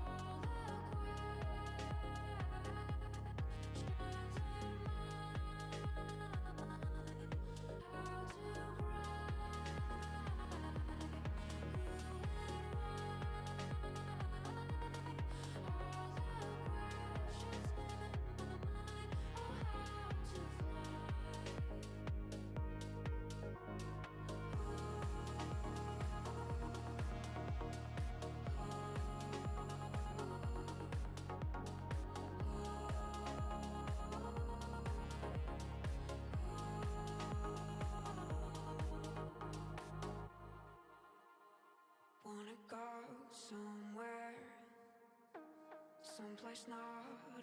All the questions in mind. How to cry? You and all the questions in my mind. Oh, how to fly? Wanna go somewhere, someplace not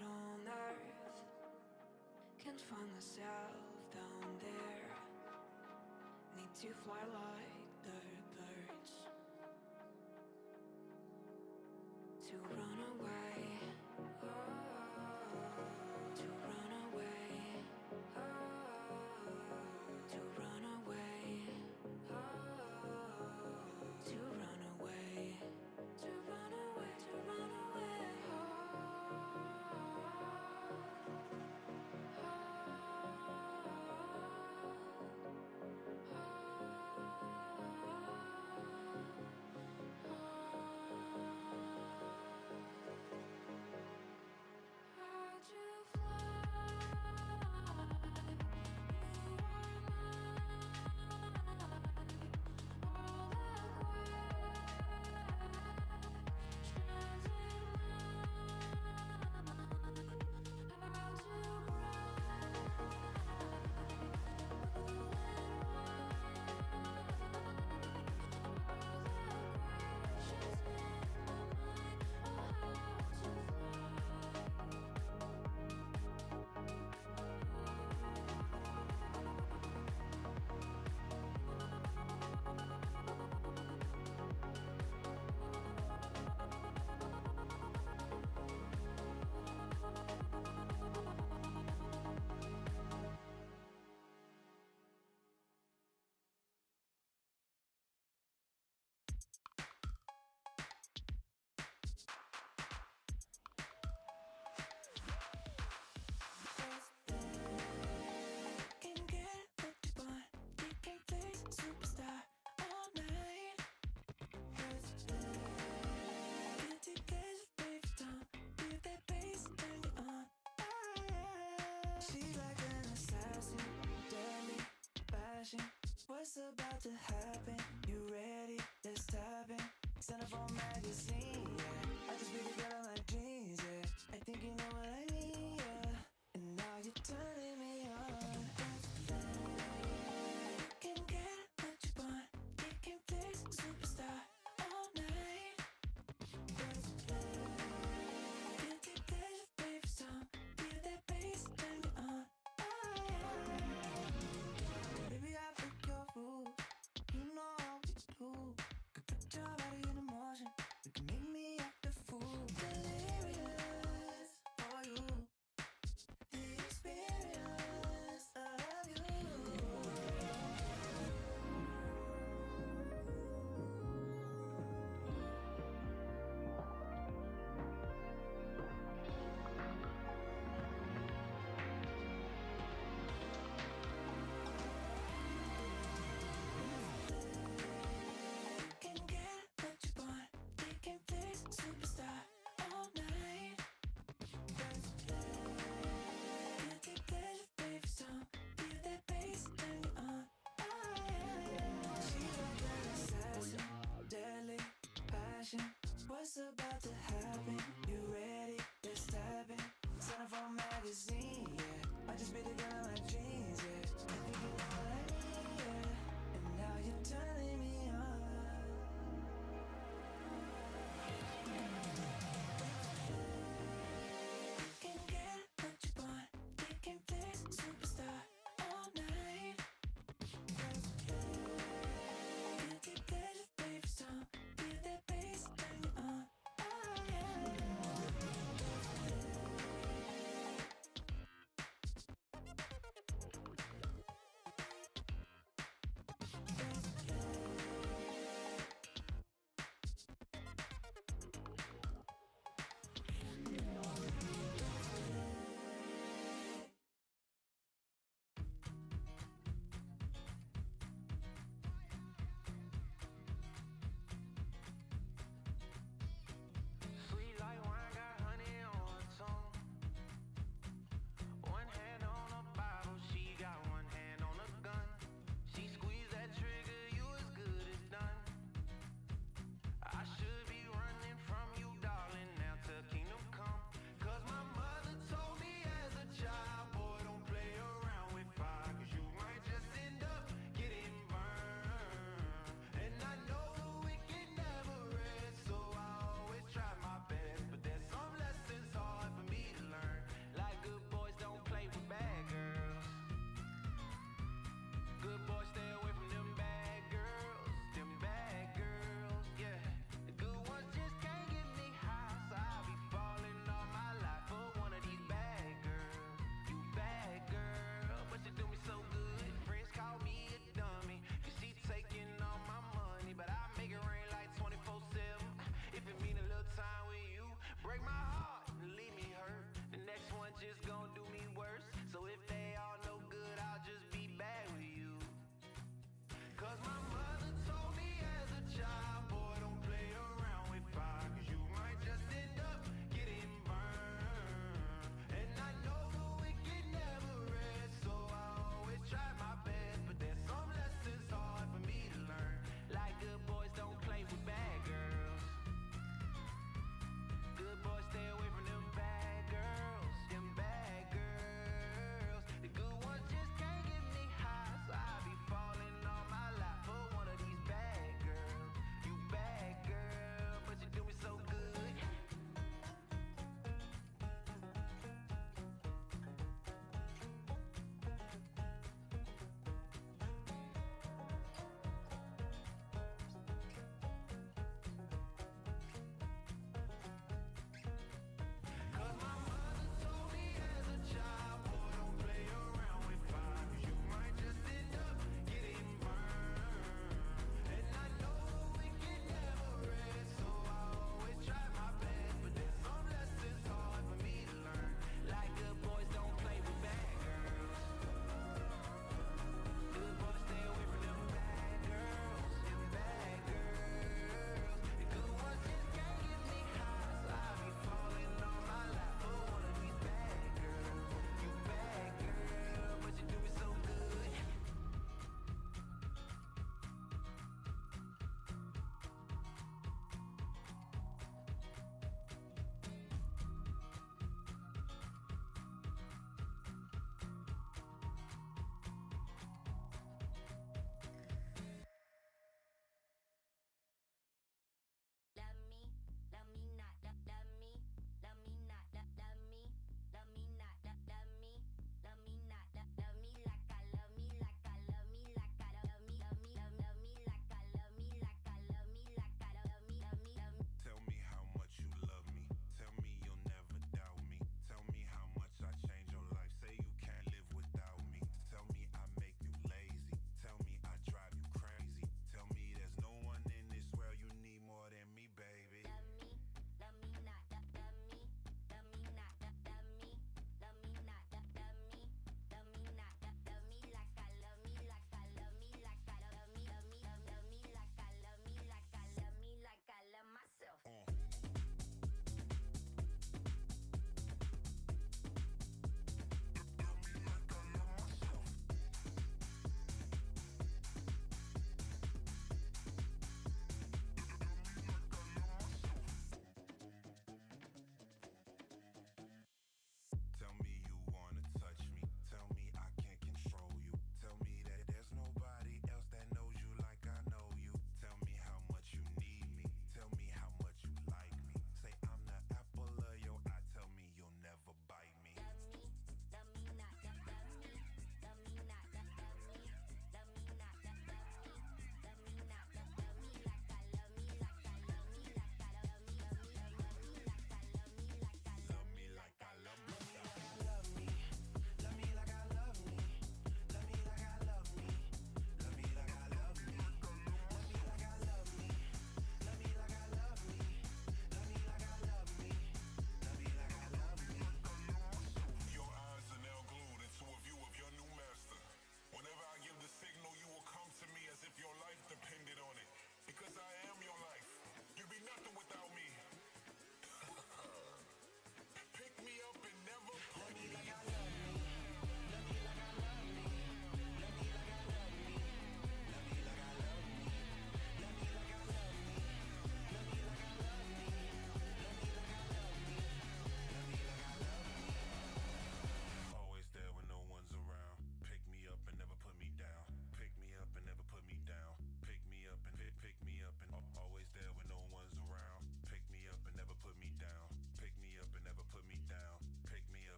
on earth. Can't find myself down there. Need to fly like the birds. To run away. To run away. To run away. To run away. To run away. To run away. flashing. What's about to happen? You ready? Let's tap in. Centerfold magazine, yeah. I just be the girl of my dreams, yeah. I think you know what I mean, yeah. And now you're turning me on. You can get what you want. You can play superstar all night. Guilty pleasure, favorite song. Feel that bass, turn me on. Baby, I break your rules. You know how we do. Could put your body in motion. You can make me act a fool. Delirious for you. The experience.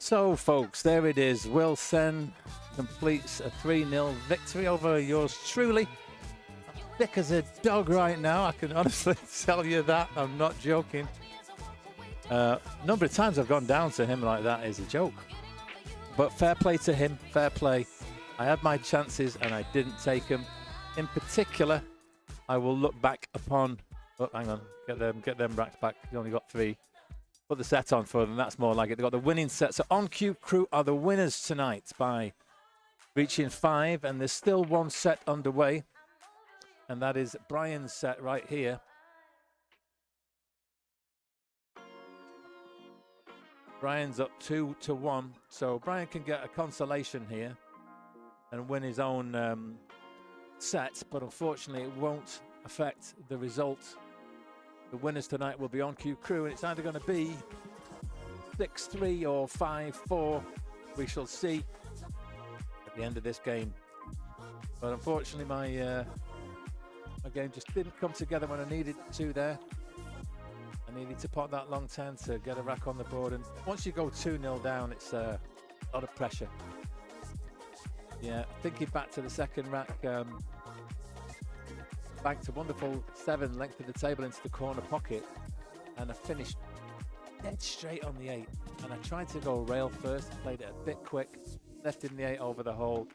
So, folks, there it is. Wilson completes a 3-0 victory over yours truly. I'm thick as a dog right now. I can honestly tell you that. I'm not joking. Number of times I've gone down to him like that is a joke. But fair play to him. Fair play. I had my chances and I didn't take them. In particular, I will look back upon... Oh, hang on. Get them racks back. You only got 3. Put the set on for them. That's more like it. They got the winning set. So On Cue Crue are the winners tonight by reaching 5, and there's still one set underway, and that is Brian's set right here. Brian's up 2-1, so Brian can get a consolation here and win his own set, but unfortunately it won't affect the result. The winners tonight will be On Cue Crue, and it's either going to be 6-3 or 5-4. We shall see at the end of this game. But unfortunately, my game just didn't come together when I needed to there. I needed to pot that long 10 to get a rack on the board. And once you go 2-0 down, it's a lot of pressure. Yeah, thinking back to the second rack, banked a wonderful 7 length of the table into the corner pocket, and I finished dead straight on the 8. And I tried to go rail first, played it a bit quick, left in the 8 over the hole,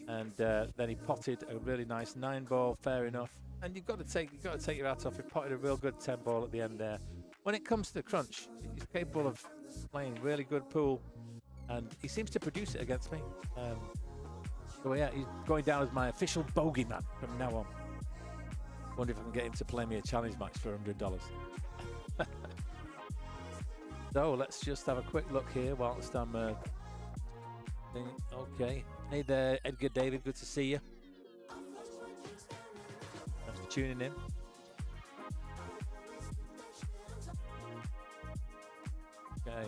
and then he potted a really nice 9-ball, fair enough. And you've got to take your hat off. He potted a real good 10-ball at the end there. When it comes to the crunch, he's capable of playing really good pool, and he seems to produce it against me. So yeah, he's going down as my official bogeyman from now on. Wonder if I can get him to play me a challenge match for $100. So let's just have a quick look here whilst I'm okay. Hey there, Edgar David, good to see you. Thanks for tuning in. Okay.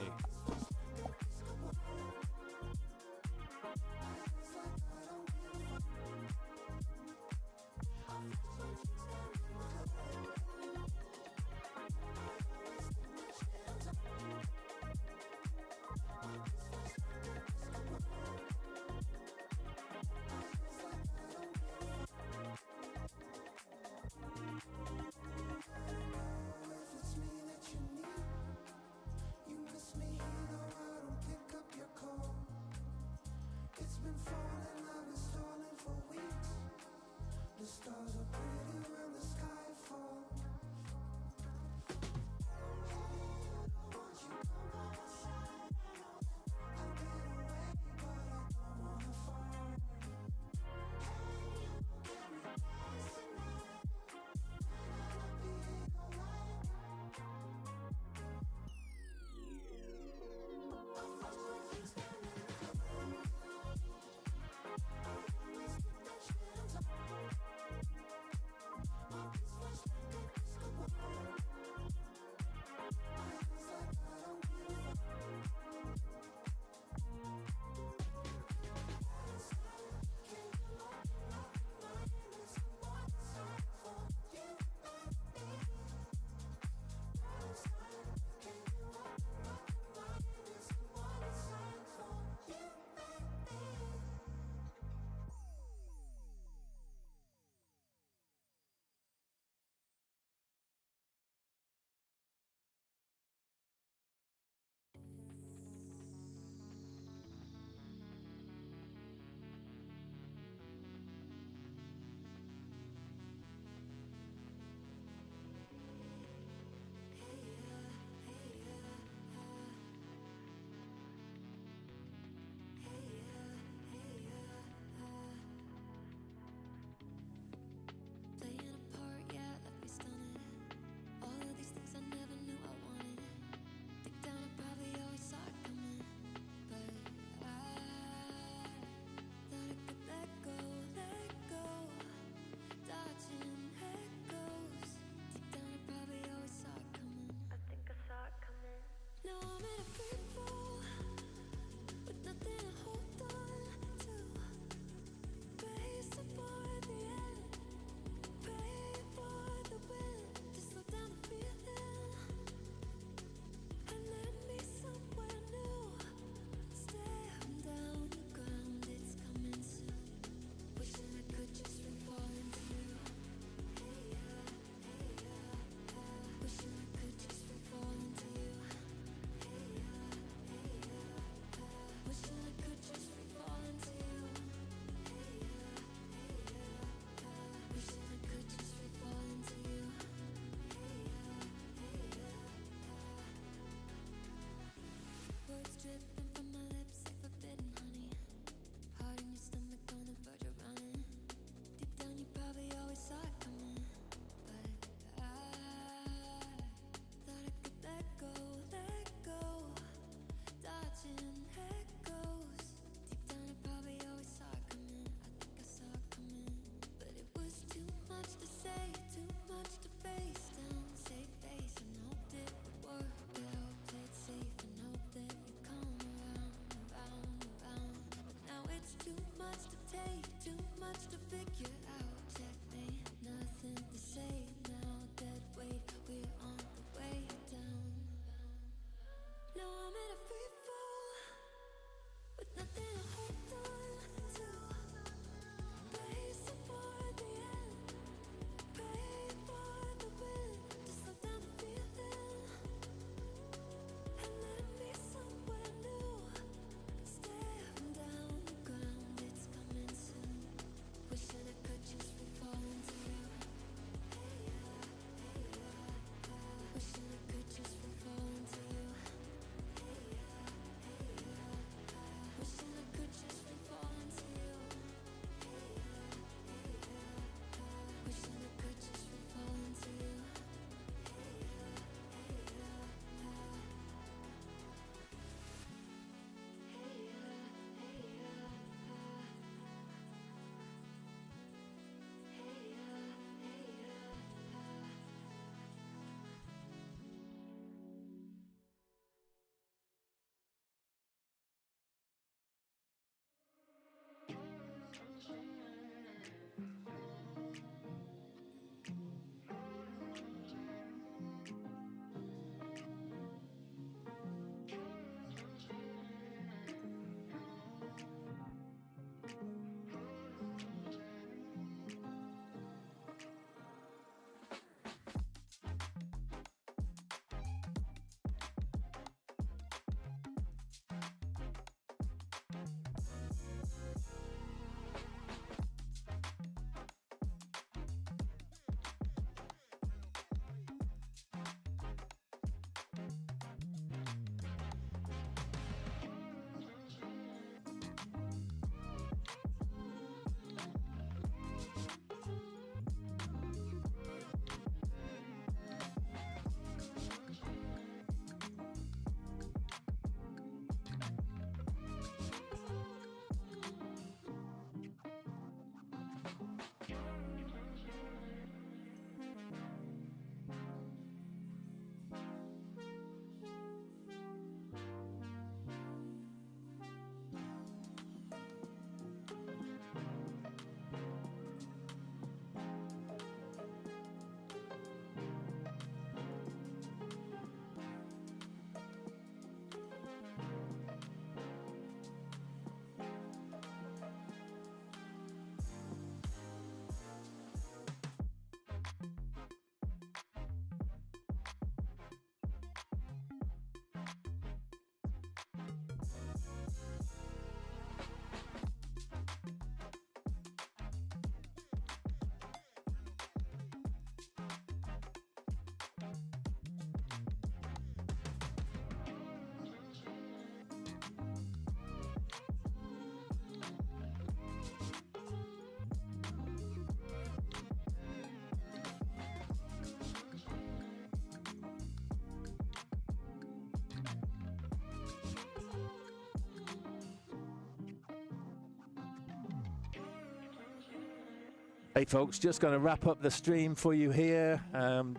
Hey folks, just going to wrap up the stream for you here.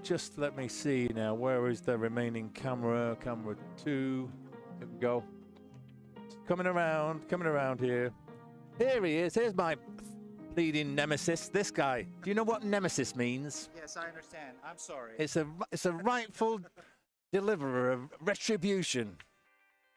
Just let me see now. Where is the remaining camera? Camera 2. Here we go. Coming around here. Here he is. Here's my leading nemesis. This guy. Do you know what nemesis means? Yes, I understand. I'm sorry. It's a rightful deliverer of retribution,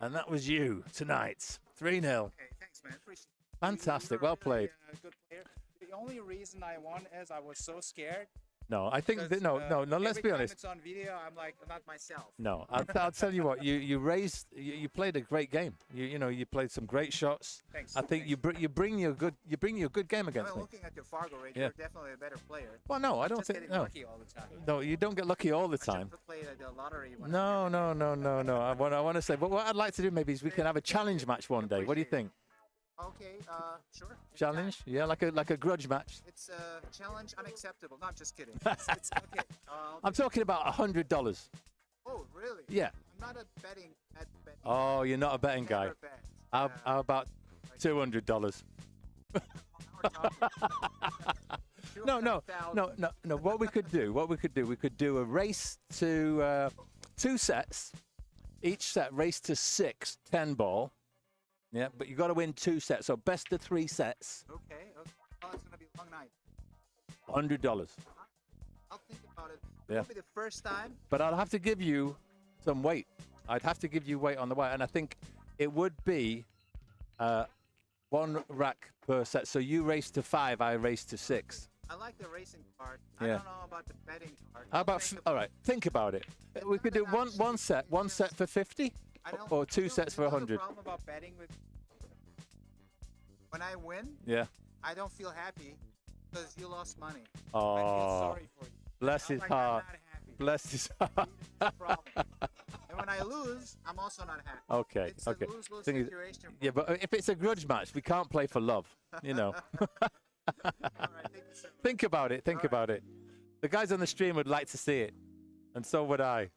and that was you tonight. 3-0. Okay, thanks, man. Appreciate it. Fantastic. You were Well played. really a good player. The only reason I won is I was so scared. No, I think that, because, no. Let's every be time honest. it's on video, I'm like, I'm not myself. No, I'll tell you what. You played a great game. You played some great shots. Thanks. I think thanks. you bring your good game I against mean, me. looking at your Fargo rate, Yeah. you're definitely a better player. Well, no, I don't Just think getting no. lucky all the time. No, you don't get lucky all the I should time. play the lottery. when No, I'm no. I want to say, but what I'd like to do maybe is we can have a challenge match one day. What do you think? Okay, sure. Challenge? Yeah, like a grudge match. It's a challenge unacceptable. No, I'm just kidding. It's okay. I'm talking about $100. Oh, really? Yeah. I'm not a betting. Oh, you're not a betting guy. Never bet. How about $200? No. What we could do a race to 2 sets. Each set race to 6, 10 ball. Yeah, but you got to win 2 sets. So best of 3 sets. Okay. Oh, it's gonna be a long night. $100. I'll think about it. Yeah. It'll be the first time. But I'll have to give you some weight. I'd have to give you weight on the white, and I think it would be 1 rack per set. So you race to 5, I race to 6. I like the racing part. Yeah. I don't know about the betting part. How about all right? Think about it. We could do one set for 50, or 2 sets for You know the 100. problem about betting with when I win, Yeah. I don't feel happy because you lost money. I feel Oh, sorry for you. bless I'm his like, I'm heart. not happy. Bless his heart. That's the problem. And when I lose, I'm also not happy. Okay. It's Okay. a lose-lose Thing is- situation. Yeah, but if it's a grudge match, we can't play for love. You know. All right, thank you so much. Think about it. Think about it. The guys on the stream would like to see it, and so would I.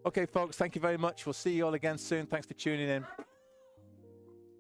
Okay, folks. Thank you very much. We'll see you all again soon. Thanks for tuning in.